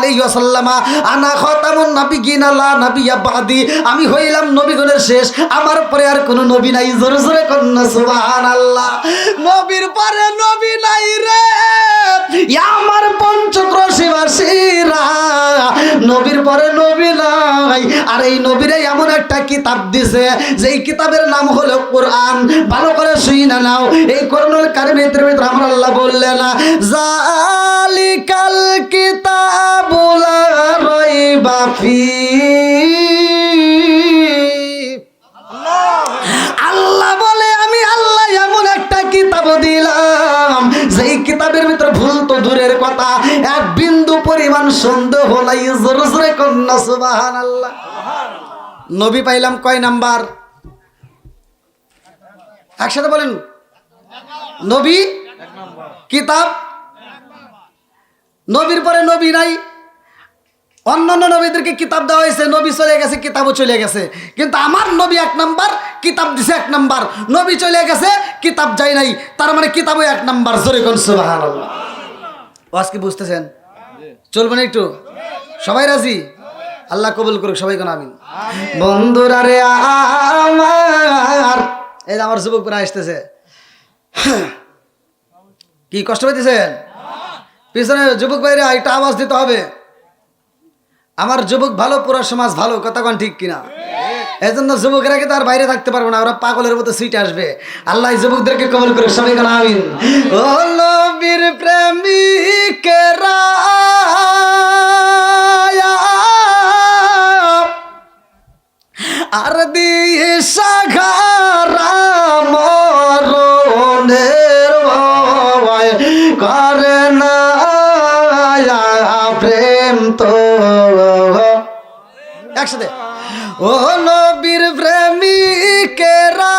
আলাইহি ওয়াসাল্লাম আনা খাতামুন নাবিয়িন লা নাবিয়্যা বাদি, আমি হইলাম নবীগণের শেষ, আমার পরে আর কোনো নবী নাই। জোরে জোরে কন্না সুবহানাল্লাহ। নবীর পরে নবী নাই রে আমার পঞ্চক্রোশীবাসীরা, নবীর পরে নবী নাই। আর এই নবীরে এমন একটা কিতাব দিছে যেই কিতাবের নাম হলো কোরআন। ভালো করে শুনে নাও, এই কোরআনুল কারীমের ভিতরে আমার আল্লাহ বললেন জালিকাল কিতাবুল লা রাইবা ফীহি। আল্লাহ বলে আমি আল্লাহ এমন একটা কিতাব দিলাম যেই কিতাবের ভিতরে ভুল তো দূরের কথা, এক বিন্দু পরিমাণ সন্দেহ নাই। জোরে জোরে কন্না সুবহানাল্লাহ। নবী পাইলাম কয় নাম্বার? একসাথে বলেন, নবী, কিতাব। নবীর পরে নবী নাই। অন্যান্য নবীদেরকে কিতাব দেওয়া হয়েছে, নবী চলে গেছে, কিতাবও চলে গেছে, কিন্তু আমার নবী এক নাম্বার, কিতাব দিছে এক নাম্বার। নবী চলে গেছে, কিতাব যায় নাই, তার মানে কিতাবও এক নাম্বার। জোরে কোন সুবহানাল্লাহ। ওয়াজ কি বুঝতেছেন? চলবে না একটু? সবাই রাজি? আল্লাহ কবুল করুক, সবাই কোন আমিন। বন্ধুরা রে আমার, এই আমার যুবক প্রায় আসতেছে, কি কষ্ট পাইতেছেন? পিছনে যুবক ভাইরা একটা আওয়াজ দিতে হবে। আমার যুবক ভালো, পুরো সমাজ ভালো, কথা কোন ঠিক কিনা? এই জন্য যুবকেরা কিন্তু আর বাইরে থাকতে পারবে না, ওরা পাগলের মতো সিটে আসবে। আল্লাহ যুবকদেরকে কবুল করুক, সবাই কোন আমিন। ও নবীর প্রেমিকেরা আর দিয়ে সাঘারা মরণের ভয় করে না প্রেম তো। একসাথে ও নবীর প্রেমিকেরা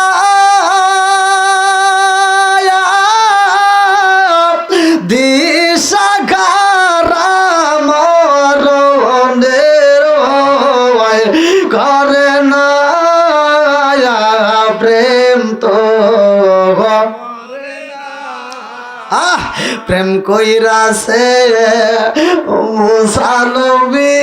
দিশাঘারা মরণের ভয় করে না প্রেম তো। প্রেম কইরাছে মুসা নবী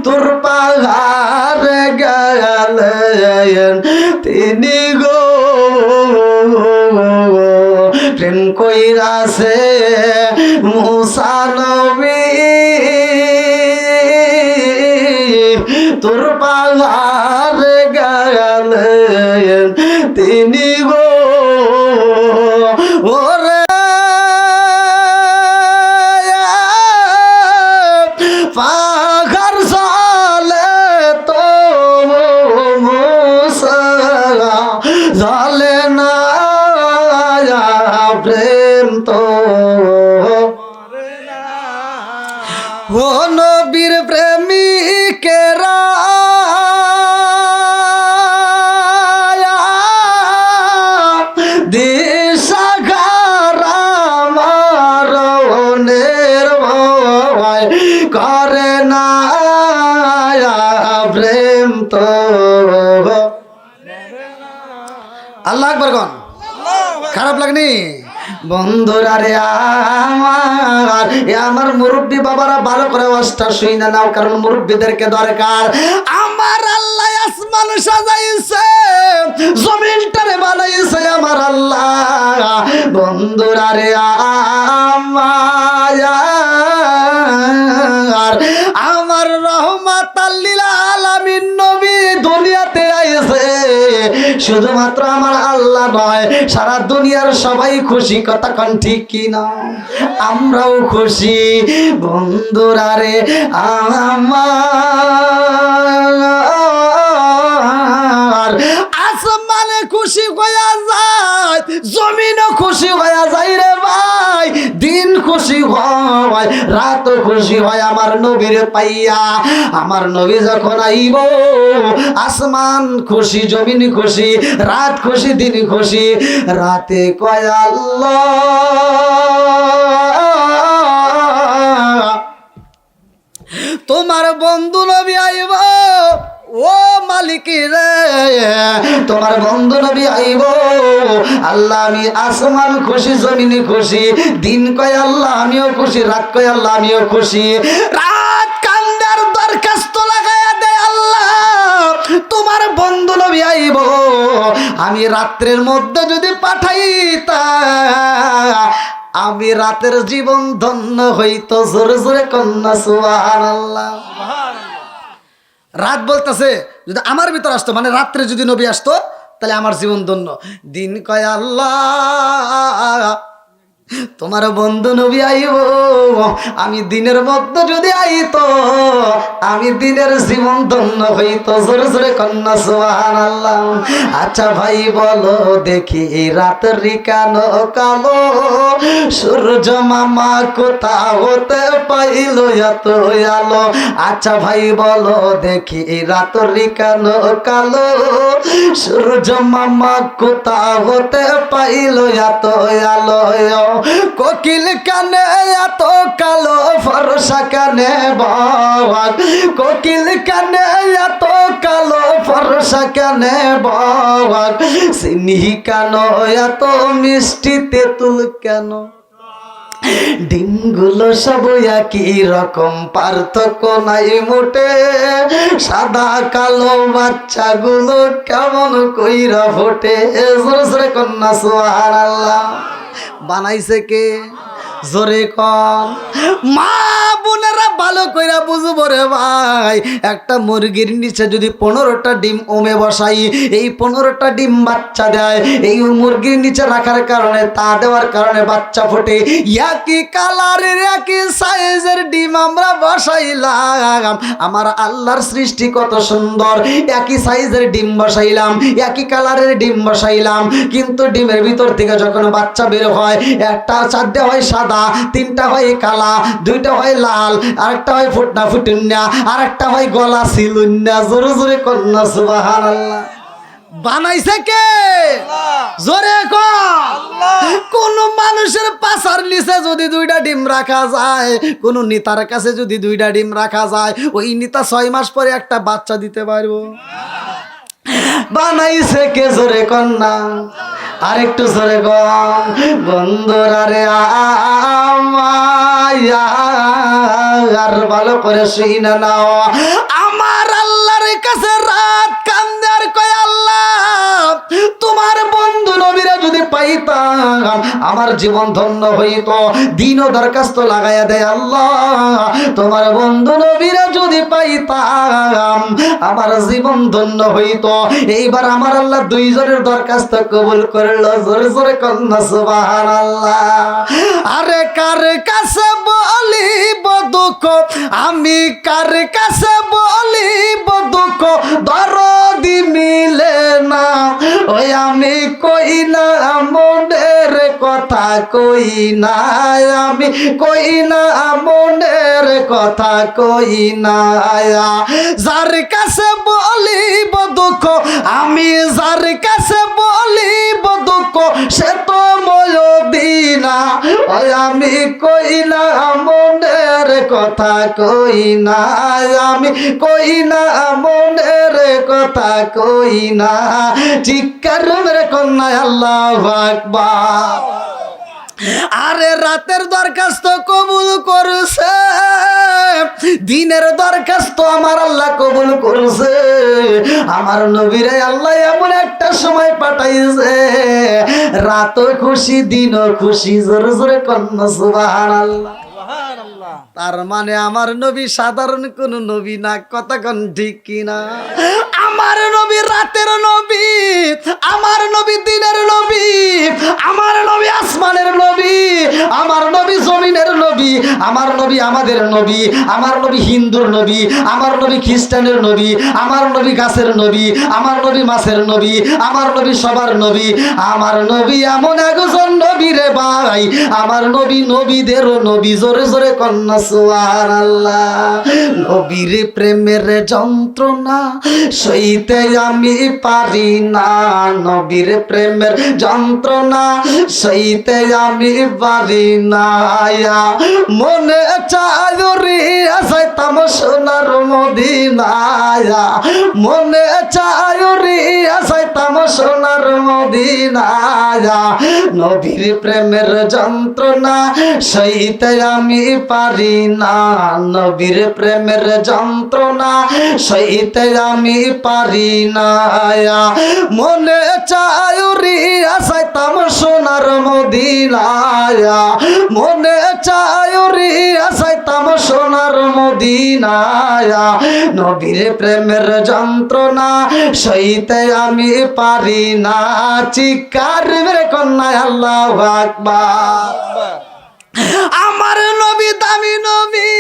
তোর পাহাড়ে গেলেন তিনি গো। প্রেম কইরাছে মুসা নবী তোর পাহাড়ে গেলেন তিনি গো। ওরে পাহাড় জালে তো মুসা জালে না প্রেম তো। ও নবীর প্রেমিকেরা দিশাঘারা মরণের ভয় করে না প্রেম তো। আল্লাহ আকবার কোন? খারাপ লাগনি? বন্ধুরা রে আমার মুরব্বী বাবারা ভালো করে ওয়াজটা শুনে নাও, কারণ মুরব্বীদেরকে দরকার। আমার আল্লাহ আসমান সাজাইছে, জমিনটারে বানাইছে আমার আল্লাহ। বন্ধুরা রে আমার রহমাতাল লিল আলামিন নবী দুনিয়াতে আইছে, শুধুমাত্র আমার আল্লাহ নয়, সারা দুনিয়ার সবাই খুশি, কথা কোন ঠিক কিনা? আমরাও খুশি। বন্ধুরা রে আমার আসমানে খুশি হইয়া যায়, জমিনও খুশি হইয়া যায় রে ভাই। দিন খুশি হয়, রাত খুশি হয় আমার নবীর পাইয়া। আমার নবী যখন আইব আসমান খুশি, জমিন খুশি, রাত খুশি, দিন খুশি। রাতে কয় আল্লাহ তোমার বন্ধু নবী আইব, ও মালিক মালিক রে তোমার বন্ধু নবী আইব আল্লাহ আমি আসমান খুশি জমিন খুশি দিন কয় আল্লাহ আমিও খুশি রাত কয় আল্লাহ আমিও খুশি রাত কান্দার দরখাস্ত লাগায়া দেয় আল্লাহ তোমার বন্ধু নবী আইব আমি রাত্রের মধ্যে যদি পাঠাইতা আমি রাতের জীবন ধন্য হইতো জোরে জোরে কন্যা সুবহানাল্লাহ রাত বলতেছে যদি আমার ভিতর আসতো মানে রাত্রে যদি নবী আসতো তাহলে আমার জীবন ধন্য দিন কয় আল্লাহ তোমার বন্ধু নবী আইব আমি দিনের মধ্যে যদি আইতো আমি দিনের জীবন ধন্য হইতো জোরে জোরে কন্যা সুবহানাল্লাহ আচ্ছা ভাই বলো দেখি এই রাতের কেন কালো সূর্য মামা কোথা হতে পাইল এত আলো আচ্ছা ভাই বলো দেখি এই রাতের কেন কালো সূর্য মামা কোথা হতে পাইল এত আলো কোকিল কানে এত কালো ফরসা কানে বাবা কোকিল কানে এত কালো ফরসা কানে বাবা সিনি কেন এত মিষ্টি তেঁতুল কেন ডিমগুলো সব একই রকম পার্থক্য নাই মোটে সাদা কালো বাচ্চাগুলো কেমন কইরা ফোটে জোরে জোরে কন্যা সুবহানাল্লাহ বানাইছে কে জোরে কন মা বোনেরা ভালো কইরা বুঝবো রে ভাই একটা মুরগির নিচে যদি 15টা ডিম ওমে বসাই এই 15টা ডিম বাচ্চা দেয় এই মুরগির নিচে রাখার কারণে তা দেওয়ার কারণে বাচ্চা ফোটে একই কালারের একই সাইজের ডিম আমরা বসাইলাম আমার আল্লাহর সৃষ্টি কত সুন্দর একই সাইজের ডিম বসাইলাম একই কালারের ডিম বসাইলাম কিন্তু ডিমের ভিতর থেকে যখন বাচ্চা বের হয় একটা 4টে হয় সাদা 3টা হয় কালা 2টা হয় লাল আরেকটা হয় ফুটনা ফুটুন্না আরেকটা হয় গলা সিলুন্না জোরে জোরে কন্যা সুবহানাল্লাহ বানাইছে কে জোরে কোন মানুষের পাছার নিচে যদি 2টা ডিম রাখা যায় কোন নেতার কাছে যদি 2টা ডিম রাখা যায় ওই নেতা 6 মাস পরে একটা বাচ্চা দিতে পারবো বানাইছে কে জোরে কন্যা আরেকটু জোরে কম বন্ধুরা রে আর ভালো করে শুইনা নাও আমার আল্লাহর কাছে রাত কান্দে আর কয় আল্লাহ তোমার বন্ধু নবীরা যদি পাইতাম আমার জীবন ধন্য হইতো দিনও দরখাস্ত লাগাইয়া দেয় আল্লাহ তোমার বন্ধু নবীরা যদি পাইতাম আমার জীবন ধন্য হইতো এইবার আমার আল্লাহ 2 জনের দরখাস্ত কবুল করলো জোরে জোরে কন্যা সুবহানাল্লাহ আরে কার কাছে বলিব দুঃখ আমি কার কাছে বলিব দুঃখ দরদি মিলে না ওই আমি কই না মনের কথা কই না আমি কই না মনের কথা কই না যার কাছে বলিব দুঃখ আমি যার কাছে বলিব দুঃখ সে তো ময়দিনা ওই আমি কই না মনের কথা কই না আমি কই না মনের কথা কই না চিৎকার মেরে কন্যা আল্লাহু আকবার আরে রাতের দরখাস্ত কবুল করছে দিনের দরখাস্ত আমার আল্লাহ কবুল করছে আমার নবীরে আল্লাহ এমন একটা সময় পাঠাইছে রাতও খুশি দিনও খুশি জোরে জোরে কন্যা সুবহানাল্লাহ তার মানে আমার নবী সাধারণ কোন নবী না কথা কোন ঠিক কিনা আমার নবী রাতের নবী আমার নবী দিনের নবী আমার নবী আসমানের নবী আমার নবী জমিনের নবী আমার নবী আমাদের নবী আমার নবী হিন্দুর নবী আমার নবী খ্রিস্টানের নবী আমার নবী গাছের নবী আমার নবী মাছের নবী আমার নবী সবার নবী আমার নবী এমন একজন নবী রে ভাই আমার নবী নবীদেরও নবী জোরে জোরে কন্যা সুবহানাল্লাহ নবীর প্রেমের যন্ত্রণা সই সইতে আমি পারি না, নবীর প্রেমের যন্ত্রণা সইতে আমি পারি না। মনে চায় রে যাইতাম সোনার মদিনায়, মনে চায় রে যাইতাম সোনার মদিনায়। নবীর প্রেমের যন্ত্রণা সইতে আমি পারি না, নবীর প্রেমের যন্ত্রণা সইতে আমি পারি না। মনে চায় রে যাইতাম সোনার মদিনায়, মনে চায় রে যাইতাম সোনার মদিনায়। নবীর প্রেমের যন্ত্রণা সইতে আমি পারি না। চিৎকার মেরে কন্যায় আল্লাহু আকবার। আমার নবী দামি নবী,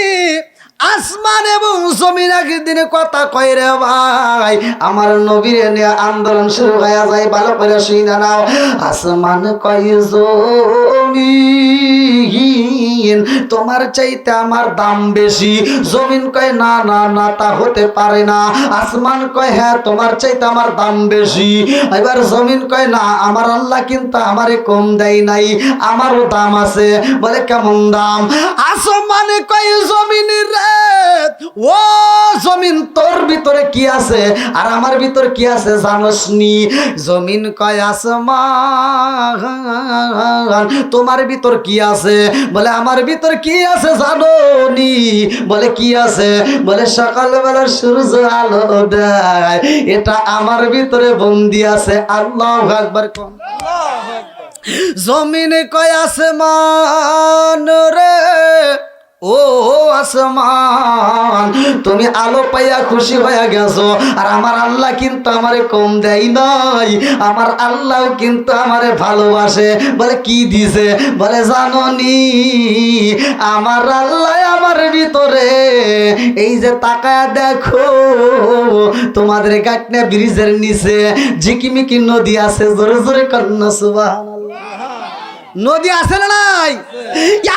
আসমান এবং জমিন একদিনে কথা কয় রে ভাই। আমার নবীর নিয়ে আন্দোলন শুরু হয়ে যায়, ভালো করে শুনে নাও। আসমান কয় জমিন তোমার চাইতে আমার দাম বেশি, জমিন কয় না না না তা হতে পারে না। আসমান কয় হ্যাঁ তোমার চাইতে আমার দাম বেশি। এবার জমিন কয় না আমার আল্লাহ কিন্তু আমারে কম দেয় নাই, আমারও দাম আছে। বলে কেমন দাম? আসমান কয় জমিনের ও জমিন তোর ভিতরে কি আছে আর আমার ভিতর কি আছে জানোস নি? জমিন কয় আসমান তোমার ভিতর কি আছে? বলে আমার ভিতর কি আছে জানো নি? বলে কি আছে? বলে সকালবেলা সূর্য আলো দেয়, এটা আমার ভিতরে বন্দি আছে। আল্লাহু আকবার। জমিনে কয় আসমান রে ও আসমান তুমি আলো পাইয়া খুশি হয়ে গেছো, আর আমার আল্লাহ কিন্তু আমারে কম দেয় নাই, আমার আল্লাহ কিন্তু আমারে ভালোবাসে। বলে কি দিছে? বলে জাননি আমার আল্লাহ আমার ভিতরে এই যে তাকায় দেখো তোমাদের গাটনা ব্রিজের নিচে ঝিকিমিকি নদী আছে, জোরে জোরে কন্যা সুবহানাল্লাহ। নদী আছে না নাই?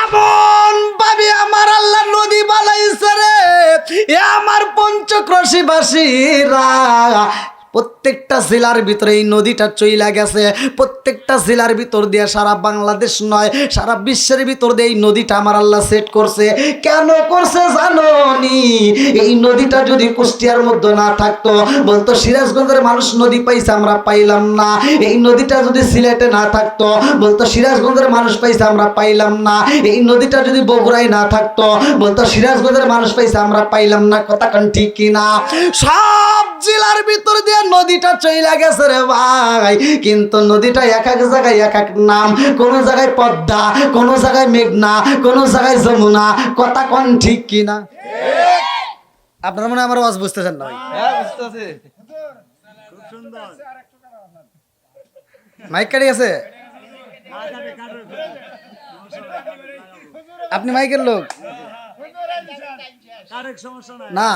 এমন ভাবে আমার আল্লাহ নদী বানাইছে রে, এ আমার পঞ্চক্রোশীবাসীরা প্রত্যেকটা জেলার ভিতরে এই নদীটা চইলা গেছে। প্রত্যেকটা জেলার ভিতর দিয়ে, সারা বাংলাদেশ নয় সারা বিশ্বের ভিতর দিয়ে এই নদীটা আমার আল্লাহ সেট করছে। কেন করছে জানো নি? এই নদীটা যদি কুষ্টিয়ার মধ্যে না থাকতো, বলতো সিরাজগঞ্জের মানুষ নদী পাইছে আমরা পাইলাম না। এই নদীটা যদি সিলেটে না থাকতো, বলতো সিরাজগঞ্জের মানুষ পাইছে আমরা পাইলাম না। এই নদীটা যদি বগুড়ায় না থাকতো, বলতো সিরাজগঞ্জের মানুষ পাইছে আমরা পাইলাম না। কথা কান ঠিক কিনা? সব জেলার ভিতর দিয়ে নদীটা চইলা গেছে রে ভাই, কিন্তু নদীটা এক এক জায়গায় এক এক নাম। কোন জায়গায় পদ্মা, কোন জায়গায় মেঘনা, কোন জায়গায় যমুনা। কথা কোন ঠিক কিনা? আপনারা মনে হয় আমার আওয়াজ বুঝতেছেন না? মাইক কাটি গেছে? আপনি মাইকের লোক না?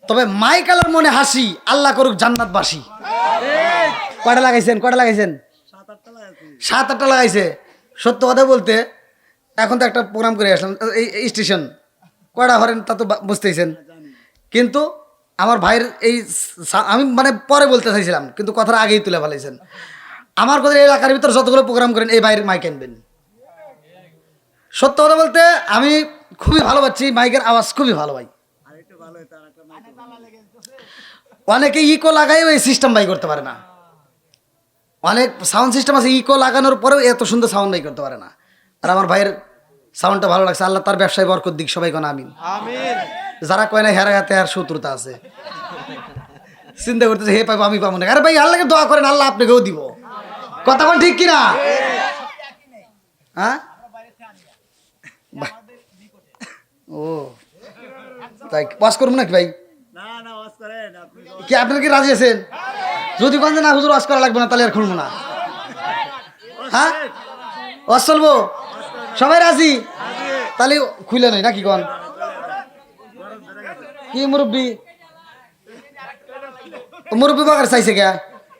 তবে মাইক আলার মনে হাসি, আল্লাহ করুক জান্নাতবাসী। কয়টা লাগাইছেন? কয়টা লাগাইছেন? 7-8টা লাগাইছে। সত্য কথা বলতে এখন তো একটা প্রোগ্রাম করে আসলাম এই স্টেশন, কয়টা হরেন তা তো বুঝতেইছেন। কিন্তু আমার ভাইয়ের এই আমি মানে পরে বলতে চাইছিলাম, কিন্তু কথাটা আগেই তুলে ফেলাইছেন। আমার কথা এই এলাকার ভিতরে যতগুলো প্রোগ্রাম করেন এই বাইরের মাইক আনবেন। সত্য কথা বলতে আমি খুবই ভালো পাচ্ছি, মাইকের আওয়াজ খুবই ভালো ভাই। অনেকে ইকো লাগাই ওই সিস্টেম বাই করতে পারে না। অনেক সাউন্ড সিস্টেম আছে, ইকো লাগানোর পরেও এত সুন্দর সাউন্ড বাই করতে পারে না। আর আমার ভাইয়ের সাউন্ডটা ভালো লাগছে। আল্লাহ তার ব্যবসায় বরকত দিক, সবাই কোন আমিন। যারা কয় না হেরা হাতে আর শত্রুতা আছে, চিন্তা করতেছে হে পাইবো আমি পাবো না। আরে ভাই আল্লাহকে দোয়া করেন, আল্লাহ আপনাকেও দিব। কথা বল ঠিক কিনা? হ্যাঁ ও তাই পাস করবো নাকি ভাই? কি আপনার কি রাজি আছেন? যদি কোন না হুজুর ওয়াজ করা লাগবে না তাহলে আর খুলবো না। হ্যাঁ ওয়াজ চলবো? সবাই রাজি? তাহলে খুলে নাই নাকি কোন? কি মুরব্বী মুরব্বী বাগার চাইছে কে?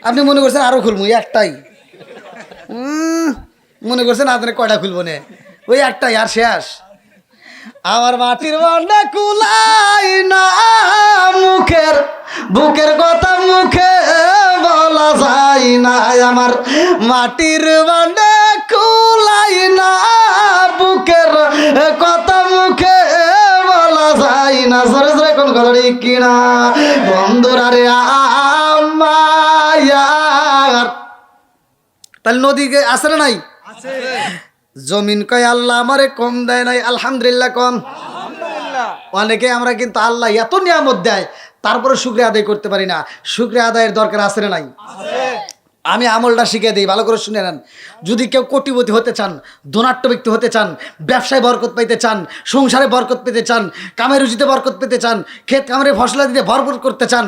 আপনি মনে করছেন আরো খুলবো? একটাই মনে করছেন আপনার কয়টা খুলবো না? ওই একটাই আর শেষ। আমার মাটির বান্ডা কুলাই না মুখের বুকের কথা মুখে বলা যায় না, আমার মাটির বান্ডে কুলাই না, বুকের কথা মুখে বলা যায় না। জোরে জোরে কোন কথা ঠিক কিনা বন্ধুরা রে আমার। তাহলে নদীকে আছে না নাই? জমিন কয় আল্লাহ আমারে কম দেয় নাই, আলহামদুলিল্লাহ কম। অনেকে আমরা কিন্তু আল্লাহ এত নিয়ামত দেয় তারপরে শুকরিয়া আদায় করতে পারি না। শুকরিয়া আদায়ের দরকার আছে না নাই? আমি আমলটা শিখিয়ে দিই, ভালো করে শুনে নেন। যদি কেউ কোটিপতি হতে চান, ধনাঢ্য ব্যক্তি হতে চান, ব্যবসায় বরকত পেতে চান, সংসারে বরকত পেতে চান, কামের রুচিতে বরকত পেতে চান, ক্ষেত কামের ফসলা দিতে ভরপুর করতে চান,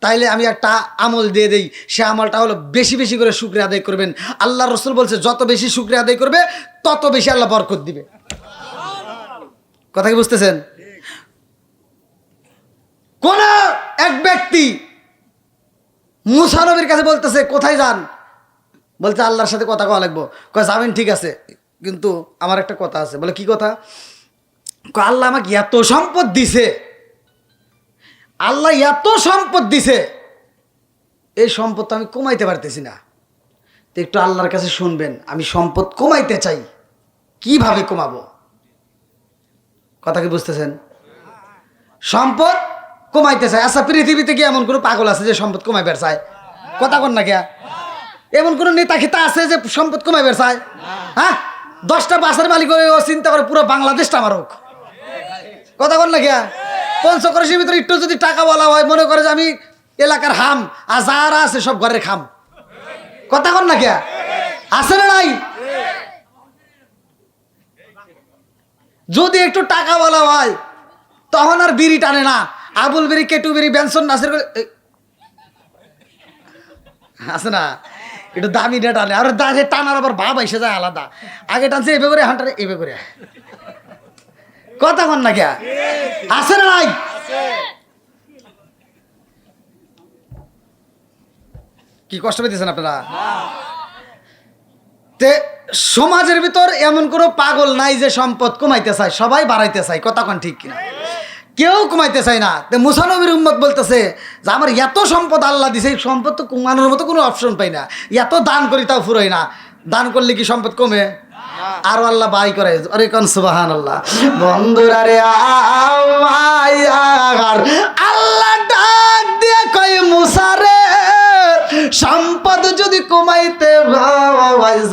তাইলে আমি একটা আমল দিয়ে দেই। সে আমলটা হলো বেশি বেশি করে শুকরিয়া আদায় করবেন। আল্লাহ রসুল বলছে যত বেশি শুকরিয়া আদায় করবে তত বেশি আল্লাহ বরকত দিবে। কথা কি বুঝতেছেন? কোন এক ব্যক্তি মুসা নবীর কাছে বলতেছে কোথায় যান? বলতে আল্লাহর সাথে কথা কওয়া লাগবো। কয় যাবেন ঠিক আছে, কিন্তু আমার একটা কথা আছে। বলে কি কথা? কয় আল্লাহ আমাকে এত সম্পদ দিছে, আল্লাহ এত সম্পদ দিছে, এই সম্পদ তো আমি কমাইতে পারতেছি না। তো একটু আল্লাহর কাছে শুনবেন, আমি সম্পদ কমাইতে চাই, কিভাবে কমাবো? কথা কি বুঝতেছেন? সম্পদ কমাইতে চায়। আচ্ছা, পৃথিবীতে কি এমন কোনো পাগল আছে যে সম্পদ কমাইবার চায়? কথা কন না কে? এমন কোনো নেতা খেতা আছে যে সম্পদ কমাইবার চায়? হ্যাঁ, 10টা বাসের মালিক হয়ে ও চিন্তা করে পুরো বাংলাদেশটা আমার হোক। কথা কন না কে? পঞ্চক্রোশের ভিতরে একটু যদি টাকা বলা হয়, মনে করে যে আমি এলাকার হাম, আর যারা আছে সব ঘরের খাম। কথা কন না কে? আছে না নাই? যদি একটু টাকা বলা হয় তখন আর বিড়ি টানে না। আবুল বিড়ি, কেটু বিড়ি, বেনসন, নাসির আছে না, একটু দামি টানে। আর টানার আবার ভাব এসে যায় আলাদা। আগে টানছে এভাবে করে, হাঁটারে এভাবে করে। কথা কন না কে? আছে না নাই? কি কষ্ট পেতেছেন আপনারা? তে সমাজের ভিতর এমন কোনো পাগল নাই যে সম্পদ কমাইতে চায়, সবাই বাড়াইতে চায়। কথা কন ঠিক কিনা? কেউ কমাইতে চায় না। তো মুসা নবীর উম্মত বলতেছে যে আমার এত সম্পদ আল্লাহ দিছে, এই সম্পদ তো কমানোর মতো কোনো অপশন পাই না। এত দান করি তাও ফুরোয় না। দান করলে কি সম্পদ কমে? আরো আল্লাহ বাই করে। আরে কোন সুবহানাল্লাহ। বন্ধুরা রে আল্লাহ ডাক দিয়ে কয় মুসা রে, সম্পদ যদি কমাইতে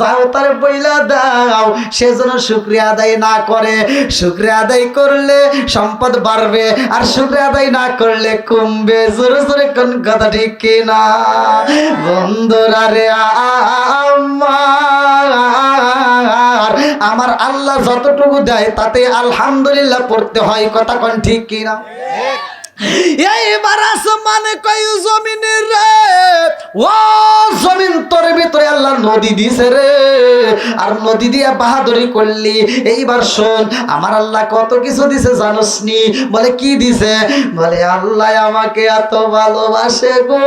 যাও তার বইলা দাও, সেজন্য শুকরিয়া আদায় না করে। শুকরিয়া আদায় করলে সম্পদ বাড়বে, আর শুকরিয়া আদায় না করলে কমবে। জোরে জোরে কোন কথা ঠিক কিনা বন্ধুরা রে আমার আল্লাহ যতটুকু দেয় তাতে আলহামদুলিল্লাহ পড়তে হয়। কথা কোন ঠিক কিনা? এইবার আসমানে কয় জমিনের রে, ও জমিন তোর ভিতরে আল্লাহ নদী দিছে রে, আর নদী দিয়া বাহাদুরি করলি। এইবার শোন আমার আল্লাহ কত কিছু দিছে জানোস নি? বলে কি দিছে? বলে আল্লাহ আমাকে এত ভালোবাসে গো,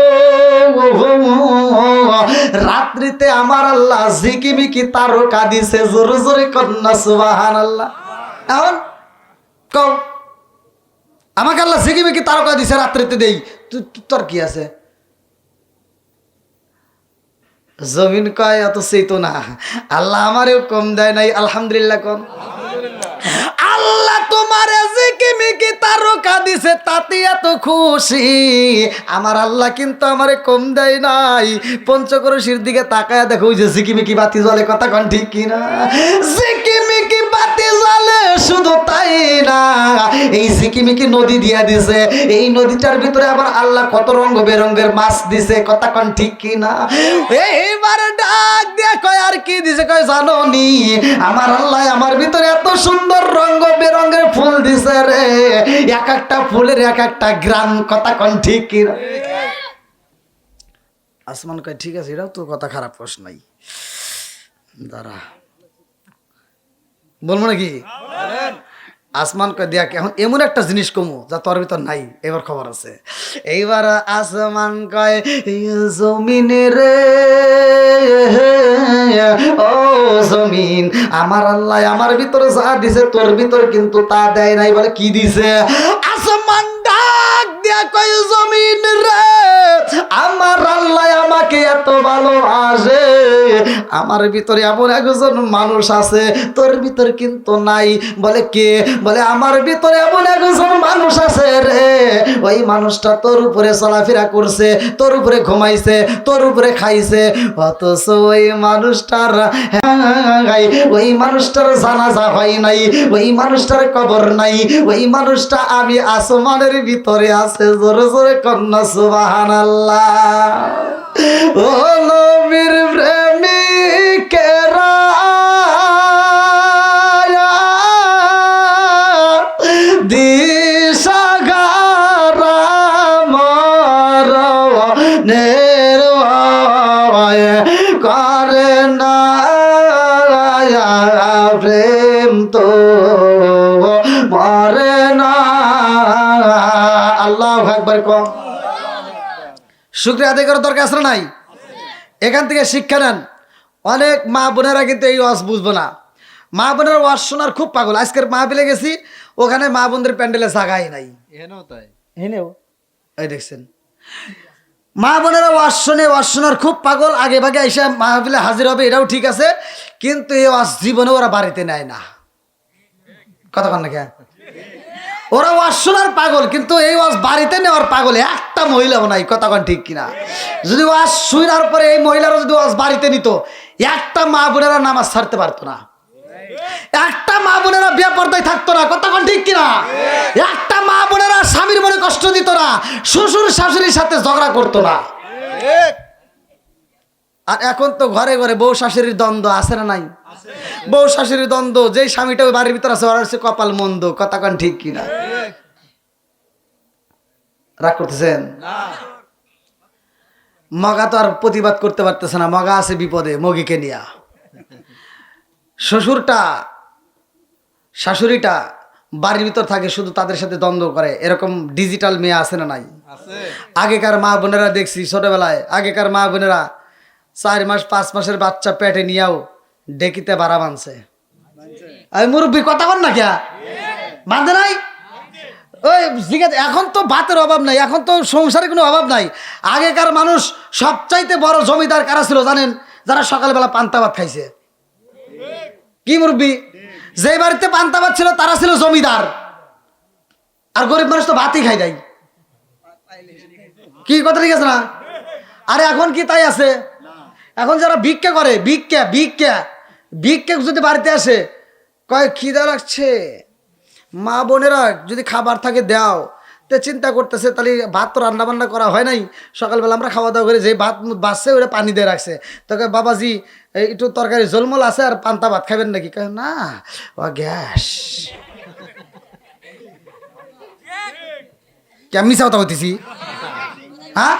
রাত্রিতে আমার আল্লাহ ঝিকিমিকি তারকা দিছে। জোরে জোরে কন্যা সুবহানাল্লাহ। এখন কও আমাকে আল্লাহ ঝিকিমিকি তারকা দিছে, রাত্রিতে দেই, তোর কি আছে? জমিন কয় এত চেতো না, আল্লাহ আমারেও কম দেয় নাই। আলহামদুলিল্লাহ কম। আল্লাহ তোমার ঝিকিমিকি তারকা দিছে তাতে এত খুশি, আমার আল্লাহ কিন্তু আমারে কম দেয় নাই। পঞ্চক্রোশীর দিকে তাকায় দেখো, ওই যে ঝিকিমিকি বাতি জ্বলে। কথা কন ঠিক কিনা? ঝিকিমিকি বাতি জ্বলে। শুধু তাই না, এই ঝিকিমিকি নদী দিয়া দিছে। এই নদীটার ভিতরে আবার আল্লাহ কত রঙ বেরঙের মাছ দিছে। কথা কন ঠিক কিনা? এইবার ডাক দিয়া কয় আর কি দিছে? কয় জানো নি, আমার আল্লাহ আমার ভিতরে এত সুন্দর রঙ বেরঙের ফুল দিছে রে, এক একটা ফুলের এক একটা গ্রাম। কথা কন ঠিক কিনা? আসমান কয় ঠিক আছে, এটাও তো কথা খারাপ প্রশ্ন নাই, দাঁড়া বলবো নাকি? আসমান কয় দেখ এখন এমন একটা জিনিস কমু যা তোর ভিতর নাই। এবার খবর আছে। এইবার আসমান কয় জমিনে রে, ও জমিন আমার আল্লাহ আমার ভিতরে যা দিছে তোর ভিতর কিন্তু তা দেয় নাই। বলে কি দিছে? আসমান ডাক দিয়া কই জমিন রে আমার আল্লাহ আমাকে এত ভালোবাসে, আমার ভিতরে এমন একজন মানুষ আছে তোর ভিতর কিন্তু নাই। বলে কে? বলে আমার ভিতরে এমন একজন মানুষ আছে রে, ওই মানুষটা তোর উপরে চলাফেরা করছে, তোর উপরে ঘুমাইছে, তোর উপরে খাইছে, অথচ ওই মানুষটার ওই মানুষটার জানাজা হয় নাই, ওই মানুষটার কবর নাই, ওই মানুষটা আমি আসমানের ভিতরে আছে। জোরে জোরে কন্যা সুবহানাল্লাহ। ও নবীর প্রেমিকেরা দিশাগারা মরণের ভয় করে না প্রেম তো মরে না। আল্লাহু আকবার। কম শুকরিয়া আদায় করার দরকার আছে না নাই? এখান থেকে শিক্ষা নেন। অনেক মা বোনেরা কিন্তু এই ওয়াজ বুঝবো না, মা বোনেরা ওয়াজ শোনার খুব পাগল। আজকের মাহফিলে গেছি, ওখানে মা বোনদের প্যান্ডেলে জাগাই নাই, হেনেও এই দেখছেন মা বোনেরা ওয়াজ শোনে, ওয়াজ শোনার খুব পাগল, আগে ভাগে এসে মাহফিলে হাজির হবে, এটাও ঠিক আছে, কিন্তু এই ওয়াজ জীবনে ওরা বাড়িতে নেয় না। কথা কন না কে? ওরা ওয়াজ শোনার পাগল, কিন্তু এই ওয়াজ বাড়িতে নেওয়ার পাগল একটা মহিলাও নাই। কথা কন ঠিক কিনা? যদি ওয়াজ শোনার পরে এই মহিলারা যদি ওয়াজ বাড়িতে নিত, একটা মা বোনেরা নামাজ ছাড়তে পারতো না, একটা মা বোনেরা বেপরদায় থাকতো না। কথা কন ঠিক কিনা? একটা মা বোনেরা স্বামীর মনে কষ্ট দিত না, শ্বশুর শাশুড়ির সাথে ঝগড়া করতো না। আর এখন তো ঘরে ঘরে বউ শাশুড়ির দ্বন্দ্ব আছে না নাই? বউ শাশুড়ির দ্বন্দ্ব, যেই স্বামীটা ওই বাড়ির ভিতর আছে ওর হচ্ছে কপাল মন্দ। কথা কন ঠিক কিনা? রাগ করতেছেন? মগা তো আর প্রতিবাদ করতে পারতেছে না, মগা আছে বিপদে মগিকে নিয়া। শ্বশুরটা শাশুড়িটা বাড়ির ভিতর থাকে, শুধু তাদের সাথে দ্বন্দ্ব করে, এরকম ডিজিটাল মেয়ে আছে না নাই? আগেকার মা বোনেরা দেখছি ছোটবেলায়, আগেকার মা বোনেরা 4 মাস 5 মাসের বাচ্চা পেটে নিয়েও ডেকিতে ভাড়া বানছে। আমি মুরব্বী কথা বল না কে বাঁধে নাই? ওই জিজ্ঞাসা, এখন তো ভাতের অভাব নাই, এখন তো সংসারে কোনো অভাব নাই। আগেকার মানুষ সবচাইতে বড় জমিদার কারা ছিল জানেন? যারা সকালবেলা পান্তা ভাত খাইছে। কি মুরব্বী? যে বাড়িতে পান্তা ভাত ছিল তারা ছিল জমিদার, আর গরিব মানুষ তো ভাতই খাই দেয়। কি কথা ঠিক আছে না? আরে এখন কি তাই আছে? এখন যারা ভিক্ষা করে, ভিক্ষা ভিক্ষা ভিক্ষা যদি বাড়িতে আসে, কয় খিদা লাগছে, মা বোনেরা যদি খাবার থাকে দাও, তো চিন্তা করতেছে তাহলে ভাত তো রান্না বান্না করা হয় নাই, সকালবেলা আমরা খাওয়া দাওয়া করে যে ভাত বাসছে ওটা পানি দিয়ে রাখছে, তোকে বাবাজি একটু তরকারি ঝোলমোল আছে আর পান্তা ভাত খাবেন নাকি? কয় না, ও গ্যাস। কেমনি চাওতা হইতেছি? হ্যাঁ,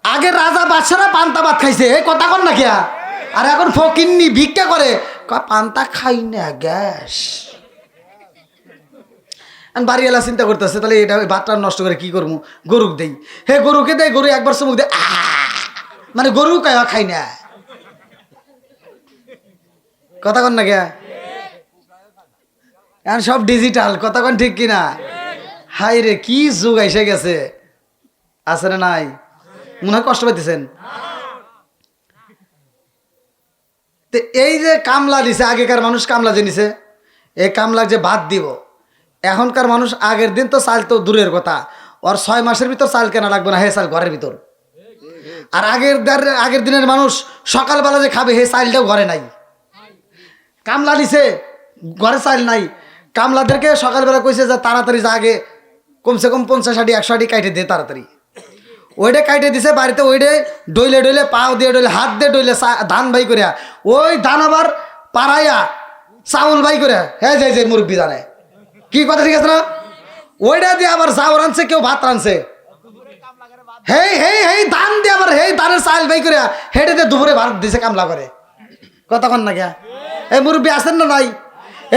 আগে রাজা বাদশারা পান্তা ভাত খাইছে, এই কথা কন না কিয়া? আর এখন ফকিন্নি ভিক্ষা করে, পান্তা খাই না, গ্যাস। বাড়িওয়ালা চিন্তা করতেছে তাহলে এটা ভাতটা নষ্ট করে কি করবো, গরুক দেই। হে গরুকে দেয়, গরু একবার চুমুক দেয়, মানে গরু খাই না। কথা কন না কে? এখন সব ডিজিটাল। কথা কন ঠিক কিনা? হাই রে, কি যুগ এসে গেছে, আছে না নাই? মনে হয় কষ্ট পাইতেছেন। এই যে কামলা দিছে, আগেকার মানুষ কামলা যে নিছে, এই কামলা যে ভাত দিব, এখনকার মানুষ আগের দিন তো চাল তো দূরের কথা, ওর 6 মাসের ভিতর চাল কেনা লাগবে না, হে চাল ঘরের ভিতর। আর আগের দিনের মানুষ সকালবেলা যে খাবে, হে চালটাও ঘরে নাই। কামলা দিছে, ঘরে চাল নাই, কামলাদেরকে সকালবেলা কইছে যে তাড়াতাড়ি যা, আগে কমসে কম 50 60 100 আটি কাইটে দে তাড়াতাড়ি। ওইটা কাইটে দিছে বাড়িতে, ওইটাই ডইলে ডইলে পাও দিয়ে ডইলে হাত দিয়ে ডইলে ধান বাই করিয়া, ওই ধান আবার পাড়াইয়া চাউল বাই করে, হ্যাঁ যে মুরব্বী জানে কি কথা ঠিক আছে না? ওইটা দিয়ে আবার চাউল আনছে, কেউ ভাত রানছে, হেই ধান দিয়ে আবার হেই ধানের চাল বাই করে হেঁটে দিয়ে দুপুরে ভাত দিছে কামলা করে। কথা কন না গিয়া? এই মুরব্বী আসেন না নাই?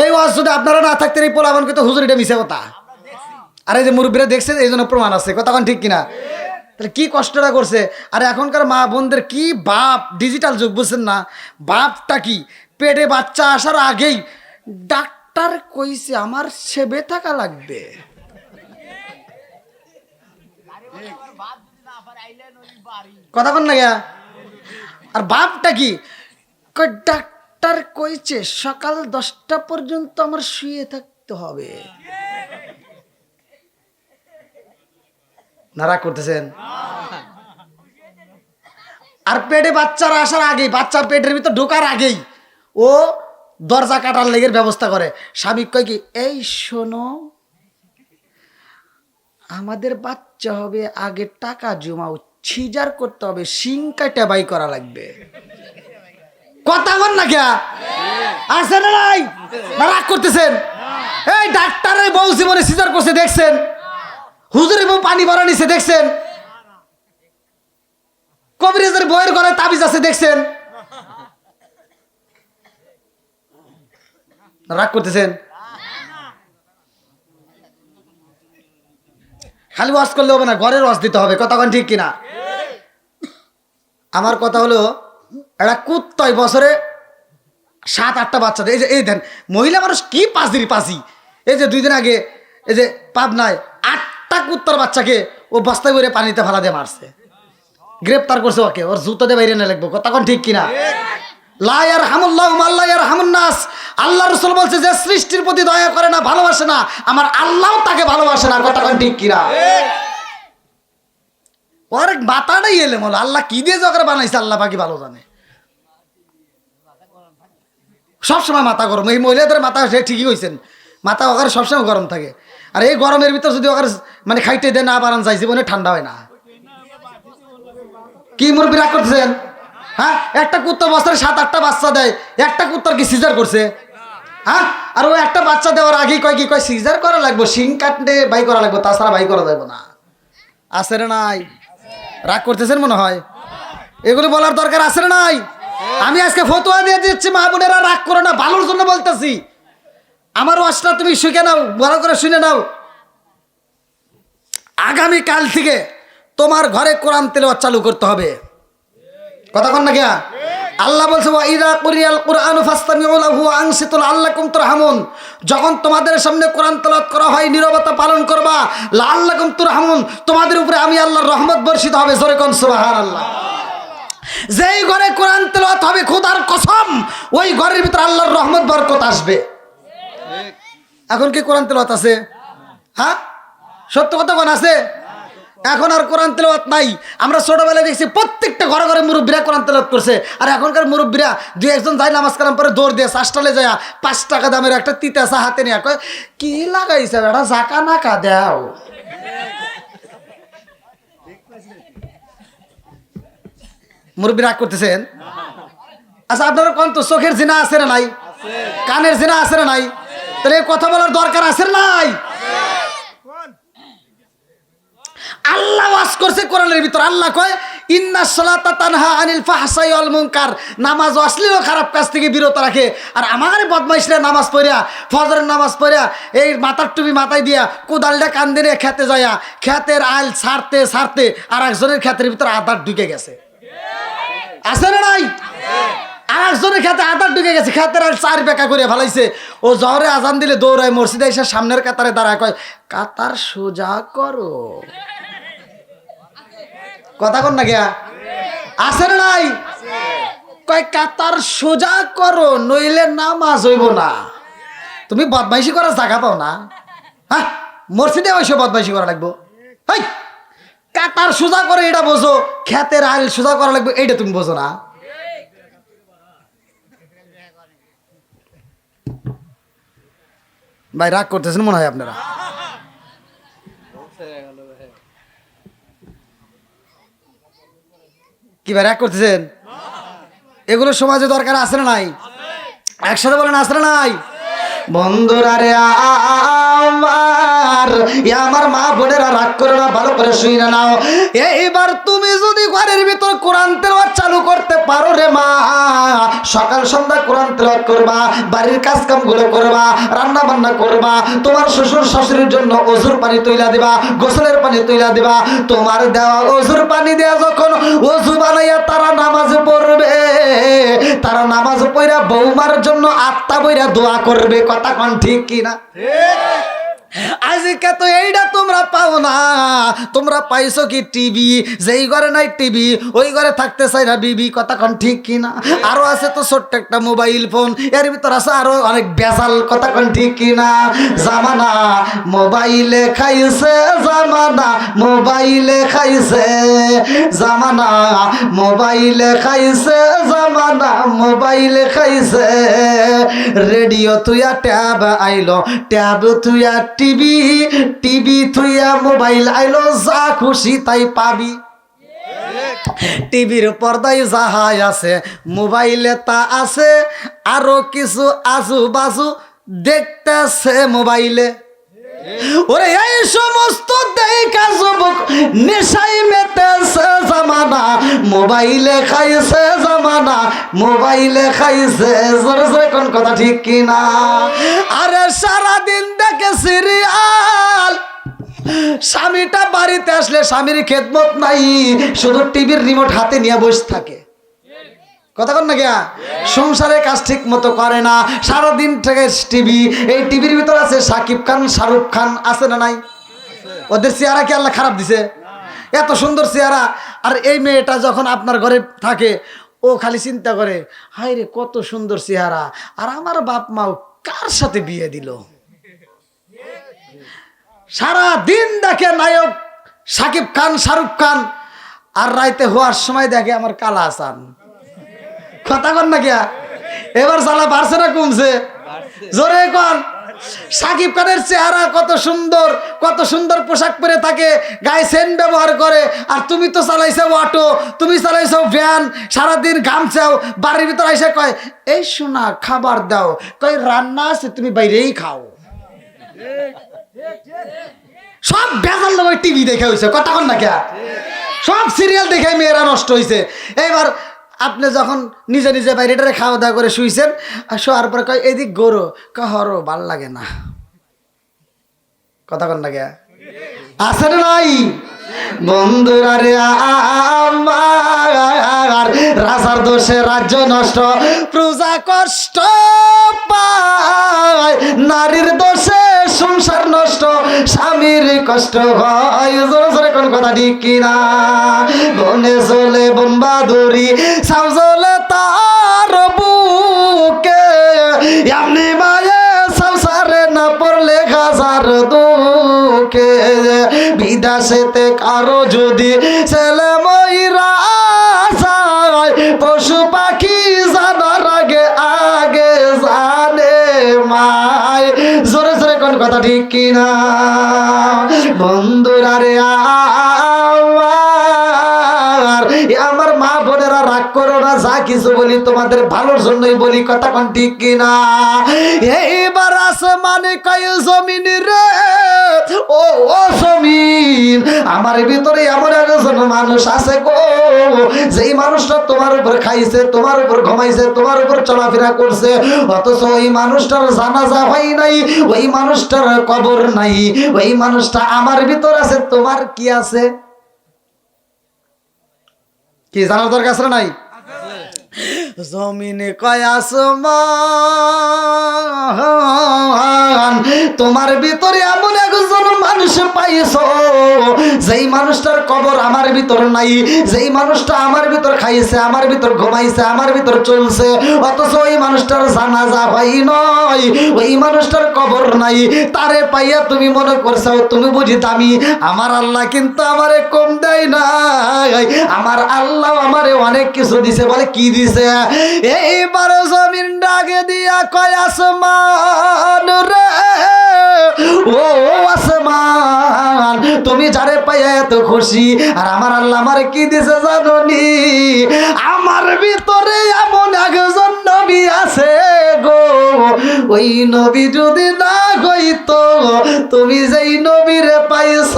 এই ওয়াজ যদি আপনারা না থাকতেন, এই পোলাবান কিন্তু হুজুর এটা মিশে কথা। আর এই যে মুরব্বীরা দেখছেন, এই জন্য প্রমাণ আছে। কথা কন ঠিক কিনা? তাহলে কি কষ্টটা করছে। আর এখনকার মা বোনদের কি বাপ, ডিজিটাল যুগ, বুঝছেন না? বাপটা কি, পেটে বাচ্চা আসার আগেই ডাক্তার কইছে আমার সেবে থাকা লাগবে। কথা বল না গিয়া। আর বাপটা কি কই, ডাক্তার কইছে সকাল 10টা পর্যন্ত আমার শুয়ে থাকতে হবে। নারাক করতেছেন। আর পেটে বাচ্চারা আসার আগেই, বাচ্চা পেটের ভিতর ঢোকার আগেই ও দরজা কাটার লেগের ব্যবস্থা করে। স্বামী কয় কি, এই শোনো, আমাদের বাচ্চা হবে, আগে টাকা জমাও, সিজার করতে হবে, শিং কাটা বাই করা লাগবে। কথা বল না কে আছে না নাই? রাগ করতেছেন? এই ডাক্তারের বউ জীবনে সিজার করছে দেখছেন? হুজুরের বউ পানি ভরা নিছে দেখছেন? কবিরাজের বইয়ের ঘরে তাবিজ আছে দেখছেন? রাগ করতেছেন? খালি ওয়াজ করলে হবে না, ঘরের ওয়াজ দিতে হবে। কথা কোন ঠিক কিনা? আমার কথা হলো, একটা কুত্তায় বছরে 7-8টা বাচ্চা দেয়। এই দেন মহিলা মানুষ কি পাজি। এই যে 2 দিন আগে এই যে পাবনায় 8টা কুত্তার বাচ্চাকে ও বস্তায় করে পানিতে ফেলা দিয়ে মারছে, গ্রেপ্তার করছে ওকে, ওর জুতো দিয়ে বাইরে না লাগবো। কথা কোন ঠিক কিনা? লা ইয়ারহামুল্লাহু মান লা ইয়ারহামুন নাস। আল্লাহ রাসূল বলছে, যে সৃষ্টির প্রতি দয়া করে না, ভালোবাসে না, আমার আল্লাহও তাকে ভালোবাসে না। কথা কোন ঠিক কিনা? ওর মাথাটাই এলেমহল, আল্লাহ কি দিয়ে জগরে বানাইছে আল্লাহ পাকি ভালো জানে। সবসময় মাথা গরম, এই মহিলাদের মাথা, সে ঠিকই কইছেন, মাথা ওখানে সবসময় গরম থাকে। আর এই গরমের ভিতর যদি ওখানে মানে খাইতে দেয় না বারান যায়, জীবনে ঠান্ডা হয় না। কি মুরব্বি রাগ করতেছেন? হ্যাঁ, একটা কুত্তার বছরে 7-8টা বাচ্চা দেয়, একটা কুত্তার কি সিজার করছে? হ্যাঁ, আর ও একটা বাচ্চা দেওয়ার আগেই কয় সিজার করা লাগবো, শিং কাটতে বাই করা লাগবো, তাছাড়া বাই করা যাবে না। আছে না নাই? রাগ করতেছেন মনে হয়। এগুলো বলার দরকার আছে না নাই? আমি আজকে ফতোয়া দিয়ে দিচ্ছি, মা বোনেরা রাগ করো না, ভালোর জন্য বলতেছি। আমার ওয়াজটা তুমি শিখে নাও, বড় করে শুনে নাও। আগামী কাল থেকে তোমার ঘরে কোরআন তেলাওয়াত চালু করতে হবে। কথা কন না কিয়া? আল্লাহ বলছে, ওয়া ইযা কুরিয়াল কুরআনু ফাসতামিউ লাহু ওয়া আনসিতু লাআল্লাকুম তুরহামুন। যখন তোমাদের সামনে কোরআন তেলাওয়াত করা হয়, নীরবতা পালন করবা, লাআল্লাকুম তুরহামুন, তোমাদের উপরে আমি আল্লাহর রহমত বর্ষিত হবে। জোরে কোন সুবহানাল্লাহ। যেই ঘরে কোরআন তেলাওয়াত হবে, খোদার কসম, ওই ঘরের ভিতরে আল্লাহর রহমত বরকত আসবে। এখন কি কোরআন তেলাওয়াত আছে? হ্যাঁ, সত্য কথা কোন আছে? এখন আর কোরআন তেলাওয়াত নাই। আমরা ছোটবেলায় দেখছি প্রত্যেকটা ঘরে ঘরে মুরব্বীরা কোরআন তেলাওয়াত করছে। আর এখনকার মুরব্বীরা 2-1জন যায় নামাজ কালাম পরে দৌড় দিয়ে হাসপাতালে যায় 5 টাকা দামের একটা তিতাসা হাতে নিয়ে কয়, কি লাগাইছে বেটা, জাকা নাকা দাও। মুরব্বী রাগ করতেছেন? আচ্ছা, আপনারা কোন তো চোখের জিনা আছে না নাই? কানের জিনা আছে না নাই? তাহলে কথা বলার দরকার আছে না নাই? আল্লাহ ওয়াজ করছে কোরআনের ভিতর। আল্লাহ কয়, ইন্নাস সালাতা তানহা আনিল ফাহশাই ওয়াল মুনকার। নামাজ অশ্লীল ও খারাপ কাজ থেকে বিরত রাখে। আর আমারে বদমাইশরা নামাজ পড়িয়া, ফজরের নামাজ পড়িয়া, এই মাথার টুপি মাথায় দিয়া, কোদালটা কান দিয়ে খেতে যায়া, খেতের আইল ছাড়তে ছাড়তে আর একজনের খেতের ভিতর আধার ঢুকে গেছে। আছে না নাই? আর একজনের খেতে আধার ঢুকে গেছে, খেতের আইল 4 বেকা করে ফেলাইছে। ও জহরে আজান দিলে দৌড়ায় মসজিদে এসে সামনের কাতারে দাঁড়ায়, কয়, কাতার সোজা করো। কথা কন না গিয়া? আছে না নাই? কয়, কাতার সোজা করো, নইলে নামাজ হইব না। তুমি বদমাইশি করার জায়গা পাও না? হ্যাঁ, মসজিদে ওইসব বদমাইশি করা লাগবো? কাতার সোজা করে এটা বোঝো, খেতের আইল সোজা করা লাগবে এইটা তুমি বোঝো না? ভাই রাগ করতেছেন মনে হয় আপনারা। কি ভাই রাগ করতেছেন? এগুলো সমাজে দরকার আছে না নাই? একসাথে বলেন, আছে না নাই? বন্ধুরা রে আমার মা বোনেরা রাগ করে না, ভালো করে শুনে নাও। এইবার তুমি যদি ঘরের ভিতর কোরআন তেলাওয়াত চালু করতে পারো রে মা, সকাল সন্ধ্যা কোরআন তেলাওয়াত করবা, বাড়ির কাজ কাম গুলো করবা, রান্না বান্না করবা, তোমার শ্বশুর শাশুড়ির জন্য ওযুর পানি তৈলা দিবা, গোসলের পানি তৈলা দিবা। তোমার দেওয়া ওযুর পানি দেয়া যখন ওযু বানাইয়া তারা নামাজ পড়বে, তারা নামাজ পড়া বৌমার জন্য আত্মা বইরা দোয়া করবে। কথা কোন ঠিক কিনা? আজকে তো এইটা তোমরা পাও না, তোমরা পাইছো কি টিভি, যেই ঘরে নাই টিভি ওই ঘরে থাকতে চাই না বিবি, কথা কোন ঠিক কিনা? আরো আছে তো ছোট্ট একটা মোবাইল ফোন, এর ভিতর আছে আরো অনেক বেজাল, কথা কোন ঠিক কিনা? জামানা মোবাইলে খাইছে, জামানা মোবাইলে খাইছে, জামানা মোবাইলে খাইছে, জামানা মোবাইলে খাইছে। রেডিও তুইয়া ট্যাব আইলো, ট্যাব তুইয়া টিভি, টিভি তুইয়া মোবাইল আইলো, যা খুশি তাই পাবি। টিভির পর্দায় যাহাই আছে, মোবাইলে তা আছে, আরো কিছু আজু বাজু দেখতেছে মোবাইলে। ওরে এই সমস্ত দেখা যুবক নেশাই মেতেছে, জামানা মোবাইলে খাইছে, জামানা মোবাইলে খাইছে। জোরে জোরে কোন কথা ঠিক কিনা? আরে সারাদিন দেখে সিরিয়াল, স্বামীটা বাড়িতে আসলে স্বামীর খেদমত নাই, শুধু টিভির রিমোট হাতে নিয়ে বসে থাকে, কথা কন না গিয়া? সংসারের কাজ ঠিক মতো করে না, সারাদিন থেকে টিভি। এই টিভির ভিতর আছে সাকিব খান, শাহরুখ খান, আছে না নাই? ওদের চেহারা কি আল্লাহ খারাপ দিছে? এত সুন্দর চেহারা। আর এই মেয়েটা যখন আপনার ঘরে থাকে, ও খালি চিন্তা করে, হায় রে কত সুন্দর চেহারা, আর আমার বাপ মাও কার সাথে বিয়ে দিল। সারা দিন দেখে নায়ক সাকিব খান, শাহরুখ খান, আর রাইতে হওয়ার সময় দেখে আমার কালা হাসান, কথা কন না গিয়া? এবার জ্বালা বাড়ছে না কমছে? জোরে কন। সাকিব খানের চেহারা কত সুন্দর, কত সুন্দর পোশাক পরে থাকে, গায়ে সেন্ট ব্যবহার করে, আর তুমি তো চালাইছো অটো, তুমি চালাইছো ভ্যান, সারাদিন ঘামছাও, বাড়ির ভিতর এসে কয় এই শোনা খাবার দাও, কয় রান্না আছে তুমি বাইরেই খাও। সব বেজাল লোক টিভি দেখে হয়েছে, কথা কন না কে? সব সিরিয়াল দেখে মেয়েরা নষ্ট হয়েছে। এবার আপনি যখন নিজে নিজে বাইরেটারে খাওয়া দাওয়া করে শুইছেন, আর শোয়ার পরে কয় এদিক গরো, হরো ভাল লাগে না, কথা কন না কে? আছে না নাই? বন্ধুরা রে আমার, রাজার দোষে রাজ্য নষ্ট, প্রজা কষ্ট পায়, নারীর দোষে সংসার নষ্ট, স্বামীর কষ্ট হয়। জোরে জোরে কোন কথা ঠিক কিনা? বনে চলে বনবাদুরি, সাউ চলে তার বুকে, এমনি মায়ে সংসারে না পড়লে হাজার দুঃখে। বিদেশেতে কারো যদি ছেলে ময়রা যায়, পশু পাখি জানার আগে আগে জানে মায়। জোরে জোরে কোন কথা ঠিক কিনা? বন্ধুরা রে আমার মা বোনেরা রাগ করো না, যা কিছু বলি তোমাদের ভালোর জন্যই বলি, কথা কোন ঠিক কিনা? এইবার আসমানে কয় জমিন রে, ও ও জমিন, আমার ভিতরে এমন একজন মানুষ আছে গো, যেই মানুষটা তোমার উপর খাইছে, তোমার উপর ঘুমাইছে, তোমার উপর চলাফেরা করছে, অথচ ওই মানুষটার জানাজা হয় নাই, ওই মানুষটার কবর নাই, ওই মানুষটা আমার ভিতর আছে। তোমার কি আছে? কি জানার দরকার আছে নাই? জমিনে কয় আসমান, তোমার ভিতরে এমন একজন মানুষ পাইছো, যেই মানুষটার কবর আমার ভিতর নাই, যেই মানুষটা আমার ভিতর খাইছে, আমার ভিতর ঘুমাইছে, আমার ভিতর চলছে, অথচ ওই মানুষটার জানাজা হয় নয়, ওই মানুষটার কবর নাই। তারে পাইয়া তুমি মনে করছো তুমি বুঝি দামি। আমার আল্লাহ কিন্তু আমারে কম দেয় না, আমার আল্লাহ আমারে অনেক কিছু দিছে। বলে কি দিছে? এইবার জমিন ডাকে দিয়া কয় আসমান রে, ও আসমান, তুমি যারে পাইয়া এত খুশি, আর আমার আল্লাহ আমারে কি দিছে জানোনি? আমার ভিতরে এমন একজন নবী আছে গো, ওই নবী যদি না হইতো, তুমি যেই নবীরে পাইছ,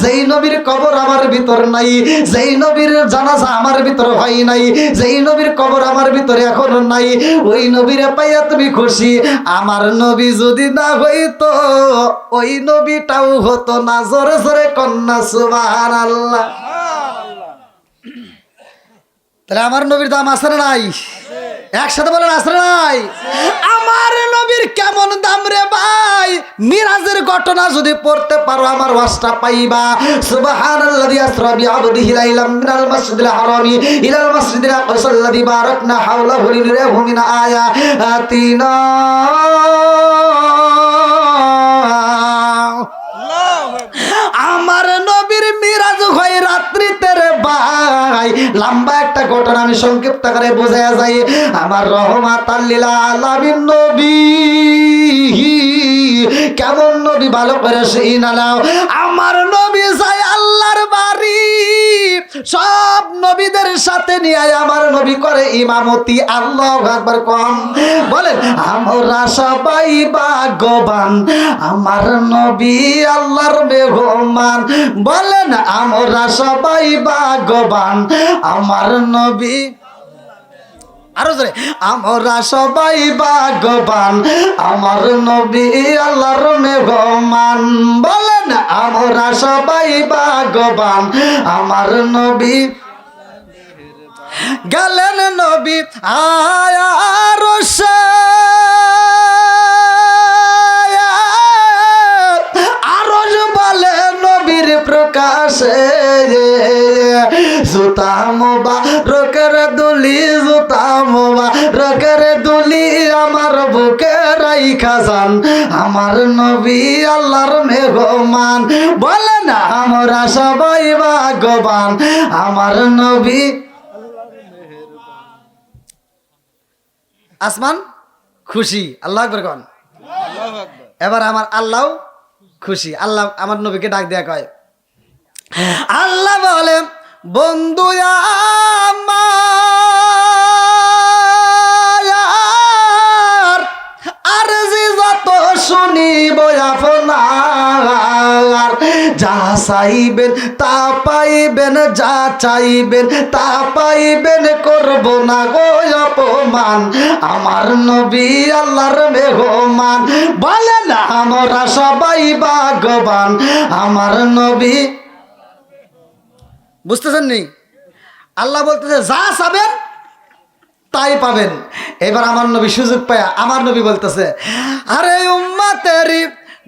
যেই নবীর কবর আমার ভিতর নাই, যেই নবীর জানাজা আমার ভিতর হয় নাই, যেই নবীর কবর আমার ভিতরে এখনো নাই, ওই নবীরে পাইয়া তুমি খুশি। আমার নবী যদি না হইতো, ওই নবীটাও হতো না। জোরে জোরে কন্যা সুবহানাল্লাহ। তাহলে আমার নবীর দাম আছে না নাই? একসাথে বলেন আছে না নাই? আমার নবীর কেমন দাম রে ভাই? মিরাজের ঘটনা যদি পড়তে পারো আমার ওয়াজটা পাইবা। সুবহানাল্লাযী আসরা বিআবদিহি লাইলাম মিনাল মাসজিদিল হারামি ইলাল মাসজিদিল আকসাল্লাযী বারাকনা হাওলাহু লিনুরিয়াহু মিন আয়াতিনা। আমার নবীর মিরাজ হয় রাত্রিতে রে ভাই। লম্বা একটা ঘটনা আমি সংক্ষিপ্ত করে বোঝায়া যাই। আমার রহমাতাল লিল আলামিন নবী কেমন নবী ভালো করে শুনা নাও। আমার নবী যায় আল্লাহর বাড়ি, সব নবীদের সাথে নিয়ে আমার নবী করে ইমামতি। আল্লাহু আকবার কম বলেন। আমরা সবাই ভাগ্যবান, আমার নবী আল্লাহর মেহমান। বলেন আমরা সবাই ভাগ্যবান, আমার নবী। আরো জোরে, আমরা সবাই ভাগ্যবান, আমার নবী আল্লাহর মেহমান। বলেন আমরা সবাই ভাগ্যবান, আমার নবী। গেলেন নবী আরশে, আরশ বলে নবীর প্রকাশে। জুতা মোবারকের দুলি, জুতা মোবারকের দুলি আমার বুকে রাইখা যান, আমার নবী আল্লাহর মেহমান। বলে না আমরা সবাই ভাগ্যবান, আমার নবী। আসমান খুশি, আল্লাহু আকবার কোন। এবার আমার আল্লাহ খুশি। আল্লাহ আমার নবীকে ডাক দেয়া কয়, আল্লাহ বলে বন্ধু আমার আর যে যত শুনিব আপনার, যা চাইবেন তা পাইবেন, যা চাইবেন তা পাইবেন, করব না গো অপমান, আমার নবী আল্লাহর মেহমান। বলে না আমরা সবাই ভাগ্যবান, আমার নবী। বুঝতেছেন নি? আল্লাহ বলতেছে যা চাবেন তাই পাবেন। এবার আমার নবী সুযোগ পায়, আমার নবী বলতেছে আরে উম্মতেরি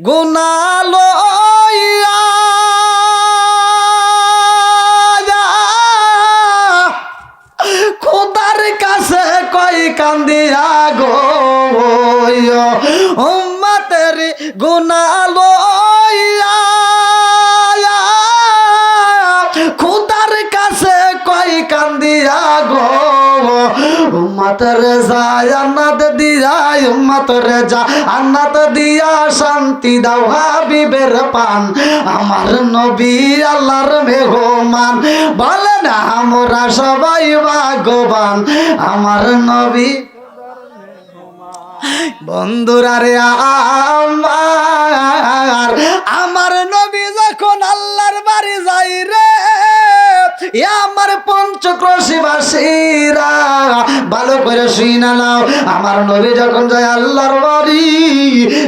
গুনাহ লইয়া খোদার কাছে কই কান্দিয়া গো, উম্মতেরি গুনাহ লইয়া খোদার কাছে কই কান্দিয়া গো, উম্মতের যায় আন্নাত দিয়া, উম্মতের যা আন্নাত দিয়া শান্তি দাও হাবিবের পান, আমার নবী আল্লাহর মেহমান। বলে না আমরা সবাই ভাগ্যবান, আমার নবী। বন্ধুরা রে আমার নবী যখন আল্লাহর বাড়ি যাই রে, আমার পঞ্চক্রোশীবাসীরা ভালো করে শুইনা নাও। আমার নবী যখন যায় আল্লাহর বাড়ি,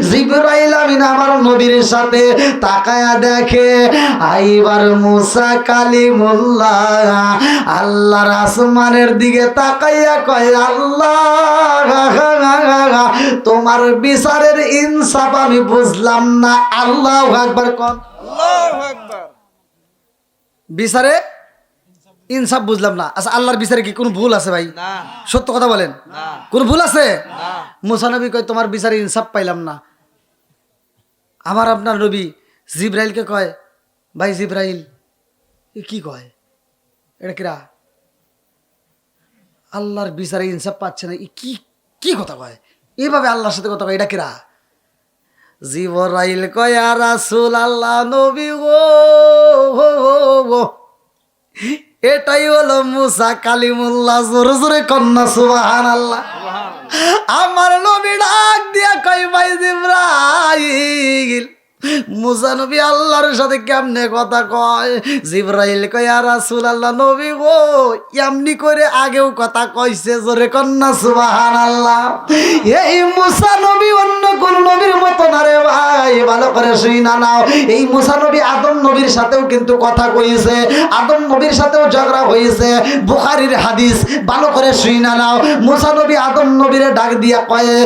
জিবরাইল আমিন আমার নবীর সাথে তাকায়া দেখে আইবার মুসা কালিমুল্লাহ আল্লাহর আসমানের দিকে তাকাইয়া কয় আল্লাহ তোমার বিচারের ইনসাফ আমি বুঝলাম না। আল্লাহু আকবার কোন। আল্লাহু আকবার। বিচারে ইনসাফ বুঝলাম না। আচ্ছা আল্লাহর বিচারে কি কোনো ভুল আছে ভাই? না। সত্য কথা বলেন, কোন ভুল আছে? না। মুসা নবী কয় তোমার বিচারে ইনসাফ পাইলাম না। আমার আপনার নবী জিবরাইলকে কয় ভাই জিবরাইল কি কয় এটা কিরা? আল্লাহর বিচারে ইনসাফ পাচ্ছে না, কি কি কথা কয়? এইভাবে আল্লাহর সাথে কথা কয়, এটা কিরা? জিবরাইল কয় ইয়া রাসূলুল্লাহ নবী গো, এটাই হলো মুসা কালিমুল্লাহ। জোরে জোরে কন্যা সুবহানাল্লাহ। আমার নবী ডাক দিয়া কয় ভাই জিবরাইল মুসা নবী আল্লাহর সাথে কেমনে কথা কয়? জিবরাইল কয় ইয়া রাসূলুল্লাহ নবী গো এমনি করে আগেও কথা কইছে। জোরে কন্যা সুবহানাল্লাহ। এই মুসা নবী অন্য কোন নবীর মতো না রে ভাই, ভালো করে শুই না নাও, এই মুসা নবী আদম নবীর সাথেও কিন্তু কথা কইছে, আদম নবীর সাথেও ঝগড়া হয়েছে। বুখারীর হাদিস, ভালো করে শুই না নাও। মুসা নবী আদম নবীরে ডাক দিয়া কয়ে,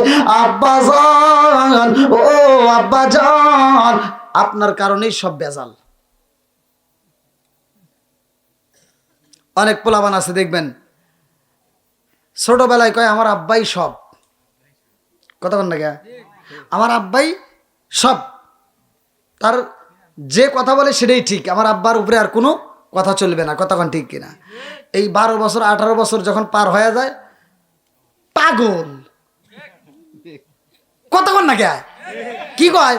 আব্বা জান, ও আব্বা জান, আপনার কারণেই সব বেজাল। অনেক পোলাবান আছে দেখবেন ছোটবেলায় কয় আমার আব্বাই সব, কথা বল না কে, আমার আব্বাই সব, তার যে কথা বলে সেটাই ঠিক, আমার আব্বার উপরে আর কোনো কথা চলবে না, কথা কোন ঠিক কিনা? এই 12 বছর 18 বছর যখন পার হয়ে যায় পাগল, কথা কোন না কে, কি কয়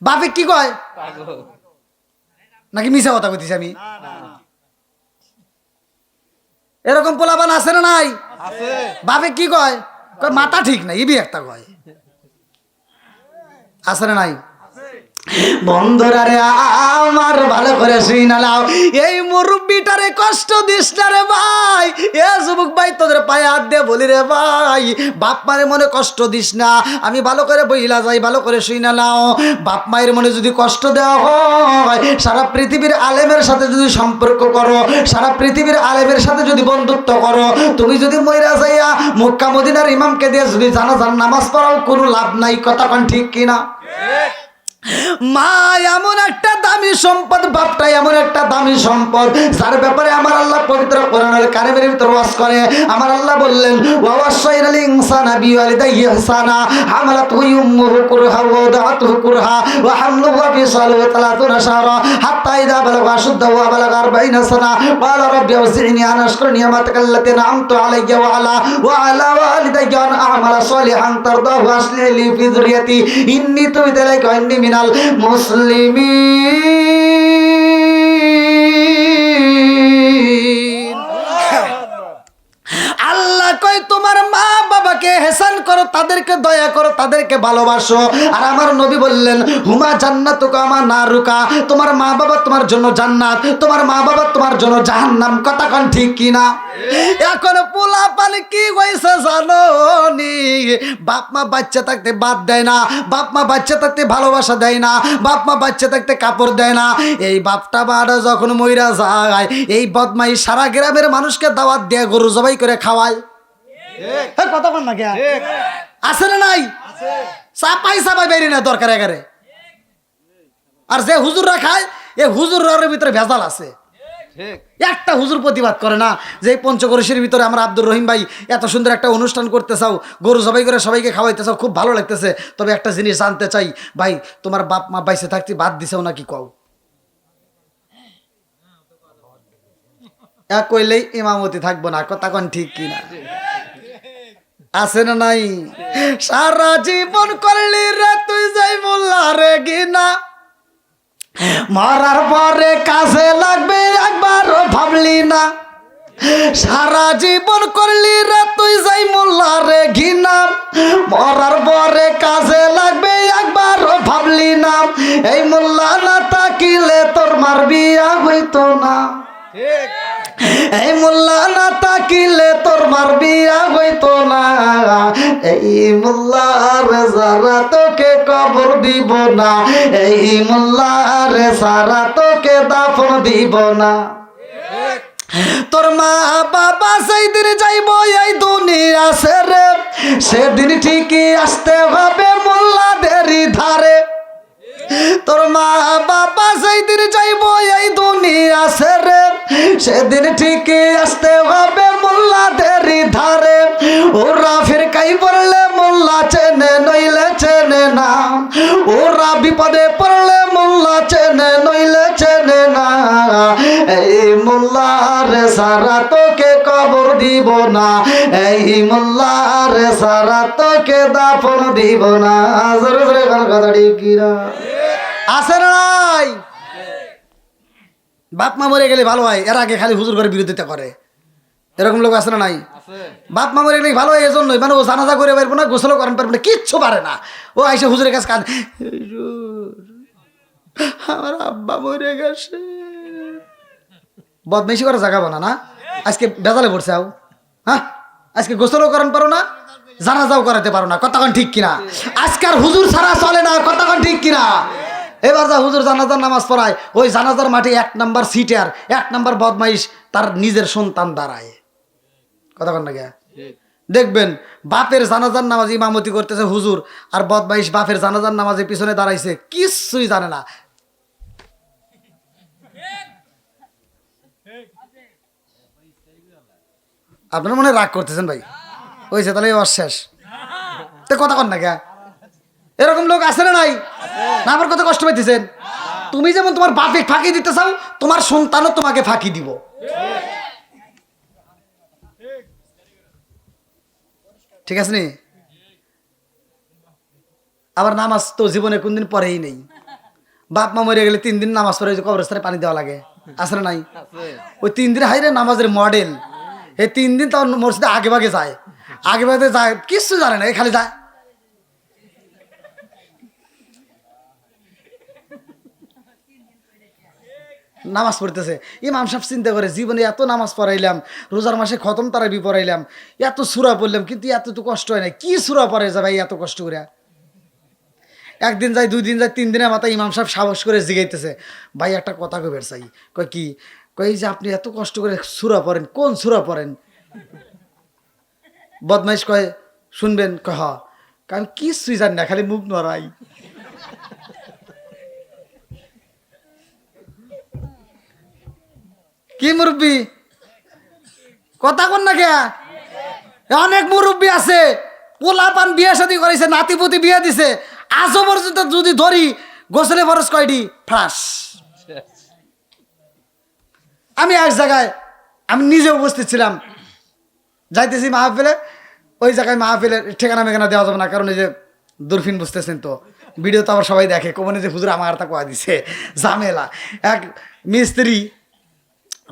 বাপে, কি কয় নাকি মিছা কথা কইতেছি আমি? এরকম পোলাবান আছে না নাই? বাপে কি কয়, কয় মাথা ঠিক নাই, ইবি একটা কয়, আছে না নাই? বন্ধুরা রে আমার, ভালো করে শুই না নাও, এই মুরব্বিটারে কষ্ট দিস না রে ভাই। এ যুবক ভাই, তোদের পায়ে হাত দিয়ে বলি রে ভাই, বাপ মায়ের মনে কষ্ট দিস না। আমি ভালো করে বইলা যাই, ভালো করে শুই না নাও। বাপ মায়ের মনে যদি কষ্ট দেওয়া হয়, সারা পৃথিবীর আলেমের সাথে যদি সম্পর্ক করো, সারা পৃথিবীর আলেমের সাথে যদি বন্ধুত্ব করো, তুমি যদি মইরা যাইয়া মক্কা মদিনার ইমামকে দিয়ে যদি জানাজার নামাজ পড়াও, কোনো লাভ নাই, কথা কোন ঠিক কিনা? মা এমন একটা দামি সম্পদ, বাপটা এমন একটা দামি সম্পদ, যার ব্যাপারে আমার আল্লাহ পবিত্র কোরআনুল কারীমের ভিতর ওয়াজ করে। আমার আল্লাহ বললেন, ওয়া ওয়াসাইনাল ইনসানা বিওয়ালিদাইহি ইহসানা হামালাতহু উম্মুহু কুরহা ওয়া ওয়াদাতুহু কুরহা ওয়া হামলুহু ওয়া ফিসালুহু 30 শাহরা হাত্তা ইযা বালাগা আশুদ্দাহু ওয়া বালাগা 40 সানা ক্বালা রাব্বি আউজি'নি আন আশকুরা নি'মাতাকা আল্লাতী আন'আমতু আলাইয়া ওয়া আলা ওয়ালিদাইয়া আন আ'মালা সালিহান তারদাহু আসলি লি ফি যুররিয়াতি ইন্নী তুবিতু ইলাইকা ওয়া ইন্নী মিনাল মুসলিমিন। আল্লাহ কয় তোমার মা বাবাকে হেসান করো, তাদেরকে দয়া করো, তাদেরকে ভালোবাসো। আর আমার নবী বললেন, হুমা জান্নাতুকা মা নারুকা, তোমার মা বাবা তোমার জন্য জান্নাত, তোমার মা বাবা তোমার জন্য জাহান্নাম, কথা কোন ঠিক কিনা? এখন পোলা পানি কি হয়েছে জানো নি? বাপ মা বাচ্চা থাকতে বাদ দেয় না, বাপ মা বাচ্চা থাকতে ভালোবাসা দেয় না, বাপ মা বাচ্চা থাকতে কাপড় দেয় না। এই বাপটা বাড়া যখন মইরা যায়, এই বদমাই সারা গ্রামের মানুষকে দাওয়াত দিয়ে গরু জবাই করে খাওয়ায়, কথা বল না কে, আছে না নাই? চাপাই চাপাই বেরি না দরকার এগারে। আর যে হুজুররা খায়, এই হুজুরের ভিতরে ভেজাল আছে। একটা হুজুর প্রতিবাদ করে না যে পঞ্চগড়ের ভিতরে আমরা আব্দুর রহিম ভাই এত সুন্দর একটা অনুষ্ঠান করতে চাও, গরু জবাই করে সবাইকে খাওয়াইতে চাও, খুব ভালো লাগতেছে, তবে একটা জিনিস জানতে চাই ভাই, তোমার বাপ মা বাইসে থাকতে বাদ দিছেও নাকি কও? এক কইলেই ইমামতি থাকবো না, কথা কোন ঠিক কিনা? আছে না নাই? সারা জীবন করলি রে তুই যাই মোল্লা রে গিনা, মরার পরে কাজে লাগবে একবারও ভাবলি না। সারা জীবন করলি রে তুই যাই মোল্লা রে ঘিনা, মরার পরে কাজে লাগবে একবারও ভাবলি না। এই মোল্লা না তাকিলে তোর মার বিয়া হইতো না, এই মোল্লা না তাকিলে তোর মার বিয়া হইতো না। এই মোল্লার সারা তোকে কবর দিব না, এই মোল্লার সারা তোকে দাফন দিব না। তোর মা বাবা সেই দিন যাইব এই দুনিয়া ছেড়ে, সেদিন ঠিকই আসতে হবে মোল্লাদেরই ধারে। তোর মা বাবা সেই দিন যাইব এই দুনিয়া ছেড়ে, সেদিন ঠিকই আসতে হবে মোল্লাদেরই ধারে। ওরা ফিরকাই পড়লে মোল্লা চেনে নইলে চেনে না, ওরা বিপদে পড়লে মোল্লা চেনে নইলে চেনে না। এই মোল্লার সারা তোকে কবর দিব না, এই মোল্লার সারা তোকে দাফন দিব না। জোরে জোরে কথা ঠিক কিনা? আছে না নাই? বাপ মা মরে গেলে ভালো হয়, এর আগে খালি হুজুর করে বিরোধিতা করে, এরকম লোক আছে না নাই? বাপ মা মরে গেলে ভালো হয় এজন্যই, মানে ও জানাজা করে পারবো না, গোসলও করেন পারবো না, কিচ্ছু পারে না। ও আইসা হুজুরের কাছে কান, আমার আব্বা মরে গেছে। বদমাইশি করা জায়গা বানা না, আজকে বেজালে পড়ছে। আও হ্যাঁ, আজকে গোসলও করেন পারো না, জানাজাও করাতে পারো না, কতক্ষণ ঠিক কিনা? আজকাল হুজুর ছাড়া চলে না, কতক্ষণ ঠিক কিনা? এবার যা হুজুর জানাজার নামাজ পড়ায়, ওই জানাজার মাঠে 1 নাম্বার সিটার 1 নাম্বার বদমাইশ তার নিজের সন্তান দাঁড়ায়। কথা কন না কে? দেখবেন বাপের জানাজার নামাজ ইমামতি করতেছে হুজুর, আর বদমাইশ বাপের জানাজার নামাজের পিছনে দাঁড়াইছে, কিছুই জানে না। আপনারা মনে রাগ করতেছেন ভাই, হয়েছে তাহলে এবার শেষ। তো কথা কন না কে? এরকম লোক আছে না নাই? না আমার কথা কষ্ট পাইতেছেন? তুমি যেমন তোমার বাপে ফাঁকি দিতে চাও, তোমার সন্তানও তোমাকে ফাঁকি দিব। ঠিক আছে নি? আবার নামাজ তো জীবনে কোনদিন পরেই নেই। বাপ মা মরে গেলে 3 দিন নামাজ পড়ে কবরস্থানে পানি দেওয়া লাগে, আছে না নাই? ওই 3 দিন হাইরে নামাজের মডেল, এই 3 দিন তাও মসজিদে আগে ভাগে যায়, আগে ভাগে যায়, কিছু জানে না, খালি যায়। নামাজ পড়তেছে, ইমাম সাহেব চিন্তা করে জীবনে এত নামাজ পড়াইলাম, রোজার মাসে খতম তারাবি পড়াইলাম, এত সূরা পড়লাম, কিন্তু এত তো কষ্ট হয় না, কি সূরা পড়ে যা ভাই এত কষ্ট করে? একদিন যায়, 2 দিন যায়, 3 দিনের মাথায় ইমাম সাহেব সাহস করে জিগাইতেছে, ভাই একটা কথা কইবার চাই। কয় কি? কই যে আপনি এত কষ্ট করে সূরা পড়েন, কোন সূরা পড়েন? বদমাইশ কয় শুনবেন? কয় হ্যাঁ। আমি কিছুই জানি না, খালি মুখ নড়াই। কি মুরব্বী? কথা কন না কে? অনেক মুরব্বী আছে, পোলা পান বিয়ে শাদী করেছে, নাতিপুতি বিয়ে দিছে, আজও পর্যন্ত যদি ধরি গোসলে ফরজ কয়টি ফ্রাস। আমি এক জায়গায়, আমি নিজে উপস্থিত ছিলাম, যাইতেছি মাহফিলে, ওই জায়গায় মাহফিলের ঠিকানা মেঘানা দেওয়া যাবে না, কারণ এই যে দূরফিন বুঝতেছেন তো, ভিডিও তো আবার সবাই দেখে, কোমনে যে হুজুর আমার তা কয়া দিছে ঝামেলা। এক মিস্ত্রি,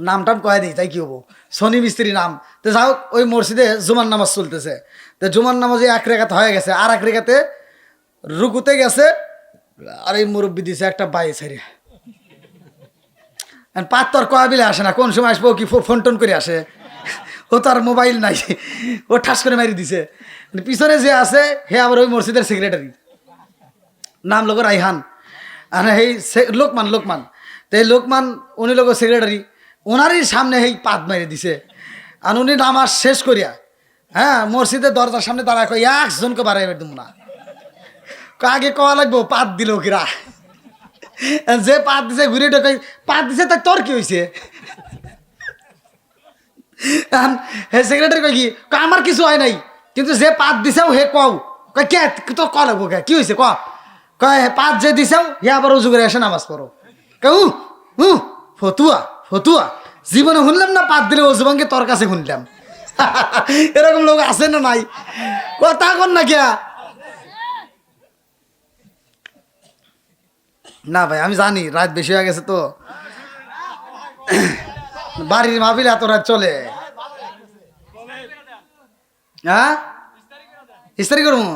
নাম টাম কয়ে দিই তাই কি হবো, শনি মিস্ত্রি নাম। তো যাই হোক, ওই মসজিদে জুমার নামাজ চলতেছে, তো জুমার নামাজে 1 রেখাত হয়ে গেছে, আর 1 রেখাতে রুকুতে গেছে, আর এই মুরব্বী দিছে একটা বাই ছেড়ে। পাত্তর কয়া বিলে আসে না, কোন সময় আসবো, কি ফোন টোন করে আসে, ও তো আর মোবাইল নাই, ও ঠাস করে মারি দিছে। পিছনে যে আছে হে আবার ওই মসজিদের সেক্রেটারি, নাম লোক রাইহান, আর এই লোকমান, তো এই লোকমান উনি লোক সেক্রেটারি, ওনারই সামনে এই পাত মেরে দিছে। আর উনি নামাজ শেষ করিয়া, হ্যাঁ, মসজিদের দরজার সামনে দাঁড়ায়, কই একজনকে বাড়াই দেব না, আগে কওয়া লাগবো পাত দিল কিরা, যে পাত দিছে ঘুরে ঢোকে, পাত দিছে তাই তোর কি হয়েছে? সেক্রেটারি কয় কি? আমার কিছু হয় নাই, কিন্তু যে পাত দিছেও হে কও, কয় কে তো ক লাগবো, কে কি হয়েছে ক? কয় পাত যে দিছেও হে আবার উজু করে এসে নামাজ পড়ো। কেউ ফতুয়া ফতুয়া জীবনে শুনলাম না, পাত দিলে অজু ভাঙ্গে, তোর কাছে শুনলাম। এরকম লোক আছে না নাই? কথা কন না কে? না ভাই আমি জানি রাত বেশি হয়ে গেছে, তো বাড়ির মাহফিল এত রাত চলে, হ্যাঁ ইস্তারি করবো।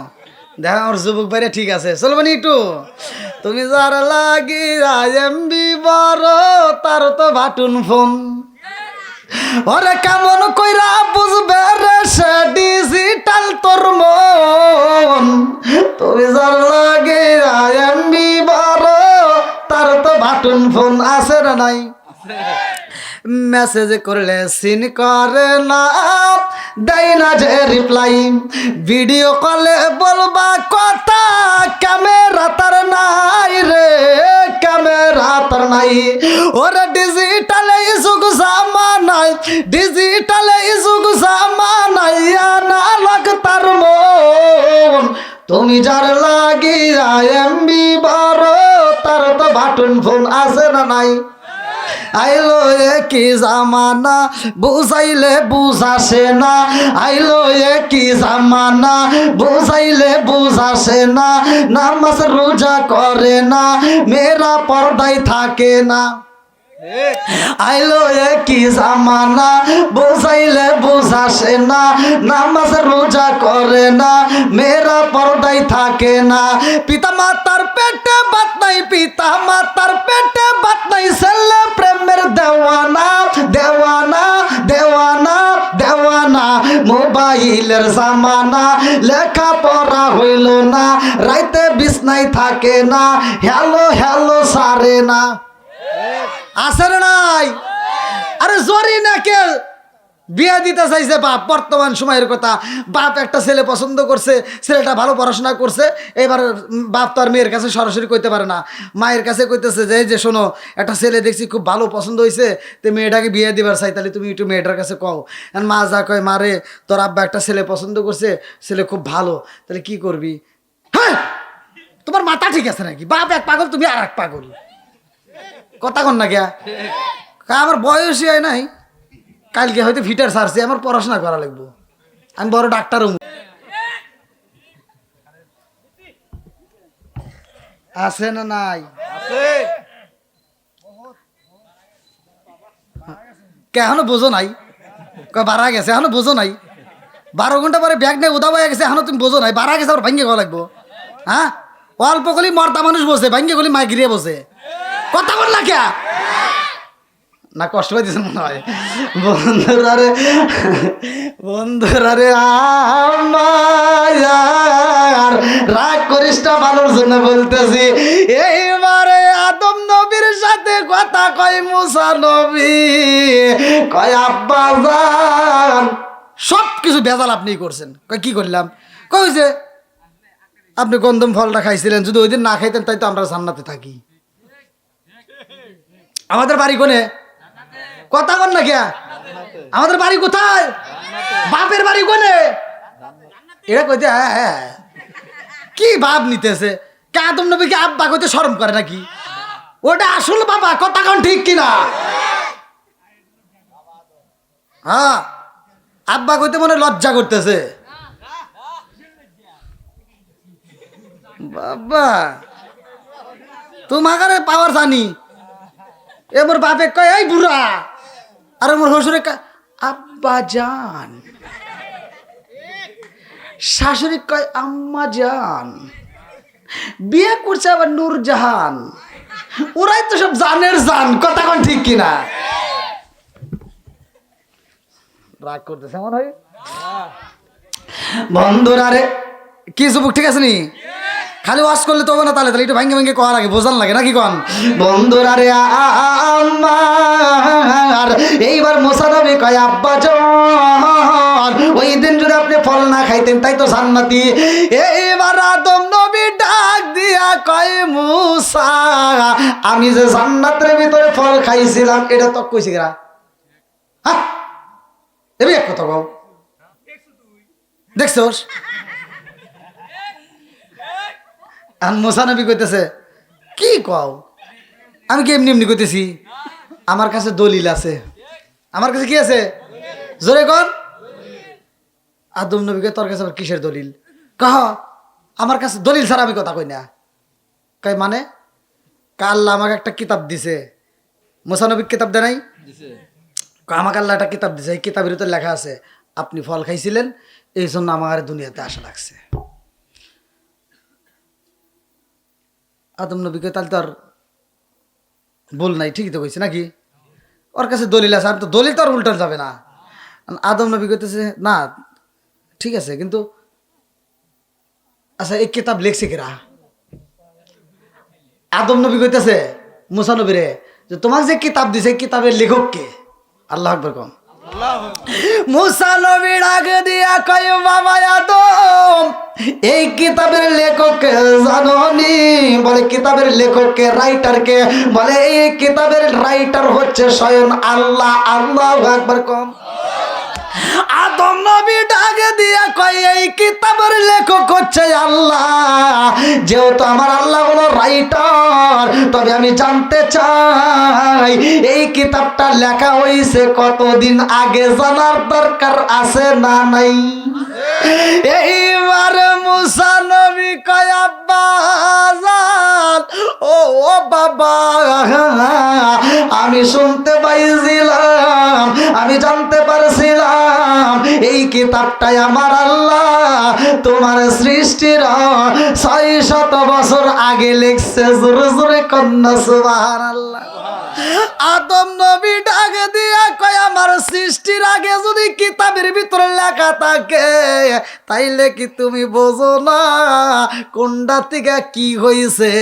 দেখা আমার যুবক বাইরে ঠিক আছে, চলবেনি একটু? তুমি যার লাগি এমবি বড়, তার তো বাটুন ফোন, ওরে কেমন কইরা বুঝবে রে সে ডিজিটাল তোর মন। তুমি যার লাগে এমবি বড়, তার তো বাটুন ফোন, আছে না নাই? মেসেজ করলে সিন করে না, দেয় না যে রিপ্লাই, ভিডিও কলে বলবা কথা, ক্যামেরা তার নাই রে, ক্যামেরা তার নাই। ওরে ডিজিটালে যুগ জামানায়, ডিজিটালে যুগ জামানায়, না লাগ তার মন। তুমি যার লাগিয়া এমবি বড়, তার তো বাটন ফোন, আছে না নাই? আইলো কি জামানা, বুঝাইলে বুঝাসে না, আইলো কি জামানা, বুঝাইলে বুঝাসে না, নামাজ রোজা করে না, মেয়েরা পর্দায় থাকে না। আইলো কি জামানা, বুঝাইলে বুঝাসে না, নামাজ রোজা করে না, মেয়েরা পর্দায় থাকে না। পিতা মাতার পেটে বাত নাই, পিতা মাতার পেটে বাত নাই, ছেলে প্রেমের দেওয়ানা, দেওয়ানা দেওয়ানা দেওয়ানা, মোবাইল মোবাইলের জামানা, লেখা পড়া হইল না, রাইতে বিছনায় থাকে না, হ্যালো হ্যালো সারে না। আছে না নাই? আরে জরি না কে বিয়ে দিতে চাইছে বাপ, বর্তমান সময়ের কথা। বাপ একটা ছেলে পছন্দ করছে, ছেলেটা ভালো পড়াশোনা করছে, এবার বাপ তো আর মেয়ের কাছে সরাসরি কইতে পারে না, মায়ের কাছে কইতেছে যে শোনো একটা ছেলে দেখছি খুব ভালো পছন্দ হয়েছে, তো মেয়েটাকে বিয়ে দিবার চাই, তাহলে তুমি একটু মেয়েটার কাছে কও। আর মা যা কয়, মারে তোর আব্বা একটা ছেলে পছন্দ করছে, ছেলে খুব ভালো, তাহলে কি করবি? হ্যাঁ, তোমার মাথা ঠিক আছে নাকি? বাপ এক পাগল, তুমি আর এক পাগল, কথা কন না গিয়া। আমার বয়সই হয় নাই, কালকে হয়তো ফিটার সারছে, আমার পড়াশোনা করা লাগবো, আমি বড় ডাক্তার হবো। আছে না নাই? কে এখনো বোঝো নাই? বাড়া গেছে এখনো বোঝো নাই? 12 ঘন্টা পরে ব্যাগ নিয়ে উদা হয়ে গেছে, এখনো তুমি বোঝো নাই? বাড়া গেছে, আবার ভাঙ্গে খাওয়া লাগবো। হ্যাঁ, অল্প গলি মর্দা মানুষ বসে, ভাঙ্গে গলি মাই গিরিয়ে বসে, কথা বল না কে না? কষ্ট পাইতেছেন মনে হয়। বন্ধুরা রে, বন্ধুরা রে, আমার রাগ করিস না, ভালোর জন্য বলতেছি। এইবারে আদম নবীর সাথে কথা কয় মুসা নবী, কয় আব্বা জান সব কিছু বেজাল আপনি করছেন। কয় কি করলাম? কই যে আপনি গন্ধম ফলটা খাইছিলেন, যদি ওই দিন না খাইতেন তাই তো আমরা জান্নাতে থাকি। আমাদের বাড়ি কোনে? কথা বল না কে? আমাদের বাড়ি কোথায়? বাপের বাড়ি কোনে? এরা কইতে হ্যাঁ হ্যাঁ, কি ভাব নিতেছে? আদম নবীকে আব্বা কইতে শরম করে নাকি? ওটা আসল বাবা, কথা কোন ঠিক কিনা? হ্যাঁ, আব্বা কইতে মনে লজ্জা করতেছে। বাবা তোমাকে পাওয়ার জানি। এবার বাপে কয় এই বুড়া, আর আমার শ্বশুরে কয় আব্বা জান, শাশুড়ি কয় আম্মা জান, বিয়ে করছে আবার নূরজাহান। ওরাই তো সব জানের জান, কথা কোন ঠিক কিনা? রাগ করতেছে মনে হয়। বন্ধুরা রে, কি যুবক ঠিক আছে নি? খালি ওয়াশ করলে তো হবে না, তাহলে একটু ভাঙ্গে ভাঙ্গে কওয়ার আগে বোঝান লাগে নাকি কন? বন্ধুরা রে, আমার এইবার মুসা নবী কয় আব্বা জান, ওই দিন যদি আপনি ফল না খাইতেন তাই তো জান্নাতি। এইবার আদম নবী ডাক দিয়া কয় মুসা, আমি যে জান্নাতের ভিতরে ফল খাইছিলাম এটা তো কইছি গরা। হ্যাঁ, এবি এক কথা কও, দেখছোস? আর মুসা নবী কইতেছে কি কও? আমি কি এমনি এমনি কইতেছি? আমার কাছে দলিল আছে। আমার কাছে কি আছে? জোরে কর। আদম নবীকে তোর কাছে আবার কিসের দলিল? কহ আমার কাছে দলিল ছাড়া আমি কথা কই না। কই মানে? আল্লাহ আমাকে একটা কিতাব দিছে। মুসা নবী কিতাব দেয় নাই? আমাকে আল্লাহ একটা কিতাব দিছে, এই কিতাবের ভিতরে লেখা আছে আপনি ফল খাইছিলেন, এই জন্য আমার দুনিয়াতে আসা লাগছে। আদম নবীকে তাহলে তো আর ভুল নাই, ঠিকই তো কইছে নাকি? ওর কাছে দলিল আছে, আর তো দলিল তো আর উল্টা যাবে না। আদম নবী কইতেছে না ঠিক আছে, কিন্তু আচ্ছা এই কিতাব লিখছে কিরা? আদম নবী কইতেছে মুসা নবীরে যে তোমাকে যে কিতাব দিছে কিতাবের লেখক কে? আল্লাহু আকবার কোন। মুসা নবী ডাক দিয়া কয় বাবা আদম, এই কিতাবের লেখক কে জানোনি? বলে কিতাবের লেখক কে, রাইটার কে? বলে এই কিতাবের রাইটার হচ্ছে স্বয়ং আল্লাহ। আল্লাহু আকবার কোন। আদম নবী ডাক দিয়া কয় এই কিতাবের লেখক হচ্ছে আল্লাহ। যেহেতু আমার আল্লাহ হলো রাইটার, তবে আমি জানতে চাই এই কিতাবটা লেখা হয়েছে কতদিন আগে, জানার দরকার আছে না নাই? এইবার মুসা নবী কয় আব্বা জান, ও বাবা আমি শুনতে পাইছিলাম, আমি জানতে পারছিলাম এই কিতাবটাই আমার আল্লাহ তোমার সৃষ্টির 600 বছর আগে লিখছে। জোরে জোরে কন্যা সুবহানাল্লাহ। আদম নবী ডাক দিয়া কয় আমার সৃষ্টির আগে যদি কিতাবের ভিতরে লেখা থাকে তাইলে কি তুমি বোঝো না কোনটা থেকে কি হইছে?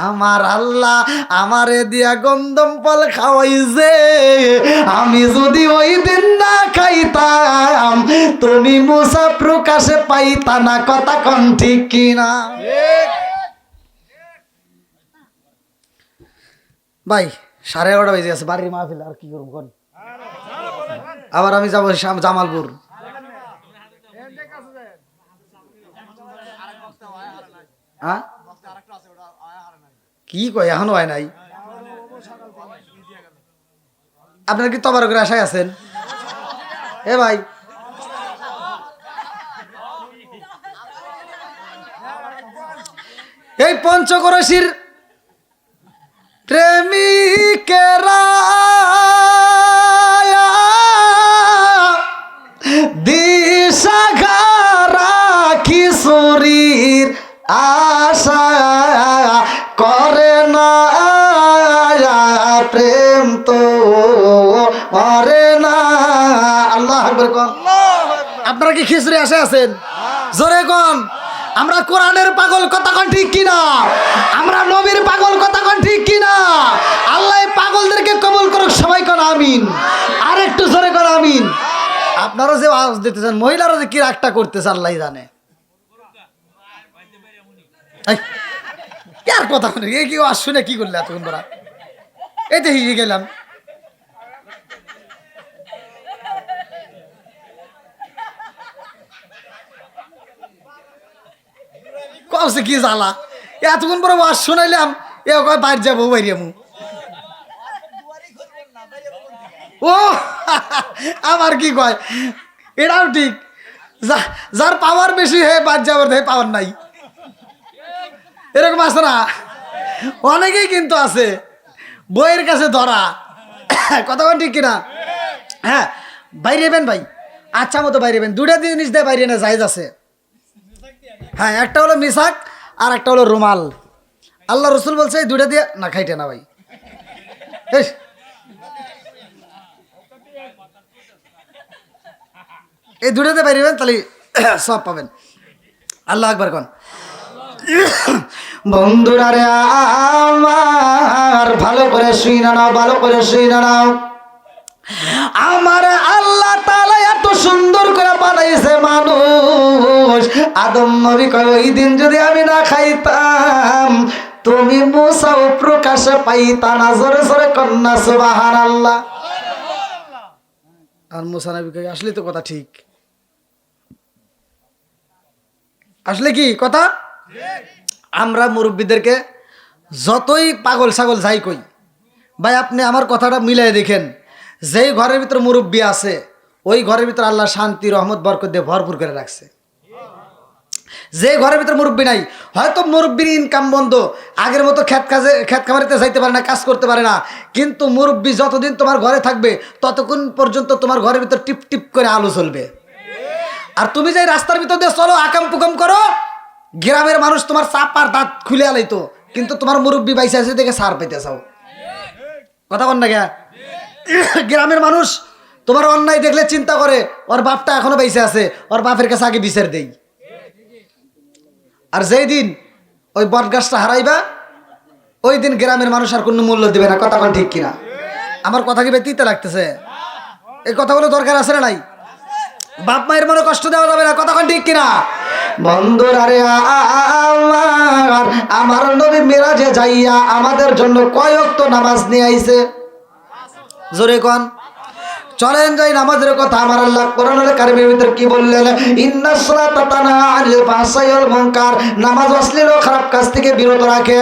আমার আল্লাহ আমারে দিয়া গন্ধম ফল খাওয়াইছে, আমি যদি ওই দিন না খাইতাম তুমি মুসা প্রকাশে পাইতা না। কথা কোন ঠিক কিনা? ভাই 11:30 বেজে গেছে, বাড়ির মাহফিল আর কি করব কোন? আবার আমি যাবো জামালপুর। হ্যাঁ কি কয় এখনো হয় নাই? আপনার কি তবারকের আশায় আছেন? এ ভাই এই পঞ্চকরশির প্রেমিকেরা দিশাহারা কিশোরীর আশা করে না, প্রেম তো করে না। আল্লাহ আকবার কোন। আপনারা কি খিচুড়ি আশা আছেন? জোরে কোন। আমরা কোরআনের পাগল, কথা কোন ঠিক কিনা? আমরা নবীর পাগল, কথা কোন ঠিক কিনা? আল্লাহ পাগলদেরকে কবুল করুক, সবাই কোন আমিন। আর একটু জোরে কোন আমিন। আপনারা যে আওয়াজ দিতেছেন, মহিলারা যে কি রাগটা করতেছে আল্লাহ জানে। আর কথা শুনে এই কি আওয়াজ শুনে কি করলে এতক্ষণ ধরা? এই তো হিরে গেলাম। কছে কি জ্বালা, এতক্ষণ পরে ওয়াজ শোনাইলাম, এ কয় বাইর যাবো বাইরিয়ামু। ও আমার কি কয়, এটাও ঠিক, যার পাওয়ার বেশি হে বাইর যাবার হে পাওয়ার নাই, এরকম আছে না? অনেকেই কিন্তু আছে বইয়ের কাছে ধরা। কথা বল ঠিক কিনা? হ্যাঁ বাইরেবেন ভাই, আচ্ছা মতো বাইরেবেন। দুটা জিনিস দিয়ে বাইরে না জায়েজ আছে। হ্যাঁ একটা হলো মিসাক আর একটা হলো রুমাল। আল্লাহ রসুল বলছে এই দুটা দিয়ে না খাইটে না ভাই। এই দুটাতে বাইরেবেন তাহলে সব পাবেন। আল্লাহ আকবার কোন। বন্ধুরা রে আমার ভালো করে শুই না নাও, ভালো করে শুই না নাও। আমার আল্লাহ তাআলা এত সুন্দর করে বানাইছে মানুষ। আদম নবী কয় ওই দিন যদি আমি না খাইতাম তুমি মুসাও প্রকাশে পাইতা না। জোরে জোরে কন্যা সুবহানাল্লাহ। আর মুসা নবী কয় আসলে তো কথা ঠিক, আসলে কি কথা। আমরা মুরব্বীদেরকে যতই পাগল ছাগল যাই কই, ভাই আপনি আমার কথাটা মিলাই দেখেন, যেই ঘরের ভিতরে মুরব্বী আছে ওই ঘরের ভিতরে আল্লাহ শান্তি রহমত বরকত দিয়ে ভরপুর করে রাখছে। যে ঘরের ভিতরে মুরব্বী নাই, হয়তো মুরব্বীর ইনকাম বন্ধ, আগের মতো খেত খামারিতে যাইতে পারে না, কাজ করতে পারে না, কিন্তু মুরব্বী যতদিন তোমার ঘরে থাকবে ততক্ষণ পর্যন্ত তোমার ঘরের ভিতর টিপ টিপ করে আলো চলবে। আর তুমি যে রাস্তার ভিতর দিয়ে চলো আকাম পুকাম করো, গ্রামের মানুষ তোমার চাপার দাঁত খুলে আলাইতো, কিন্তু তোমার মুরব্বী বাইসে আছে দেখে সার পেতে চাও। কথা বল না কে? গ্রামের মানুষ তোমার অন্যায় দেখলে চিন্তা করে ওর বাপটা এখনো বেঁচে আছে, ওর বাপের কাছে আগে বিচার দেই। আর যেই দিন ওই বট গাছটা হারাইবা ওই দিন গ্রামের মানুষ আর কোনো মূল্য দিবে না। কথা কোন ঠিক কিনা? আমার কথা কি ব্যতীত লাগতেছে? এই কথাগুলো দরকার আছে না নাই? বাপ মায়ের মনে কষ্ট দেওয়া যাবে না। কথা কোন ঠিক কিনা? বন্ধুরা রে আমার নবী মিরাজে যাইয়া আমাদের জন্য কয় ওয়াক্ত নামাজ নিয়ে আইছে? জোরে কোন। চলেন যাই নামাজের কথা। আমার আল্লাহ কোরআনুল কারীমের ভিতর কি বললেন? ইন্নাস সালাতা তানহা আনিল ফাহশাই ওয়াল মুনকার। নামাজ অশ্লীল ও খারাপ কাজ থেকে বিরত রাখে।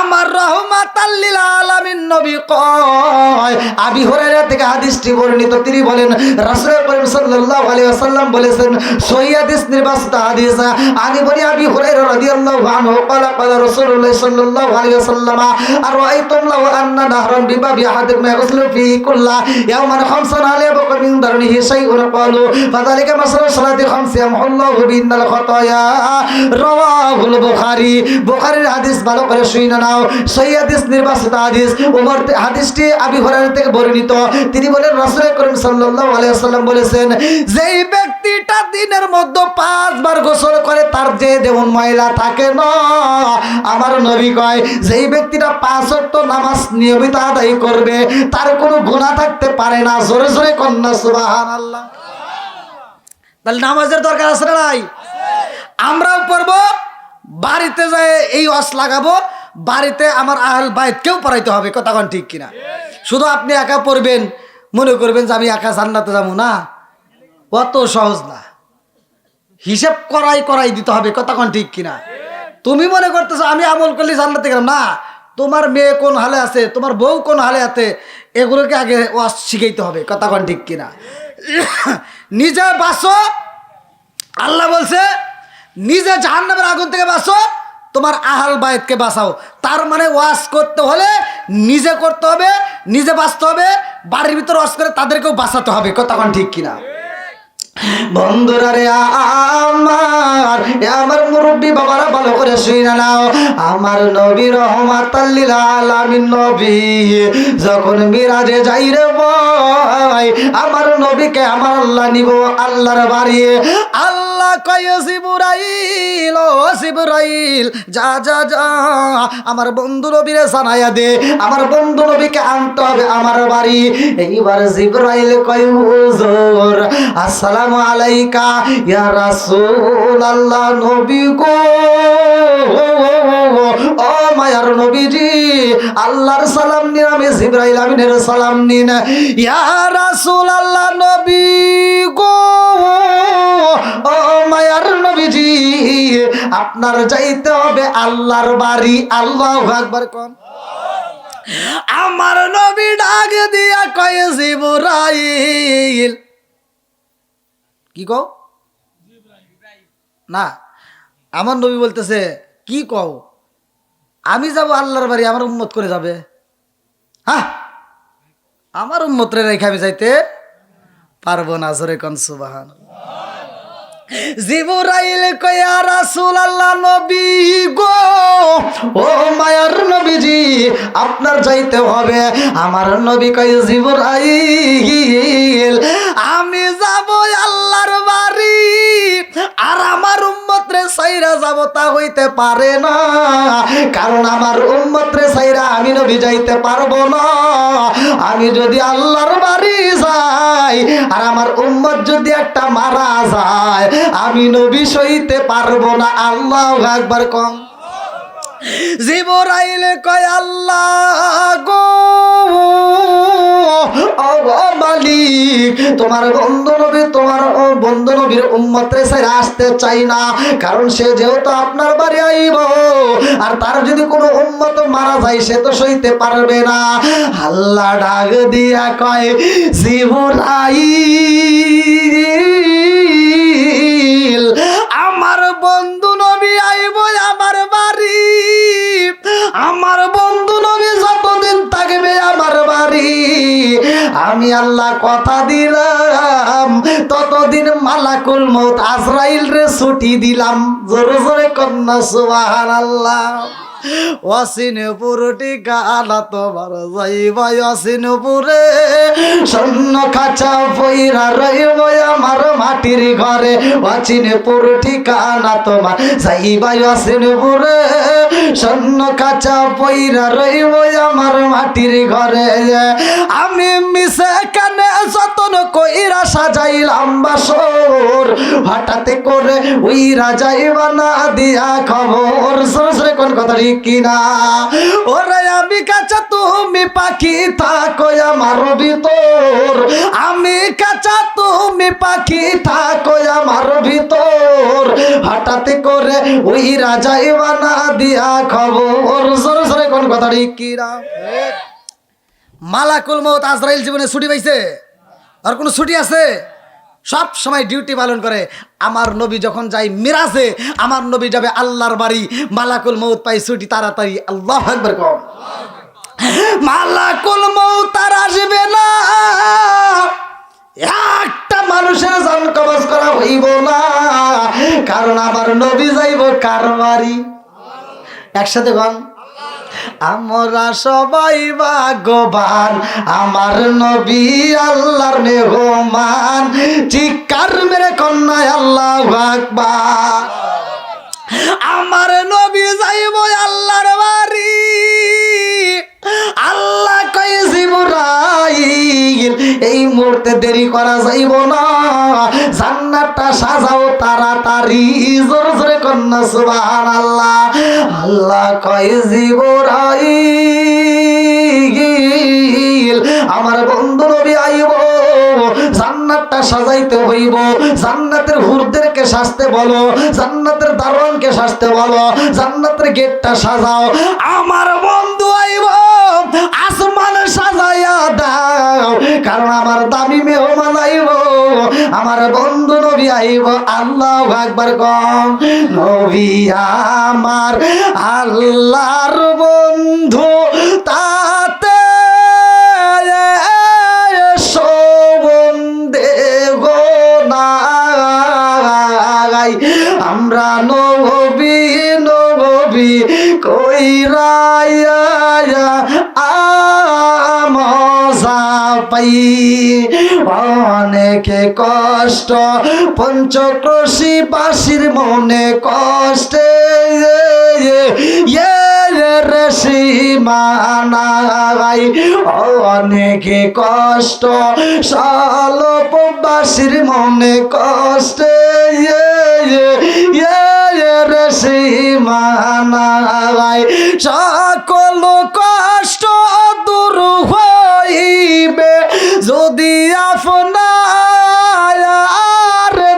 আমার রাহমাতাল লিল আলামিন নবী কয়, আবি হুরায়রা থেকে হাদিসটি বর্ণিত, তিনি বলেন রাসূল করিম সাল্লাল্লাহু আলাইহি ওয়াসাল্লাম বলেছেন, সহিহ হাদিস নির্বাচিত হাদিস, আনি বলি আবি হুরায়রা রাদিয়াল্লাহু আনহু ক্বালা ক্বালা রাসূলুল্লাহ সাল্লাল্লাহু আলাইহি ওয়াসাল্লাম আরাআইতুম লাউ আন্না নাহরান বিবাবি আহাদিকুম ইয়াগসিলু ফীহি কুল্লা ইয়াওমান খামসান هل يبقى من درنه شيء قالوا فذلك مثل الصلاة خمس يمحو الله بهن الخطايا رواه البخاري বুখারীর হাদিস ভালো করে শুনে নাও সহিহ হাদিস নির্বাচিত হাদিস ওমর হাদিসটি আবু হুরায়রা থেকে বর্ণিত তিনি বলেন রাসূল করিম সাল্লাল্লাহু আলাইহি ওয়াসাল্লাম বলেছেন যেই ব্যক্তিটা দিনের মধ্যে 5 বার গোসল করে তার যে যেমন ময়লা থাকে না আমার নবী কয় যেই ব্যক্তিটা 5 ওয়াক্ত নামাজ নিয়মিত আদায় করবে তার কোনো গুনাহ থাকতে পারে না জোরে জোরে কন্না সুবহানাল্লাহ তাহলে নামাজের দরকার আছে না নাই আমরাও পড়ব বাড়িতে যায় এই ওয়াজ লাগাবো বাড়িতে আমার আহল বাইত কেউ পড়াইতে হবে কথা কোন ঠিক কিনা শুধু আপনি একা পড়বেন মনে করবেন যে আমি একা জান্নাতে যাব না অত সহজ না হিসাব করাই দিতে হবে কথা কোন ঠিক কিনা তুমি মনে করতেছো আমি আমল করলে জান্নাতে গেলাম না তোমার মেয়ে কোন হালে আছে তোমার বউ কোন হালে আছে এগুলোকে আগে ওয়াজ শিখাইতে হবে কথা কোন ঠিক কিনা নিজে বাঁচো আল্লাহ বলছে নিজে জাহান্নামের আগুন থেকে বাঁচো তোমার আহল বাইতকে বাঁচাও তার মানে ওয়াজ করতে হলে নিজে করতে হবে নিজে বাঁচতে হবে বাড়ির ভিতরে ওয়াজ করে তাদেরকেও বাঁচাতে হবে কথা কোন ঠিক কিনা বন্ধুরা রে আমার মুরব্বী বাবারা ভালো করে শুনে নাও আমার নবী রহমাতাল লিল আলামিন নবী যখন মিরাজে যাই রে ভাই আমার নবীকে আমার আল্লাহ নিব আল্লাহর বাড়ি আল্লাহ কয় জিবরাইল ও জিবরাইল যা যা যা আমার বন্ধু নবীরে জানাইয়া দে আমার বন্ধু নবীকে আনতে হবে আমার বাড়ি এইবার জিবরাইল কয় হুজুর আসসালামু আলাইকা ইয়া রাসূলুল্লাহ নবী গো ও মায়ার নবীজি আল্লাহর সালাম নিন আমি জিবরাইল আমিনের সালাম নিন ইয়া রাসূলুল্লাহ নবী গো ও মায়ার নবীজি আপনার যাইতে হবে আল্লাহর বাড়ি আল্লাহু আকবার কোন আমার নবী ডাক দিয়া কয় জিবরাইল কি কও না আমার নবী বলতেছে কি কও আমি যাব আল্লাহর বাড়ি আমার উম্মত করে যাবে হ্যাঁ আমার উম্মত রে রেখে আমি যাইতে পারবো না জোরে কোন সুবহানাল্লাহ জিবরাইল কয় ইয়া রাসূলুল্লাহ নবী গো ও মায়ার নবীজি আপনার যাইতে হবে আমার নবী কয় জিবরাইল আমি যাব আল্লাহর বাড়ি আর আমার উম্মত রে সাইরা যাব তা হইতে পারে না কারণ আমার উম্মত রে সাইরা আমি নবী যাইতে পারবো না আমি যদি আল্লাহর বাড়ি যাই আর আমার উম্মত যদি একটা মারা যায় আমি নবী সইতে পারবো না আল্লাহু আকবার কম জিবরাইল কয় আল্লাহ গো ও মালিক তোমার বন্ধু নবী তোমার বন্ধু নবীর উম্মত রে ছাইরা আসতে চাই না কারণ সে যেহেতু আপনার বাড়ি আইব আর তার যদি কোনো উম্মত মারা যায় সে তো সইতে পারবে না আল্লাহ ডাক দিয়া কয় জিবরাইল আমার বন্ধু নবী আইব আমার বাড়ি আমার বন্ধু নবী যতদিন থাকবে আমার বাড়ি আমি আল্লাহ কথা দিলাম ততদিন মালাকুল মউত আজরাইল রে ছুটি দিলাম জোরে জোরে কন্না সুবহানাল্লাহ ওয়াসিনপুরটি গালা তোমার যাইবা ওয়াসিনপুরে স্বর্ণ খাঁচা পইরা রইব আমার মাটির ঘরে ওয়াসিনপুর ঠিকানা তোমার যাইবা ওয়াসিনপুরে স্বর্ণ খাঁচা পইরা রইব আমার মাটির ঘরে আমি মিশে কানে যতন কইরা সাজাইলাম বাসর হঠাৎ করে উইরা যাইবা না দিয়া খবর সরসরে কোন কথা কিনা ওরে আমি কাঁচা তুমি পাখি থাকো আমার ভিতর আমি কাঁচা তুমি পাখি থাকো আমার ভিতর হঠাৎ করে ওই রাজাইবা না দিয়া খবর সরে সরে কোন কথা কিনা মালাকুল মউত আজরাইল জীবনে ছুটি পাইছে আর কোনো ছুটি আছে সব সময় ডিউটি পালন করে আমার নবী যখন যাই মিরাজে আমার নবী যাবে আল্লাহর বাড়ি মালাকুল মউত পাই ছুটি তাড়াতাড়ি আল্লাহু আকবার কও মালাকুল মউত আর আসবে না একটা মানুষের জান কবজ করা হইব না, কারণ আমার নবী যাইব কার বাড়ি? একসাথে গান, আমরা সবাই ভাগ্যবান, আমার নবী আল্লাহর মেহমান। চিৎকার মেরে কন্যায় আল্লাহু আকবার। আমার নবী যাইব আল্লাহর বাড়ি। আল্লাহ কয় জিবরাইল এই মুহূর্তে দেরি করা যাইব না, জান্নাতটা সাজাও তাড়াতাড়ি। জোরে জোরে কন্যা সুবহানাল্লাহ। আল্লাহ কয় জিবরাইল আমার বন্ধু নবী আইব, জান্নাতটা সাজাইতে হইব, জান্নাতের হুরদেরকে সাজতে বলো, জান্নাতের দারোয়ানকে সাজতে বলো, জান্নাতের গেটটা সাজাও। আমার বন্ধু আইব, আসমান সাজাইয়া দাও, কারণ আমার দামি মেহমান আইব, আমার বন্ধু নবী আইব। আল্লাহু আকবার কম। নবী আমার আল্লাহর বন্ধু, তাতে আমরা নবী নবী কইরা মজা পাই। অনেকে কষ্ট পঞ্চক্রোশী বাসীর মনে কষ্টে সীমানাই, অনেকে কষ্ট স্বল্পবাসীর মনে কষ্টে সীমানাই। সকল কষ্ট দূর হইবে যদি আপনার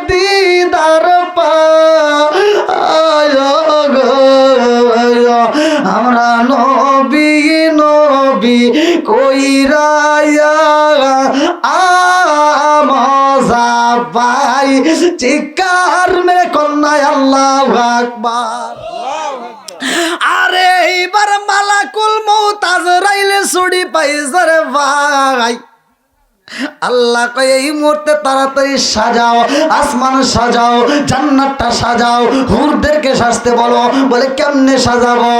দিদার পায়। আমরা নবী নবী কইরা মজা পাই। চিৎকার মেরে কন্যায় আল্লাহু আকবার। আরে এইবার মালাকুল মউত আজরাইলে ছুটি পাইছে রে ভাই। আল্লাহ কয় এই মুহূর্তে তাড়াতাড়ি সাজাও, আসমান সাজাও, জান্নাতটা সাজাও, হুরদেরকে সাজতে বলো। বলে কেমনে সাজাবো?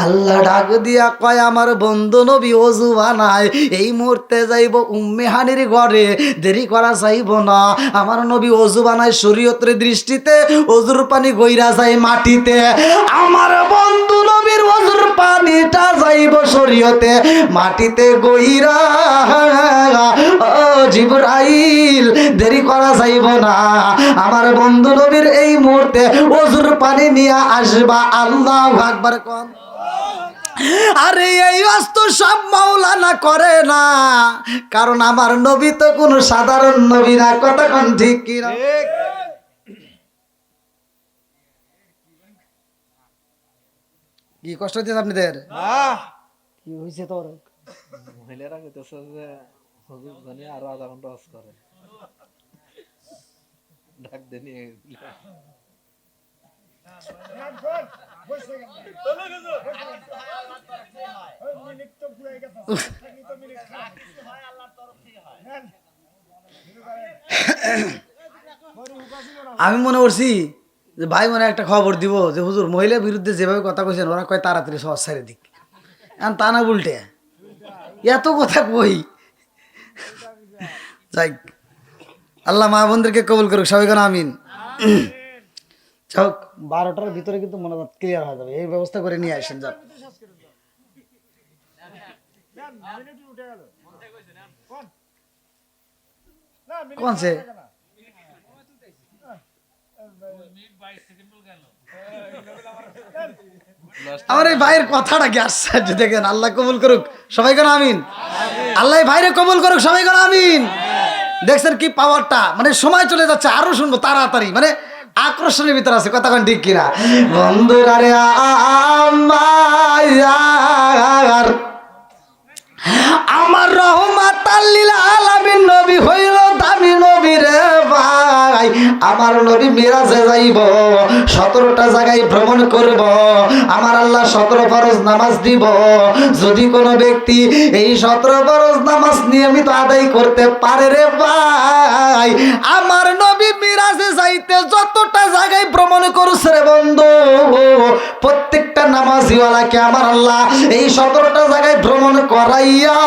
আল্লাহ ডাক দিয়া কয় আমার বন্ধু নবী ওযু বানায়, এই মুহূর্তে যাইব উম্মে হানির ঘরে, দেরি করা যাইব না। আমার নবী ওযু বানায় শরীয়তের দৃষ্টিতে, ওযুর পানি গইরা যায় মাটিতে। আমার বন্ধু নবীর ওযুর পানিটা যাইব শরীয়তে, মাটিতে গইরা। জিবরাইল দেরি করা যাইব না, আমার বন্ধু নবীর এই মুহূর্তে ওযুর পানি নিয়ে আসবা। আল্লাহু আকবার কোন। আরে এই অস্ত্র সব মাওলানা করে না, কারণ আমার নবী তো কোনো সাধারণ নবী না। কথা কোন ঠিক কি না? কি কষ্ট হচ্ছে আপনাদের? কি হয়েছে তোর? মহিলারা কইতেছে যে হুজুর জানি আরো আধা ঘন্টা হজ করে, ডাক দেনি। আমি মনে করছি যে ভাই মনে একটা খবর দিব যে হুজুর মহিলার বিরুদ্ধে যেভাবে কথা কইছেন, ওরা কয় তাড়াতাড়ি সহজ ছেড়ে দিক। তা না উল্টে এত কথা কই। যাই আল্লাহ মা বোনদেরকে কবুল করুক, সবাই কেন আমিন। যাক 12টার ভিতরে কিন্তু মনে ক্লিয়ার হয়ে যাবে, এই ব্যবস্থা করে নিয়ে আসেন। যাক কোনছে আমার এই ভাইয়ের কথাটা কি আশ্চর্য দেখেন। আল্লাহ কবুল করুক, সবাই কেন আমিন। আল্লাহ ভাইরে কবুল করুক, সবাই কেন আমিন। দেখছেন কি পাওয়ারটা, মানে সময় চলে যাচ্ছে, আরো শুনবো তাড়াতাড়ি, মানে আকর্ষণের ভিতরে আছে। কথা কোন ঠিক কিনা? বন্ধুরা রে আমার রহমাতাল লিল আলামিন নবী হইল দামি নবী রে ভাই। আমার নবী মিরাজে যাইব, 17টা জায়গায় ভ্রমণ করব, আমার আল্লাহ 17 ফরজ নামাজ দিব। যদি কোনো ব্যক্তি এই 17 ফরজ নামাজ নিয়মিত আদায় করতে পারে রে ভাই, আমার নবী মিরাজে যাইতে যতটা জায়গায় ভ্রমণ করছে রে বন্ধু, প্রত্যেকটা নামাজিওয়ালাকে আমার আল্লাহ এই 17টা জায়গায় ভ্রমণ করাইয়া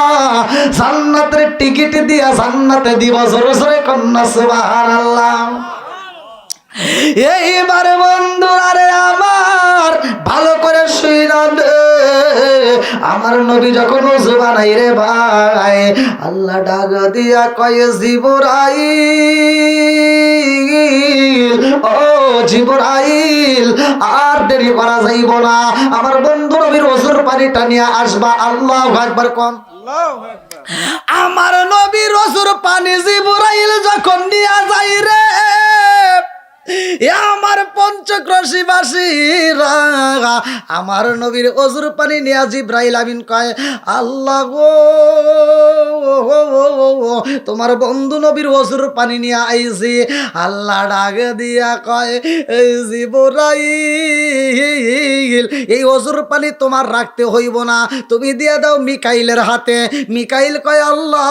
জান্নাতের টিকিট দিয়া জান্নাতে দিব। জোরে জোরে কন্যা সুবহানাল্লাহ। এইবার বন্ধুরা রে আমার ভালো করে শুইনা দে, আমার নবী যখন ওযু বানাই রে ভাই, আল্লাহ ডাক দিয়া কয় জিবরাইল, ও জিবরাইল আর দেরি করা যাইব না, আমার বন্ধু নবীর ওযুর পানিটা নিয়ে আসবা। আল্লাহু আকবার কোন। আমার নবীর ওযুর পানি জিবরাইল যখন নিয়ে যাই রে, আমার পঞ্চক্রোশীবাসীরা আমার নবীর ওযুর পানি নিয়ে জিবরাইল আমিন কয়, আল্লাহ গো তোমার বন্ধু নবীর ওযুর পানি নিয়ে আইছি। আল্লাহ ডাক দিয়া কয়, এই জিবরাইল এই ওযুর পানি তোমার রাখতে হইব না, তুমি দিয়ে দাও মিকাইলের হাতে। মিকাইল কয়, আল্লাহ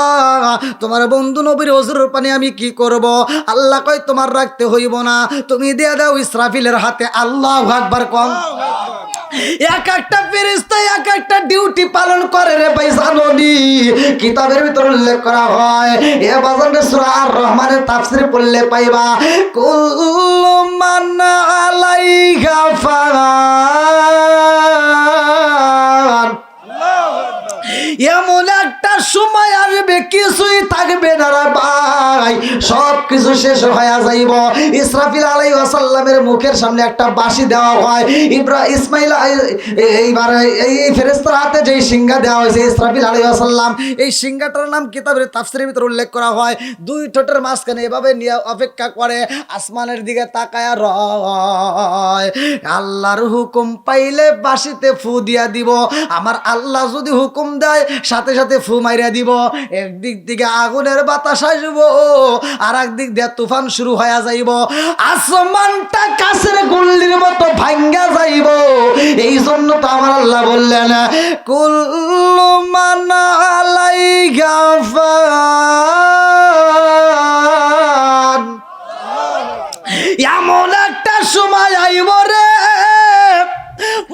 তোমার বন্ধু নবীর ওযুর পানি আমি কি করব? আল্লাহ কয়, তোমার রাখতে হইব না, তুমি দিয়ে দাও ইসরাফিলের হাতে। আল্লাহু আকবার কম। এক একটা ফেরেশতা এক একটা ডিউটি পালন করে রে ভাই, জানোনি? কিতাবের ভিতর উল্লেখ করা হয়, এ বাজারে সূরা আর রহমানের তাফসীর পড়লে পাইবা, কুল্লু মান আলাইহা ফান। এমন একটা সময় আসবে কিছুই থাকবে না রে ভাই, সব কিছু শেষ হয়ে যাইব। ইসরাফিল আলাইহিস সালামের মুখের সামনে একটা বাঁশি দেওয়া হয়, ইসমাইল এইবার এই ফেরেশতার হাতে যেই সিংহা দেওয়া হয়েছে ইসরাফিল আলাইহিস সালাম, এই সিংহাটার নাম কিতাবের তাফসীরের ভিতর উল্লেখ করা হয়। দুই ঠোঁটের মাঝখানে এভাবে নিয়ে অপেক্ষা করে, আসমানের দিকে তাকায়া রয়। আল্লাহর হুকুম পাইলে বাঁশিতে ফু দিয়া দিব, আমার আল্লাহ যদি হুকুম দেয় সাথে সাথে ফু মাইরা দিব। একদিক থেকে আগুনের বাতাস আসব, আর একদিক দিয়ে তুফান শুরু হয়ে যাইব, আসমানটা কাছের গুল্লির মতো ভাঙ্গা যাইব। এই জন্য তো আমার আল্লাহ বললেন, কুল্লু মান আলাইহা ফান। এমন একটা সময় আইব রে,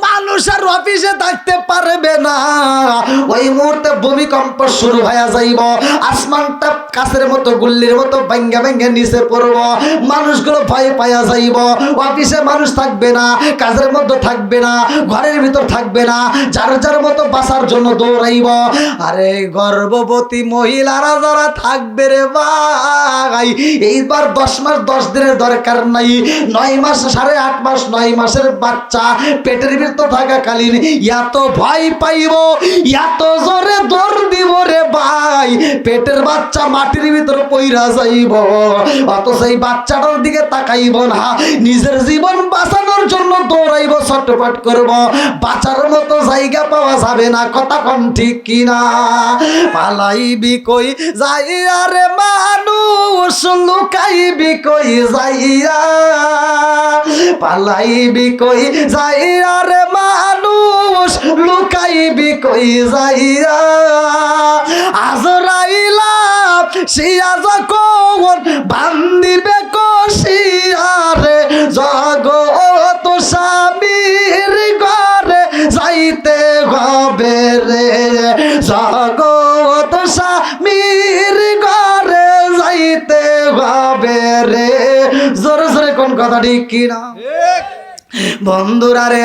মানুষ আর অফিসে থাকতে পারবে না, ওই মুহূর্তে ভূমিকম্প শুরু হয়ে যাইব, আসমানটা কাছের মতো গুল্লির মতো ভাঙ্গা ভাঙ্গা নিচে পড়ব, মানুষগুলো ভয় পাইয়া যাইব, অফিসে মানুষ থাকবে না, কাজের মধ্যে থাকবে না, ঘরের ভিতর থাকবে না, যার যার মতো বাঁচার জন্য দৌড়াইব। আরে গর্ভবতী মহিলারা যারা থাকবে রে ভাই, এইবার 10 মাস 10 দিনের দরকার নাই, 9 মাস 8.5 মাস 9 মাসের বাচ্চা পেটের ভিতর থাকাকালীন এত ভয় পাইব, এত জোরে দৌড় দিব রে ভাই, পেটের বাচ্চা মাটির ভিতর পইরা যাইব, অত সেই বাচ্চাটার দিকে তাকাইব না, নিজের জীবন বাঁচানোর জন্য দৌড়াইব, ছটফট করব, বাঁচার মতো জায়গা পাওয়া যাবে না। কথা কোন ঠিক কিনা? পালাইবি কই যাইয়া রে মানুষ, লুকাইবি কই যাইয়া, পালাইবি কই যাইয়া রে মানুষ, লুকাইবি কই যাইয়া। আজরাইলা সিয়া যখন বান্দিবে কষিয়া রে, জগৎ স্বামীর ঘরে যাইতে হবে রে, জগৎ স্বামীর ঘরে যাইতে হবে রে। জোরে জোরে কোন কথা ঠিক কিনা? বন্ধুরা রে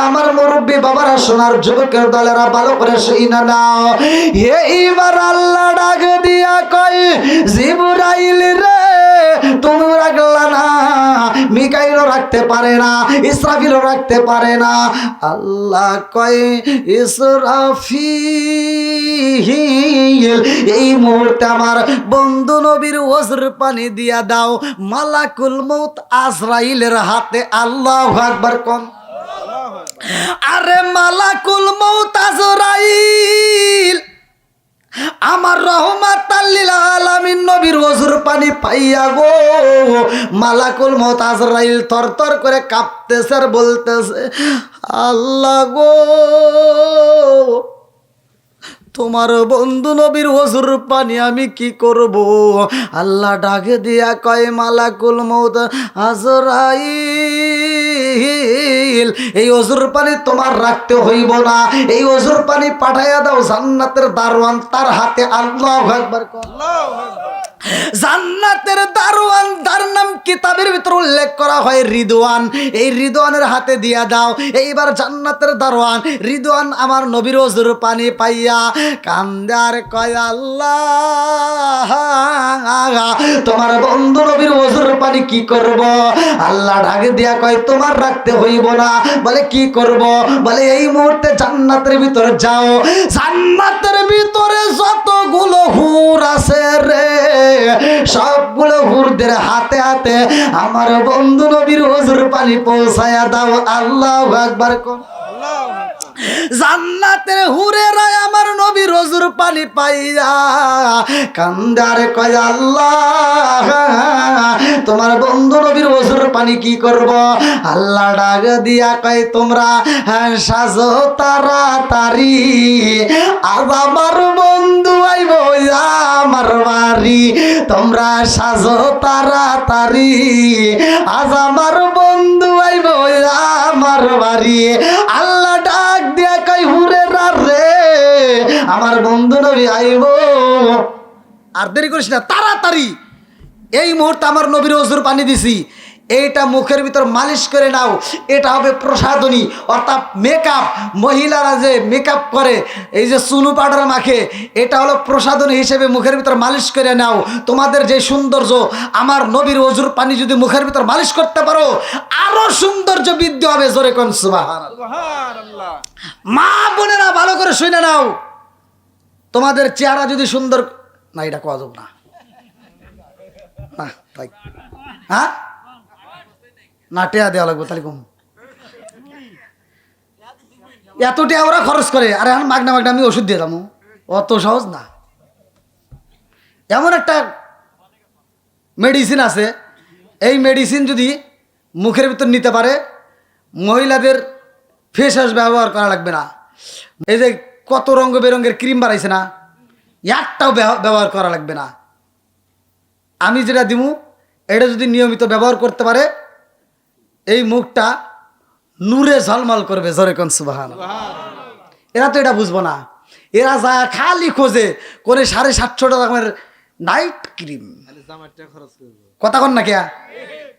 আমার মুরব্বী বাবারা, সোনার যুবকের দলেরা, ভালো করে শুইনা নাও। এইবার আল্লাহ ডাক দিয়া কয়, জিবরাইল রে তুমি রাখলা না, মিকাইলও রাখতে পারে না, ইসরাফিলও রাখতে পারে না। আল্লাহ কয়, ইসরাফিল এই মুহূর্তে আমার বন্ধু নবীর ওযুর পানি দিয়া দাও মালাকুল মউত আজরাইলের হাতে। আল্লাহু আকবার কোন। আরে মালাকুল মউত আজরাইল আমার রহমাতাল লিল আলামিন নবীর ওযুর পানি পাইয়া গো মালাকুল মউত আজরাইল থরথর করে কাঁপতেছে আর বলতেছে, আল্লাহ গো তোমার বন্ধু নবীর ওজুর পানি আমি কি করব? আল্লাহ ডাকে দিয়া কয়, মালাকুল মউত আজরাইল এই ওজুর পানি তোমার রাখতে হইব না, এই ওজুর পানি পাঠাইয়া দাও জান্নাতের দারওয়ান তার হাতে। আল্লাহু আকবার। জান্নাতের দারওয়ান, তার নাম কিতাবের ভিতর উল্লেখ করা হয় রিদওয়ান, এই রিদওয়ানের হাতে দিয়া দাও। এইবার জান্নাতের দারওয়ান রিদওয়ান আমার নবীর ওজুর পানি পাইয়া কান্দার কয়, আল্লাহ তোমার বন্ধু নবীর ওজুর পানি কি করব? আল্লাহ ডাকে দিয়া কয়, তোমার রাখতে হইব না। বলে কি করব? বলে এই মুহূর্তে জান্নাতের ভিতরে যাও, জান্নাতের ভিতরে যতগুলো হুর আছে রে সবগুলো হুরদের হাতে হাতে আমার বন্ধু নবীর ওজুর পানি পৌঁছায়া দাও। আল্লাহু আকবার। জান্নাতের হুরেরা আমার নবীর ওজুর পানি পাইয়া কান্দার কয়, আল্লাহ তোমার বন্ধু নবীর ওজুর পানি কি করব? আল্লাহ ডাক দিয়া কয়, তোমরা সাজো তাড়াতাড়ি, আজ আমার বন্ধু আইব আমার বাড়ি। তোমরা সাজো তাড়াতাড়ি, আজ আমার বন্ধু আইব আমার বাড়ি। আল্লাহ ডাক দিয়া কই, হুরেরা রে আমার বন্ধু নবী আইব, আর দেরি করিস না, তাড়াতাড়ি এই মুহূর্তে আমার নবীর ওজুর পানি দিছি, এইটা মুখের ভিতর মালিশ করে নাও। এটা হবে প্রসাধনী, অর্থাৎ মেকআপ। মহিলারা যে মেকআপ করে, এই যে চুনু পাউডার মাখে, এটা হলো প্রসাধনী হিসেবে মুখের ভিতর মালিশ করে নাও। তোমাদের যে সৌন্দর্য, আমার নবীর ওজুর পানি যদি মুখের ভিতর মালিশ করতে পারো আরো সৌন্দর্য বৃদ্ধি হবে। জোরে কোন সুবহানাল্লাহ। মা বোনেরা ভালো করে শুনে নাও, তোমাদের চেহারা যদি সুন্দর না, এটা কোয়া যাবে না, তাই হ্যাঁ না, টেয়া দেওয়া লাগবে তাহলে কম। এত টেয়া ওরা খরচ করে, আরে এখন মাগনা মাগনা আমি ওষুধ দিয়ে দাম, অত সহজ না। এমন একটা মেডিসিন আছে, এই মেডিসিন যদি মুখের ভিতর নিতে পারে মহিলাদের ফেস ওয়াশ ব্যবহার করা লাগবে না। এই যে কত রঙ বেরঙের ক্রিম বাড়াইছে না, একটাও ব্যবহার করা লাগবে না। আমি যেটা দিমু এটা যদি নিয়মিত ব্যবহার করতে পারে এই মুখটা নূরে ঝলমল করবে। জোরে কোন সুবহানাল্লাহ। এরা তো এটা বুঝবো না, এরা যা খালি খোঁজে করে 750 টাকার নাইট ক্রিম। কথা কন না কেয়া,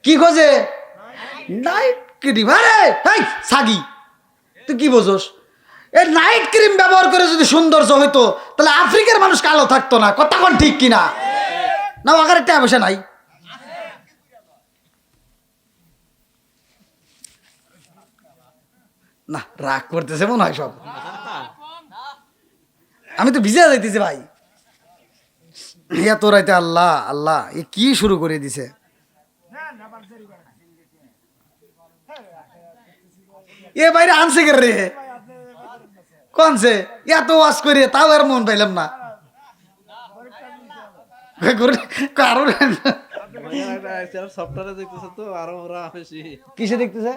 কি খোঁজে? Night cream. আরে সাগি তুই কি বোঝোস? এই নাইট ক্রিম ব্যবহার করে যদি সৌন্দর্য হইতো তাহলে আফ্রিকার মানুষ কালো থাকতো না। কথা কন ঠিক কিনা? না আগারে টাকা পয়সা নাই, না রাগ করতেছে মনে হয় সব। আমি তো ভিজে যাইতেছি ভাই, এত রাইতে আল্লাহ আল্লাহ এ কি শুরু করে দিছে। এ বাইরে আনছে কে রে? কনছে এত ওয়াজ করে তাও আর মন পাইলাম না। কারণ কিসে দেখতেছে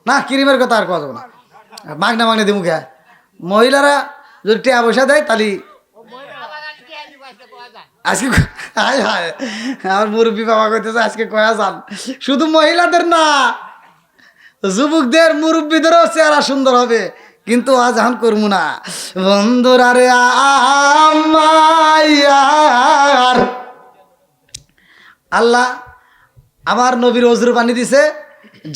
না, ক্রিমের কথা আর কথা না, মাগনা মাগনা দিমু কে। মহিলারা যদি টাকা পয়সা দেয় তাহলে আজকে হায় হায় আমার মুরব্বী বাবা কইতেছে আজকে কয়া যান। শুধু মহিলাদের না, যুবকদের মুরব্বীদেরও চেহারা সুন্দর হবে, কিন্তু আজ এখন করবো না। বন্ধুরা রে আমার আল্লাহ আমার নবীর ওজুর পানি দিছে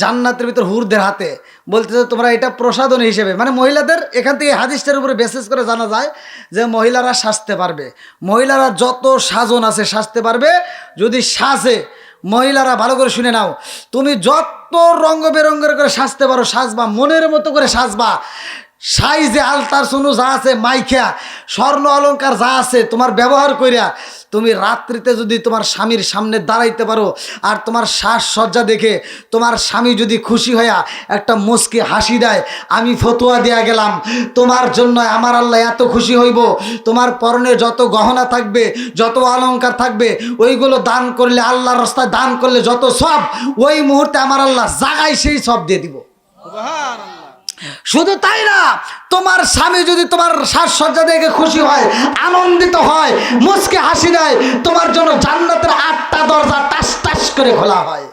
জান্নাতের ভিতর হুরদের হাতে, বলতেছে তোমরা এটা প্রসাধন হিসেবে, মানে মহিলাদের এখান থেকে হাদিসটার উপরে বেসিস করে জানা যায় যে মহিলারা সাজতে পারবে, মহিলারা যত সাজন আছে সাজতে পারবে। যদি সাজে মহিলারা ভালো করে শুনে নাও, তুমি যত রঙ বেরঙের করে সাজতে পারো সাজবা, মনের মতো করে সাজবা। সাইজে আলতার সোনু যা আছে মাইখা স্বর্ণ অলংকার যা আছে তোমার ব্যবহার কইরা তুমি রাত্রিতে যদি তোমার স্বামীর সামনে দাঁড়াইতে পারো আর তোমার সাজসজ্জা দেখে তোমার স্বামী যদি খুশি হইয়া একটা মুচকি হাসি দেয়, আমি ফতোয়া দেয়া গেলাম তোমার জন্য আমার আল্লাহ এত খুশি হইব, তোমার পরনে যত গহনা থাকবে যত অলংকার থাকবে ওইগুলো দান করলে, আল্লাহর রাস্তায় দান করলে যত সব, ওই মুহূর্তে আমার আল্লাহ জাগায় সেই সব দিয়ে দিব। শুধু তাই না, তোমার স্বামী যদি তোমার সাজসজ্জা দেখে খুশি হয়, আনন্দিত হয়, মুচকে হাসি দেয়, তোমার জন্য জান্নাতের 8টা দরজা টাস টাস করে খোলা হয়।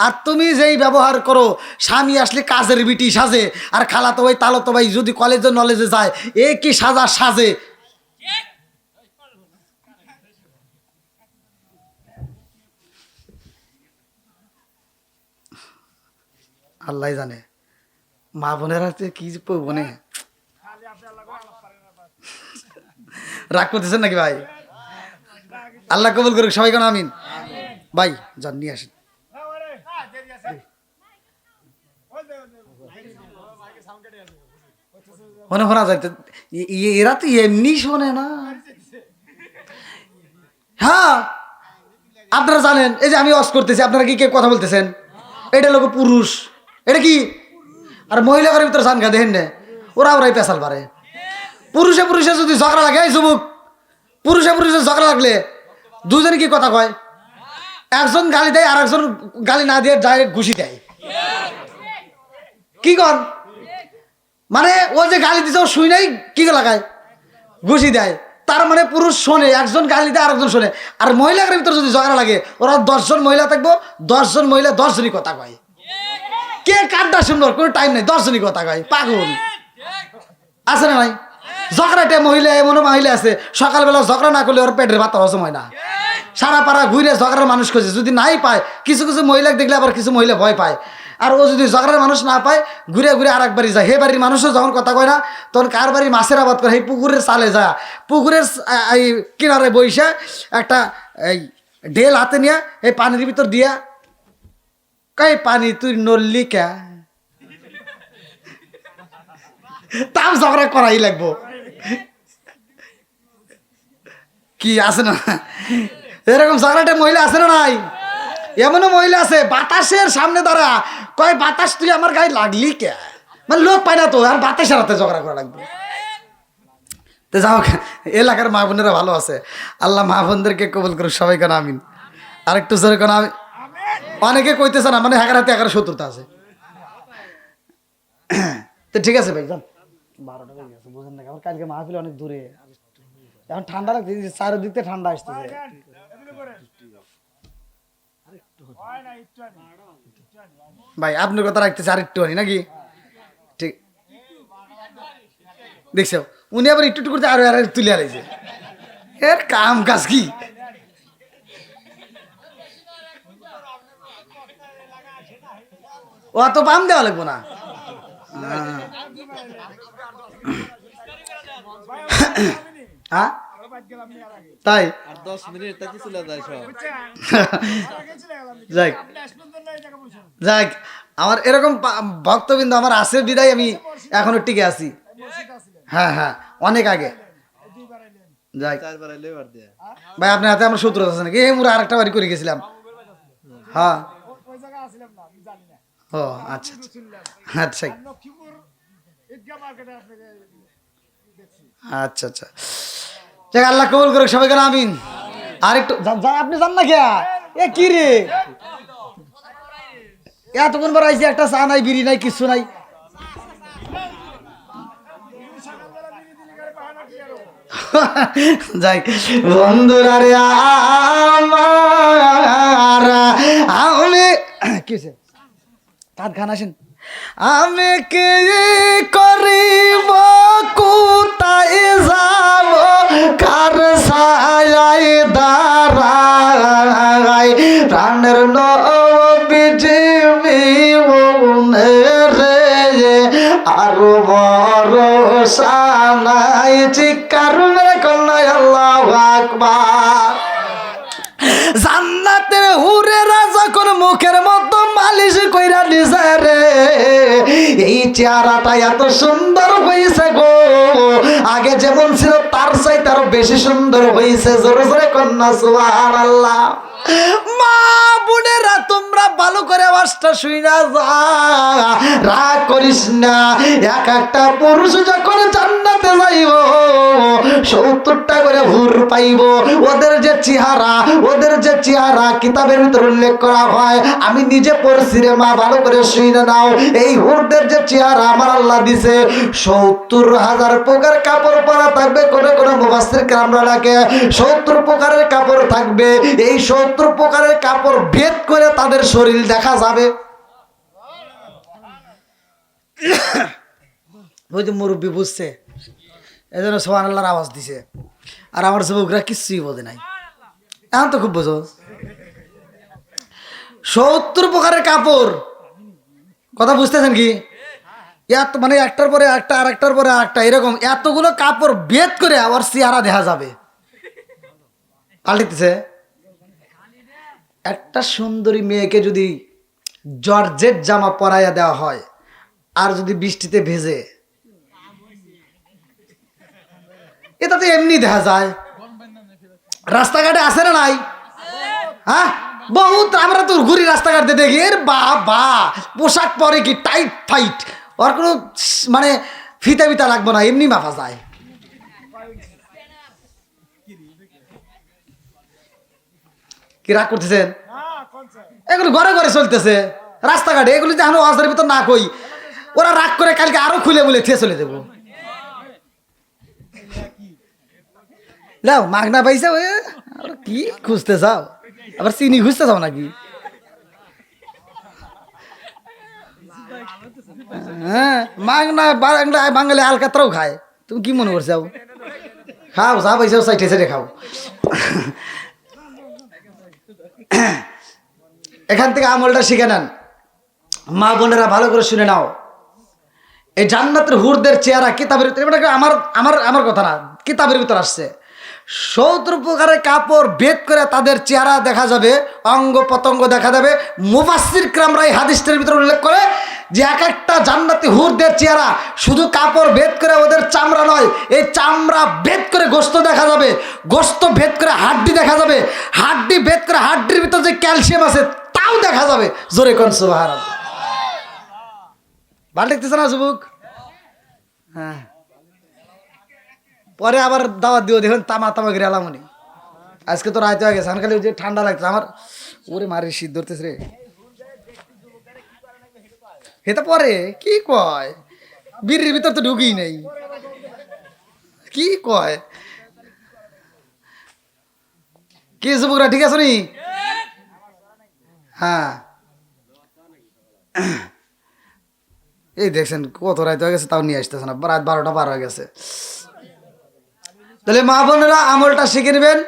আর তুমি যেই ব্যবহার করো, স্বামী আসলে কাজের বিটি সাজে, আর খালাতো ভাই তালতো ভাই যদি কলেজে নলেজে যায় এ কি সাজে। আল্লাহ জানে মা বোনেরা কি বনে রাগ করতেছেন নাকি ভাই? আল্লাহ কবুল করুক সবাই, কেন আমিন। ভাই যান নিয়ে আসেন। মনে শোনা যাইতে এরা তো এমনি শোনে না। হ্যাঁ আপনারা জানেন, এই যে আমি ওয়াজ করতেছি, আপনারা কি কে কথা বলতেছেন? এটা লোক পুরুষ, এটা কি? আর মহিলাদের ভিতরে সানখা দেখেন না, ওরাই পেশাল পারে। পুরুষে যদি ঝগড়া লাগে, এই যুবক পুরুষে ঝগড়া লাগলে দুজনে কি কথা কয়? একজন গালি দেয় আর একজন গালি না দিয়ে ডাইরেক্ট ঘুষি দেয়। কি কর মানে ও যে গালি দিছে ও শুই নাই কি লাগায় ঘুষি দেয়। তার মানে পুরুষ শোনে, একজন গালি দেয় আরেকজন শোনে। আর মহিলাদের ভিতরে যদি ঝগড়া লাগে, ওরা 10 জন মহিলা থাকবো, 10 জন মহিলা 10 জনই কথা কয়। কে কারটা সুন্দর কোনো টাইম নেই, 10 জনই কথা কয়। পাগল আছে না ভাই? ঝগড়াটা মহিলা, এমনও মহিলা আছে সকালবেলা ঝগড়া না করলে ওর পেটের ভাত হজম হয় না। সারা পাড়া ঘুরে ঝগড়ার মানুষ খুঁজে, যদি নাই পায়, কিছু মহিলা দেখলে আবার কিছু মহিলা ভয় পায়। আর ও যদি ঝগড়ার মানুষ না পায়, ঘুরে আর এক বাড়ি যায়। হে বাড়ির মানুষও যখন কথা কয় না, তখন কার বাড়ি মাছের আবাদ করে, এই পুকুরের চালে যায়, পুকুরের এই কিনারে বইসা একটা এই ঢেল হাতে নিয়ে এই পানির ভিতর দিয়া কই পানি তুই নড়লি কে, তাও ঝগড়া করাই লাগবো। কি আছে না এরকম ঝগড়াটে মহিলা আছে না নাই? এমনও মহিলা আছে বাতাসের সামনে দাঁড়া কয় বাতাস তুই আমার গায়ে লাগলি কে, মানে লোক পায় না তো, আর বাতাসের হাতে ঝগড়া করা লাগবে। তো যাও, এলাকার মা বোনেরা ভালো আছে, আল্লাহ মা বোনদেরকে কবুল করুক সবাই, কেন আমিন। আরেকটু জোরে কেন আমি। অনেকে কইতেছে না, মানে এগার হাতে 11 শত্রুতা আছে। তো ঠিক আছে ভাই, যান 12টা বেজে গেছে, বুঝেন না? আমার কালকে মাহফিল অনেক দূরে, এখন ঠান্ডা লাগছে, চারিদিক থেকে ঠান্ডা আসতেছে। ভাই আপনার কথা রাখতেছে আর একটু নাকি? ঠিক দেখছো, উনি আবার একটু করতে আরো তুলে আলাইছে। এর কাম কাজ কি? ও তো পাম দেওয়া লাগবো না। হ্যাঁ তাই 10 মিনিট তাকি চলে যায় সব। যাক আমার এরকম ভক্তবৃন্দ আমার আছে বিদায় আমি এখনো টিকে আছি। হ্যাঁ অনেক আগে। যাক ভাই আপনার হাতে আমার শত্রু আছে নাকি? আমরা আরেকটা বাড়ি করে গেছিলাম। হ্যাঁ ও আচ্ছা আচ্ছা আচ্ছা যাক আল্লাহ কবুল করুক সবাই, কেন আমিন। আরেকটু আপনি জান না কে এ কি রে, এতক্ষণ পর আইসি, একটা চা নাই, বিড়ি নাই, কিছু নাই। যাই বন্ধুরা রে আমার, আমি কিছে কাঁধ খান আসেন, আমি কি করিব কোথায় যাব, কার ছায়ায় দাঁড়াই, প্রাণের নবীজি মনে রে আর ভরসা নাই, চিৎকার মেরে কন্যায় আল্লাহু আকবার। জান্নাতের হুরেরা যখন মুখের মতো মালিশ কইরা দিছে রে, এই চেহারাটা এত সুন্দর হয়েছে গো, আগে যেমন ছিল তার চাইতে আরো বেশি সুন্দর হয়েছে। জোরে জোরে কন্যা সুবহানাল্লাহ। মা বোনেরা তোমরা ভালো করে আওয়াজটা শুই না যা, রাগ করিস না। এক একটা পুরুষ যখন জান্নাতে যাইব 70টা করে হুর পাইব। ওদের যে চেহারা কিতাবের ভিতর উল্লেখ করা হয়, আমি নিজে পড়ছি রে মা, ভালো করে শুই না নাও। এই হুরদের যে চেহারা আমার আল্লাহ দিছে, 70,000 প্রকার কাপড় পরা থাকবে। কোন কোন মুফাসসির কেরামরা লেখে 70 প্রকারের কাপড় থাকবে। এই 70 প্রকারের কাপড় ভেদ করে তাদের শরীর দেখা যাবে। ওই যে মুরব্বী বুঝছে, এই জন্য সুবহানাল্লাহর আওয়াজ দিছে। আর আমার যুবকরা কিচ্ছুই বোঝে নাই, এখন তো খুব বোঝো। 70 প্রকারের কাপড়, কথা বুঝতেছেন কি? এত মানে একটার পরে একটা, আর একটার পরে একটা, এরকম এতগুলো কাপড় ভেদ করে আবার চেহারা দেখা যাবে। পাল্টিতেছে। একটা সুন্দরী মেয়েকে যদি জর্জেট জামা পরাইয়া দেওয়া হয় আর যদি বৃষ্টিতে ভেজে, এটা তো এমনি দেখা যায়। রাস্তাঘাটে আছে না নাই? হ্যাঁ, বহুত। আমরা তো ঘুরি রাস্তাঘাটে দেখি, এর বাবা পোশাক পরে কি টাইট ফাইট, ওর কোনো মানে ফিতা ফিতা লাগবে না, এমনি মাপা যায়। কি রাগ করতেছেন? এগুলো ঘরে ঘরে চলতেছে রাস্তাঘাটে, এগুলি যে এখন ওয়াজের ভিতর না কই, ওরা রাগ করে কালকে আরো খুলে বলে থিয়ে চলে দেবো। লাও মাগনা পাইছে, ওই কি খুঁজতে চাও? আবার চিনি খুঁজতে চাও নাকি? হ্যাঁ, মাগনা বাঙালি আলকাতরাও খায়, তুমি কি মনে করছো? খাও, যা পাইছো সাইটে সাইটে খাও। এখান থেকে আমলটা শিখে নেন। মা বোনেরা ভালো করে শুনে নাও, এই জান্নাতের হুরদের চেহারা কিতাবের ভিতরে, আমার কথা না, কিতাবের ভিতর আসছে। 70 প্রকারের কাপড় ভেদ করে তাদের চেহারা দেখা যাবে, অঙ্গ প্রত্যঙ্গ দেখা যাবে। মুফাসসির কেরামরা এই হাদিসটার ভিতরে উল্লেখ করে যে এক একটা জান্নাতি হুরদের চেহারা শুধু কাপড় ভেদ করে ওদের চামড়া নয়, এই চামড়া ভেদ করে গোশত দেখা যাবে, গোশত ভেদ করে হাড্ডি দেখা যাবে, হাড্ডি ভেদ করে হাড্ডির ভিতর যে ক্যালসিয়াম আছে তাও দেখা যাবে। জোরে কোন সুবহানাল্লাহ। ভালো দেখতেছে না যুবক? হ্যাঁ, পরে আবার দাওয়াত দিও, দেখুন তামা গিরে আলামনি। আজকে তো রাইতে হয়ে গেছে, খালি যে ঠান্ডা লাগছে আমার, ওরে মারি শীত ধরতেছে রে। এটা পরে কি কয়, বিড়ির ভিতর তো ঢুকি নেই, কি কয় কি যুবকরা, ঠিক আছে নি? হ্যাঁ, এই দেখছেন কত রাইতে হয়ে গেছে, তাও নিয়ে আসতেছে না, রাত 12টা পার হয়ে গেছে। তাহলে মা বোনেরা আমলটা শিখে নেবেন।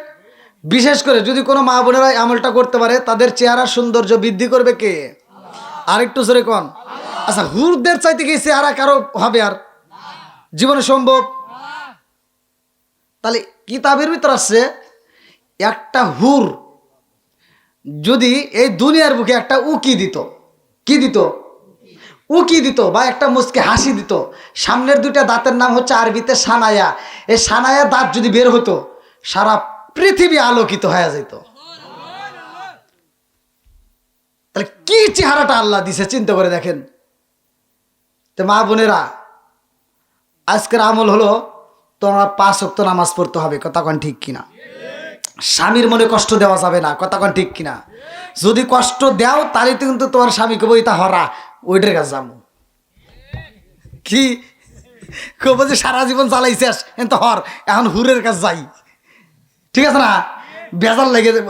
বিশেষ করে যদি কোনো মা বোনেরা আমলটা করতে পারে, তাদের চেহারা সৌন্দর্য বৃদ্ধি করবে কে? আরেকটু জোরে কোন। আচ্ছা, হুরদের চাইতে কি চেহারা কারো হবে আর জীবনে সম্ভব? তাহলে কিতাবের ভিতর আসছে, একটা হুর যদি এই দুনিয়ার বুকে একটা উকি দিত, কি দিত? উকি দিত, বা একটা মুচকে হাসি দিত, সামনের 2টা দাঁতের নাম হচ্ছে আরবিতে সানায়া। এই সানায়া দাঁত যদি বের হতো, সারা পৃথিবী আলোকিত হয়ে যেত। তাহলে কি চেহারাটা আল্লাহ দিছে, চিন্তা করে দেখেন। তো মা বোনেরা, আজকের আমল হলো তোমরা 5 ওয়াক্ত নামাজ পড়তে হবে, কথা কোন ঠিক কিনা? স্বামীর মনে কষ্ট দেওয়া যাবে না, কথা কোন ঠিক কিনা? যদি কষ্ট দাও তাহলে কিন্তু তোমার স্বামীকে বইতা হরা ওইটার কাছে যাবো, কি কব যে সারা জীবন চালাইছিস তো হর, এখন হুরের কাছে যাই, ঠিক আছে না? বেজার লেগে দেব।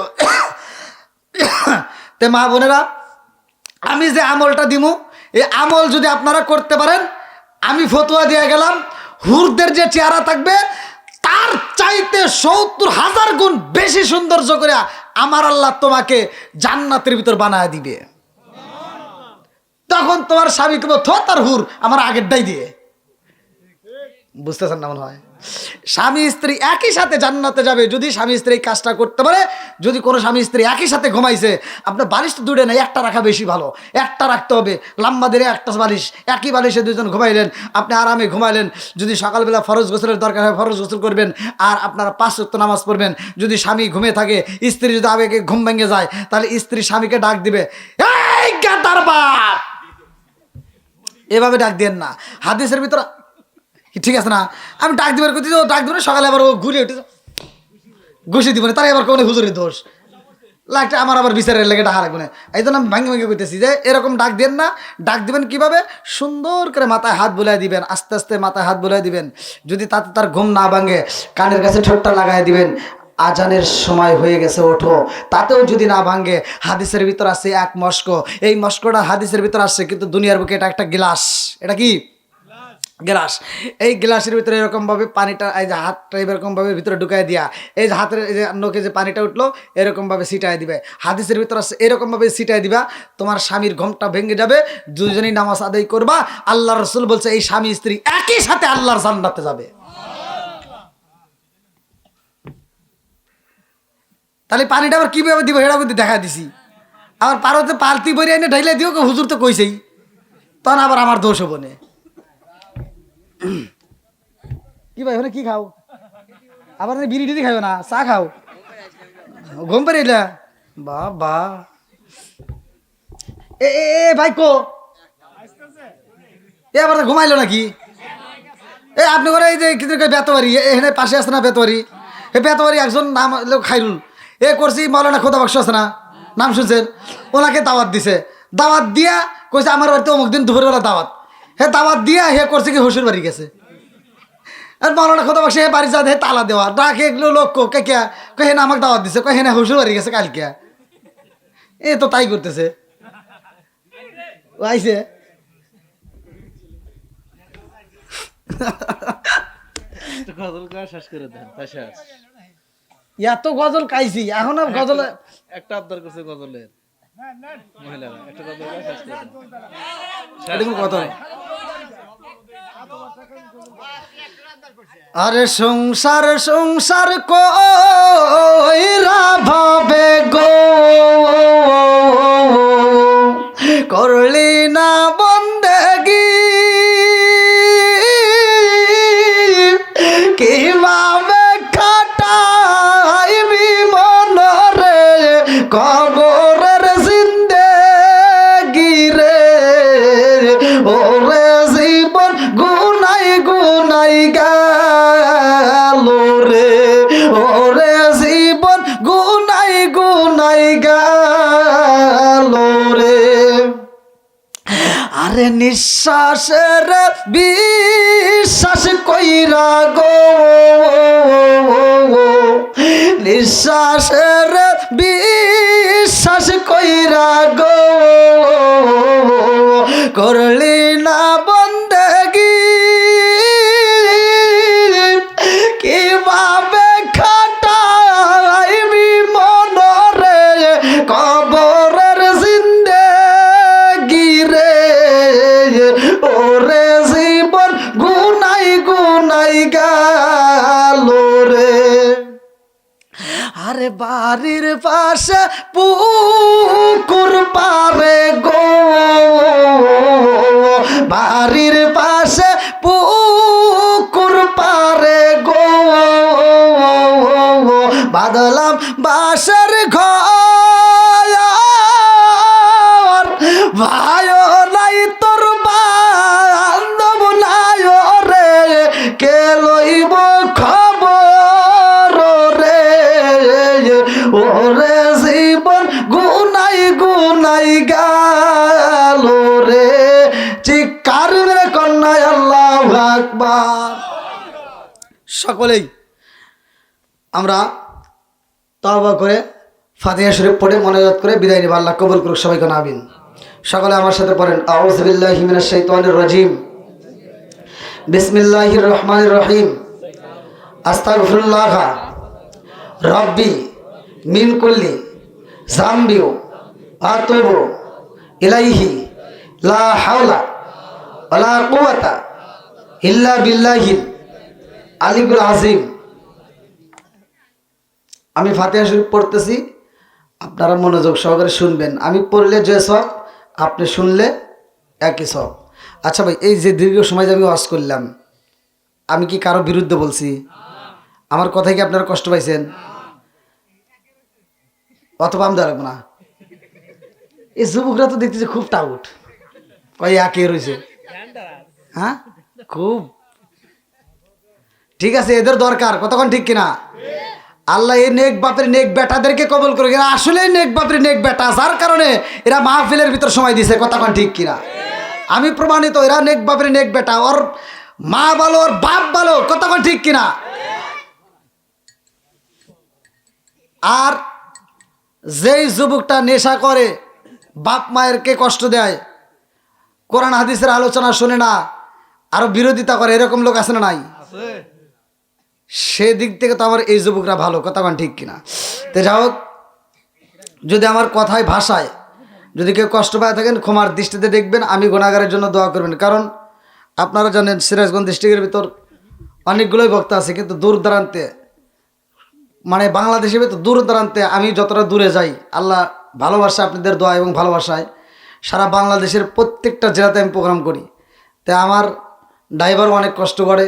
তে মা বোনেরা, আমি যে আমলটা দিমু, এই আমল যদি আপনারা করতে পারেন, আমি ফতোয়া দিয়ে গেলাম, হুরদের যে চেহারা থাকবে তার চাইতে 70,000 গুণ বেশি সৌন্দর্য করে আমার আল্লাহ তোমাকে জান্নাতের ভিতর বানায় দিবে। তখন তোমার স্বামী কেবল তার হুর আমার আগেরটাই দিয়ে, বুঝতেছেন না মনে হয়? স্বামী স্ত্রী একই সাথে জান্নাতে যাবে যদি স্বামী স্ত্রী কাজটা করতে পারে। যদি কোনো স্বামী স্ত্রী একই সাথে ঘুমাইছে, আপনার বালিশ তো দুটো নেই, একটা রাখা বেশি ভালো, একটা রাখতে হবে লম্বা ধরে, একটা বালিশ, একই বালিশে দুজন ঘুমাইলেন, আপনি আরামে ঘুমাইলেন। যদি সকালবেলা ফরজ গোসলের দরকার হয় ফরজ গোসল করবেন, আর আপনারা 5 ওয়াক্ত নামাজ পড়বেন। যদি স্বামী ঘুমিয়ে থাকে, স্ত্রী যদি আবেগে ঘুম ভেঙে যায়, তাহলে স্ত্রী স্বামীকে ডাক দিবে, এই গাদার বাপ, এভাবে ডাক দেন না। হাদিসের ভিতর ঠিক আছে না, আমি ডাক দিবার করতে ডাক দিব না, সকালে আবার ও ঘুরে উঠে ঘুষি দিব না, তারা এবার কোনো হুজুরের দোষ লাগটা আমার আবার বিচারের লেগে ডাকা লাগবে না। এই জন্য আমি ভাঙে ভাঙে করতেছি যে এরকম ডাক দেন না। ডাক দিবেন কিভাবে? সুন্দর করে মাথায় হাত বুলাই দিবেন, আস্তে আস্তে মাথায় হাত বুলাই দিবেন। যদি তাতে তার ঘুম না ভাঙে, কানের কাছে ঠোঁটটা লাগাই দিবেন, আজানের সময় হয়ে গেছে ওঠো। তাতেও যদি না ভাঙে, হাদিসের ভিতর আছে এক মস্ক, এই মস্কটা হাদিসের ভিতর আসছে, কিন্তু দুনিয়ার বুকে এটা একটা গ্লাস। এটা কি গ্লাস? এই গ্লাসের ভিতরে এরকমভাবে পানিটা, এই যে হাতটা এরকমভাবে ভিতরে ঢুকাই দিয়া, এই যে হাতের এই যে নখে যে পানিটা উঠলো এরকমভাবে ছিটাই দিবে। হাদিসের ভিতরে আসছে এরকমভাবে ছিটাই দিবা, তোমার স্বামীর ঘুমটা ভেঙে যাবে, দুজনেই নামাজ আদায় করবা। আল্লাহ রসুল বলছে এই স্বামী স্ত্রী একই সাথে আল্লাহর জান্নাতে যাবে। তাহলে পানিটা আবার কিভাবে দিব সেটা কিন্তু দেখা দিছি। আবার পারতে পালতি বই এনে ঢাইলে দিও, হুজুর তো কইছেই, তখন আবার আমার দোষ হবো না। কি ভাই ওখানে কি খাও? আবার বিড়ি টিড়ি খাও না, চা খাও, ঘুম পারি এলা বাবা। এ ভাই কো এ আবার ঘুমাইলো নাকি? এ আপনি করে এই যে বেতবাড়ি এখানে পাশে আছে না বেতবাড়ি, এই বেতবাড়ি একজন নাম লোক খাইরুল, এ করছি মৌলানা খোদা বাক্স আছে না, নাম শুনছেন? ওনাকে দাওয়াত দিছে, দাওয়াত দিয়া কইছে আমার বাড়িতে অমুক দিন দুপুরবেলা দাওয়াত। হে দাওয়াত দিয়া হে করছে কি শ্বশুর বাড়ি গেছে। আর মৌলানা খোদা বাক্স হে বাড়ি যা হে তালা দেওয়া, ডাকে এগুলো লোক কে কে হে না আমাকে দাওয়াত দিছে, হে না শ্বশুর বাড়ি গেছে কালকে। এ তো তাই করতেছে, ও আইছে গজল গাওয়া শেষ করে দেন, তাই শেষ। এত গজল কাইছি, এখন আর গজল একটা আবদার করছে গজলের মহিলারা, একটা গজল গাওয়া শেষ করে দেন। এরকম কথা। আরে সংসার সংসার কইরা ভাবে গো, করলি না বন্দেগি, কিভাবে খাটাইবি মনরে কবরের জিন্দেগি রে, ওরে জীবন গুনাই গুনাই গেল রে, ওরে জীবন গুনাই গুনাই গেল রে। আরে নিঃশ্বাসের বিশ্বাস কইরা গো, নিঃশ্বাসের বিশ্বাস কইরা গো, করলি না বন্দেগি, কিভাবে খাটাইবি মনরে কবরের জিন্দেগি রে, ওরে জীবন গুনাই গুনাই গেল রে। আরে বাড়ির পাশে পুকুর পারে গো, বাড়ির পাশে পুকুর পারে গো, বাদলাম বাসের ঘর, ভাইও নাই তোর বান্ধব নাই রে, কে লইব খবর রে, ওরে জীবন গুনাই গুনাই গেল রে। চিৎকার মেরে কন্যায় আল্লাহু আকবার। সকলেই আমরা তওবা করে ফাতিহা শরীফ পড়ে মনোযোগ করে বিদায় নিব। আল্লাহ কবুল করুক সবাইকে, আমিন। সকলে আমার সাথে পড়েন, আউযু বিল্লাহি মিনাশ শাইতানির রাজিম, বিসমিল্লাহির রহমানির রহিম, আস্তাগফিরুল্লাহ রব্বি মিন কুল্লি যামবি আতুবু ইলাইহি লা হাওলা ওয়ালা কুওয়াতা ইল্লা বিল্লাহিল আলিয়্যিল আযীম। আমি ফাতিহা শরীফ পড়তেছি, আপনারা মনোযোগ সহকারে শুনবেন। আমি পড়লে যে সব, আপনি শুনলে একই সব। আচ্ছা ভাই, এই যে দীর্ঘ সময় যে আমি ওয়াজ করলাম, আমি কি কারো বিরুদ্ধে বলছি? আমার কথায় কি আপনারা কষ্ট পাইছেন? অথবা আমি দেওয়া লাগবো না। এই যুবকরা তো দেখতেছে খুব টাউট, ওই একে রয়েছে। হ্যাঁ, খুব ঠিক আছে, এদের দরকার, কতক্ষণ ঠিক কিনা? আল্লাহ এই নেক বাপের নেক বেটাদেরকে কবল করে, এরা আসলে নেক বাপের নেক বেটা, যার কারণে এরা মাহফিলের ভিতর সময় দিছে, কতক্ষণ ঠিক কিনা? আমি প্রমাণিত, এরা নেক বাপের নেক বেটা, ওর মা ভালো, ওর বাপ ভালো, কতক্ষণ ঠিক কিনা? আর যেই যুবকটা নেশা করে, বাপ মায়েরকে কষ্ট দেয়, কোরআন হাদিসের আলোচনা শোনে না, আরো বিরোধিতা করে, এরকম লোক আছে না নাই? সেদিক থেকে তো আমার এই যুবকরা ভালো, কতক্ষণ ঠিক কিনা? তো যাই হোক, যদি আমার কথায় ভাষায় যদি কেউ কষ্ট পায় থাকেন, ক্ষমার দৃষ্টিতে দেখবেন, আমি গুনাহগারের জন্য দোয়া করবেন। কারণ আপনারা জানেন সিরাজগঞ্জ ডিস্ট্রিক্টের ভিতর অনেকগুলোই বক্তা আছে, কিন্তু দূর দূরান্তে, মানে বাংলাদেশের ভিতর দূর দূরান্তে আমি যতটা দূরে যাই, আল্লাহ ভালোবাসা, আপনাদের দোয়া এবং ভালোবাসায় সারা বাংলাদেশের প্রত্যেকটা জেলাতে আমি প্রোগ্রাম করি। তাই আমার ড্রাইভারও অনেক কষ্ট করে,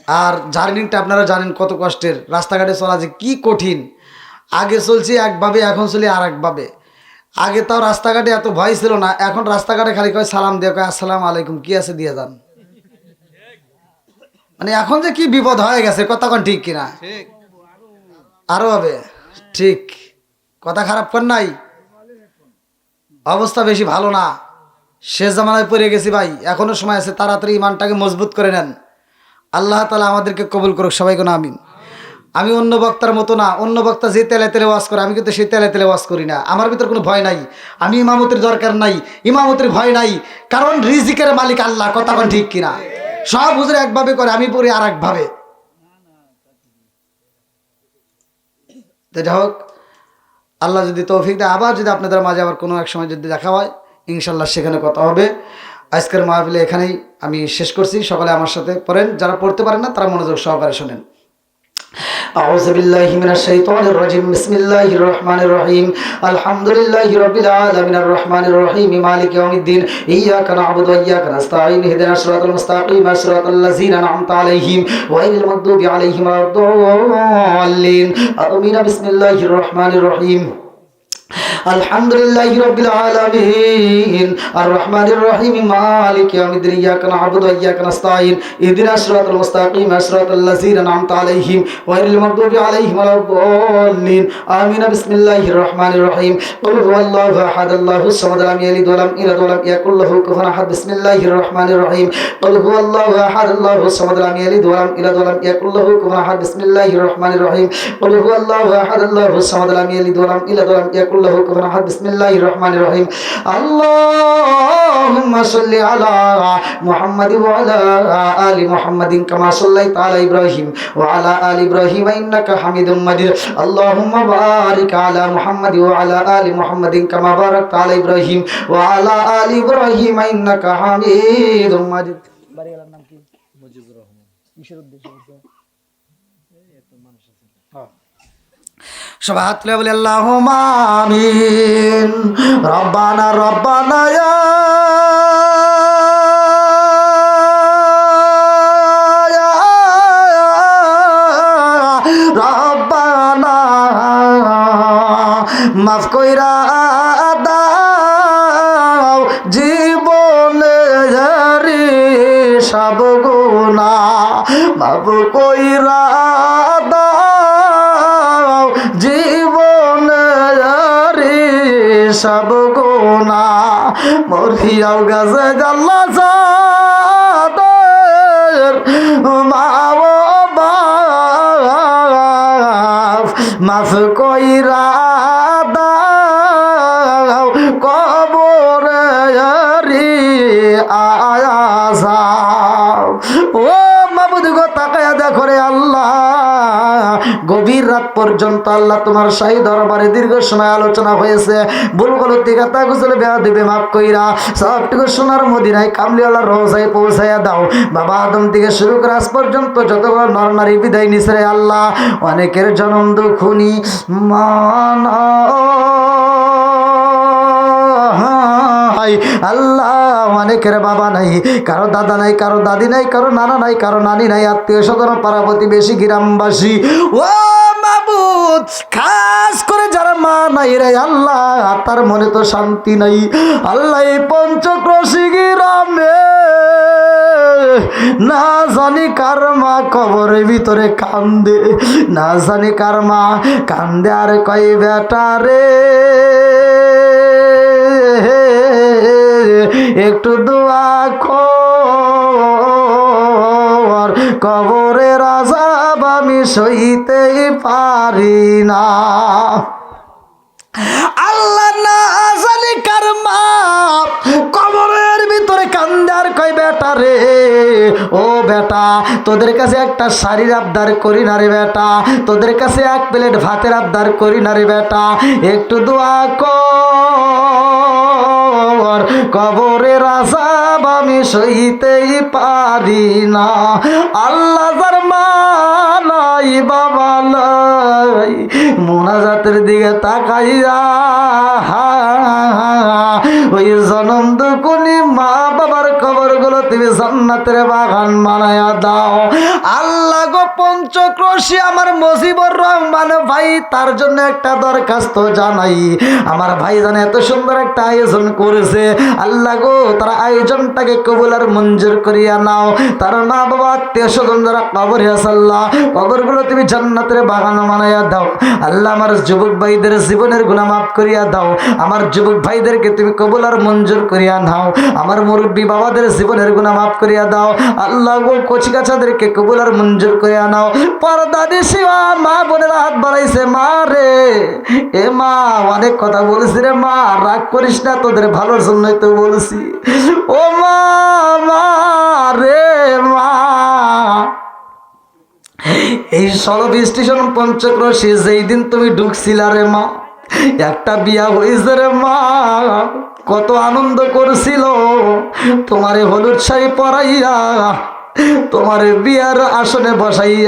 আর জার্নিংটা আপনারা জানেন কত কষ্টের, রাস্তাঘাটে চলা যে কী কঠিন। আগে চলছি একভাবে, এখন চলি আর একভাবে। আগে তাও রাস্তাঘাটে এত ভয় ছিল না, এখন রাস্তাঘাটে খালি কয় সালাম দিয়ে, কয় আসসালামু আলাইকুম, কি আছে দিয়ে যান। মানে এখন যে কি বিপদ হয়ে গেছে, কতক্ষণ ঠিক কিনা? আরো হবে, ঠিক কথা খারাপ কর নাই, অবস্থা বেশি ভালো না, শেষ জামানায় পড়ে গেছি ভাই, এখনো সময় আছে, তাড়াতাড়ি ইমানটাকে মজবুত করে নেন। আল্লাহ তাআলা আমাদেরকে কবুল করুক, সবাই কোনো আমিন। আমি অন্য বক্তার মতো না, অন্য বক্তা যে তেলে তেলে ওয়াজ করে, আমি কিন্তু সেই তেলে তেলে ওয়াজ করি না। আমার ভিতর কোনো ভয় নাই, আমি ইমামতির দরকার নাই, ইমামতির ভয় নাই, কারণ রিজিকের মালিক আল্লাহ, কতক্ষণ ঠিক কিনা? সব হুজুর একভাবে করে, আমি পড়ি আর একভাবে। যাই হোক, আল্লাহ যদি তৌফিক দেয়, আবার যদি আপনাদের মাঝে আবার কোনো এক সময় যদি দেখা হয়, ইনশাল্লাহ সেখানে কথা হবে। আজকের মাহফিলে এখানেই আমি শেষ করছি। সকালে আমার সাথে পড়েন, যারা পড়তে পারেন না তারা মনোযোগ সহকারে শোনেন। أعوذ بالله من الشيطان الرجيم بسم الله الرحمن الرحيم الحمد لله رب العالمين الرحمن الرحيم مالك يوم الدين إياك نعبد وإياك نستعين اهدنا الصراط المستقيم صراط الذين أنعمت عليهم غير المغضوب عليهم ولا الضالين آمين بسم الله الرحمن الرحيم الحمد لله رب العالمين الرحمن الرحيم مالك يوم الدين إياك نعبد وإياك نستعين اهدنا الصراط المستقيم صراط الذين أنعمت عليهم غير المغضوب عليهم ولا الضالين آمين بسم الله الرحمن الرحيم قل هو الله أحد الله الصمد لم يلد ولم يولد ولم يكن له كفوا أحد بسم الله الرحمن الرحيم قل هو الله أحد الله الصمد لم يلد ولم يولد ولم يكن له كفوا أحد بسم الله الرحمن الرحيم قل هو الله أحد الله الصمد لم يلد ولم يولد ولم يكن له كفوا أحد بسم الله الرحمن الرحيم اللهم صل على محمد وعلى آل محمد كما صليت على إبراهيم وعلى آل إبراهيم إنك حميد مجيد اللهم بارك على محمد وعلى آل محمد كما باركت على إبراهيم وعلى آل إبراهيم إنك حميد مجيد মুজিবুর রহমান। সবাই হাত তুলে বলে আল্লাহুম্মা আমিন। রব্বানা রব্বানা ইয়া রব্বানা মাফ কইরা দাও জীবনে রে সব গুনাহ মাফ কইরা দাও জীবনে রে সব গুনাহ মরিয়াও গাছে জাল্লা সাদের মাও বাপ মাফ কইরা দাও কবরে রে আযাব ও মাবুদ গো তাকায়া দেখো রে আল্লাহ গভীর রাত পর্যন্ত আল্লাহ তোমার শাহী দরবারে দীর্ঘ সময় আলোচনা হয়েছে। ভুল গলতি কথা গুজল বেয়া দিবে মাফ কইরা সবটুকু সোনার মদিনায় কামলিওয়ালার রোজায় পৌঁছাইয়া দাও। বাবা আদম থেকে শুরু করে আজ পর্যন্ত যতগুলো নর নারী বিদায় নিছে রে আল্লাহ, অনেকের জনম দুঃখুনি মান আল্লাহ, অনেকের বাবা নাই, কারো দাদা নাই, কারো দাদি নাই, কারো নানা নাই, কারো নানি নাই, আত্মীয় স্বজন পাড়া প্রতিবেশী গ্রামবাসী ও মাবুদ, খাস করে যারা মা নাই রে আল্লাহ, তার মনে তো শান্তি নাই আল্লাহ। এই পঞ্চক্রোশী গ্রামে না জানি কার মা কবরের ভিতরে কান্দে, না জানি কার মা কান্দে আর কই বেটা রে একটু দোয়া কর, কবরের আযাব আমি সইতেই পারি না। আল্লাহ না জানি কার মা কবরের ভিতরে কান্দে আর কই বেটা রে ও বেটা, তোদের কাছে একটা শাড়ির আবদার করি না রে বেটা, তোদের কাছে এক প্লেট ভাতের আবদার করি না রে বেটা, একটু দোয়া কর, কবরের আযাব আমি সইতেই পারি না। আল্লাহ যার মা নাই বাবা নাই, মোনাজাতের দিকে তাকাইয়া ওই জনম দুকুনি মা বাবার কবর গুলো তুমি জান্নাতের বাগান বানায়া দাও আল্লাহ গো। পঞ্চক্রোশী আমার মুজিবুর রহমান ভাই, তার জন্য একটা দরখাস্ত জানাই। আমার ভাই জানে এত সুন্দর একটা আয়োজন করেছে আল্লাহ গো, তার আয়োজনটাকে কবুল আর মঞ্জুর করিয়া নাও। তার মা বাবা আত্মীয় স্বজন যারা কবরে আছে আল্লাহ, কবরগুলো তুমি জান্নাতের বাগান বানাইয়া দাও আল্লাহ। আমার যুবক ভাইদের জীবনের গুনাহ মাফ করিয়া দাও, আমার যুবক ভাইদেরকে তুমি কবুল আর মঞ্জুর করিয়া নাও। আমার মুরব্বী বাবাদের জীবনের গুনাহ মাফ করিয়া দাও আল্লাহ গো। কচি কাচাদেরকে কবুল আর মঞ্জুর করিয়া নাও। পর্দা দিছি মা বোনেরা হাত বাড়াইছে, মা রে এ মা অনেক কথা বলছি রে মা, রাগ করিস না, তোদের ভালোর জন্যই তো বলছি ও মা, মা রে মা। এই সড়ক স্টেশন পঞ্চক্রোশী যেই দিন তুমি ঢুকছিলা রে মা, একটা বিয়া হয়েছে রে মা, কত আনন্দ করছিল তোমারে হলুদ শাড়ি পরাইয়া, তোমারে বিয়ার আসনে বসাইয়া।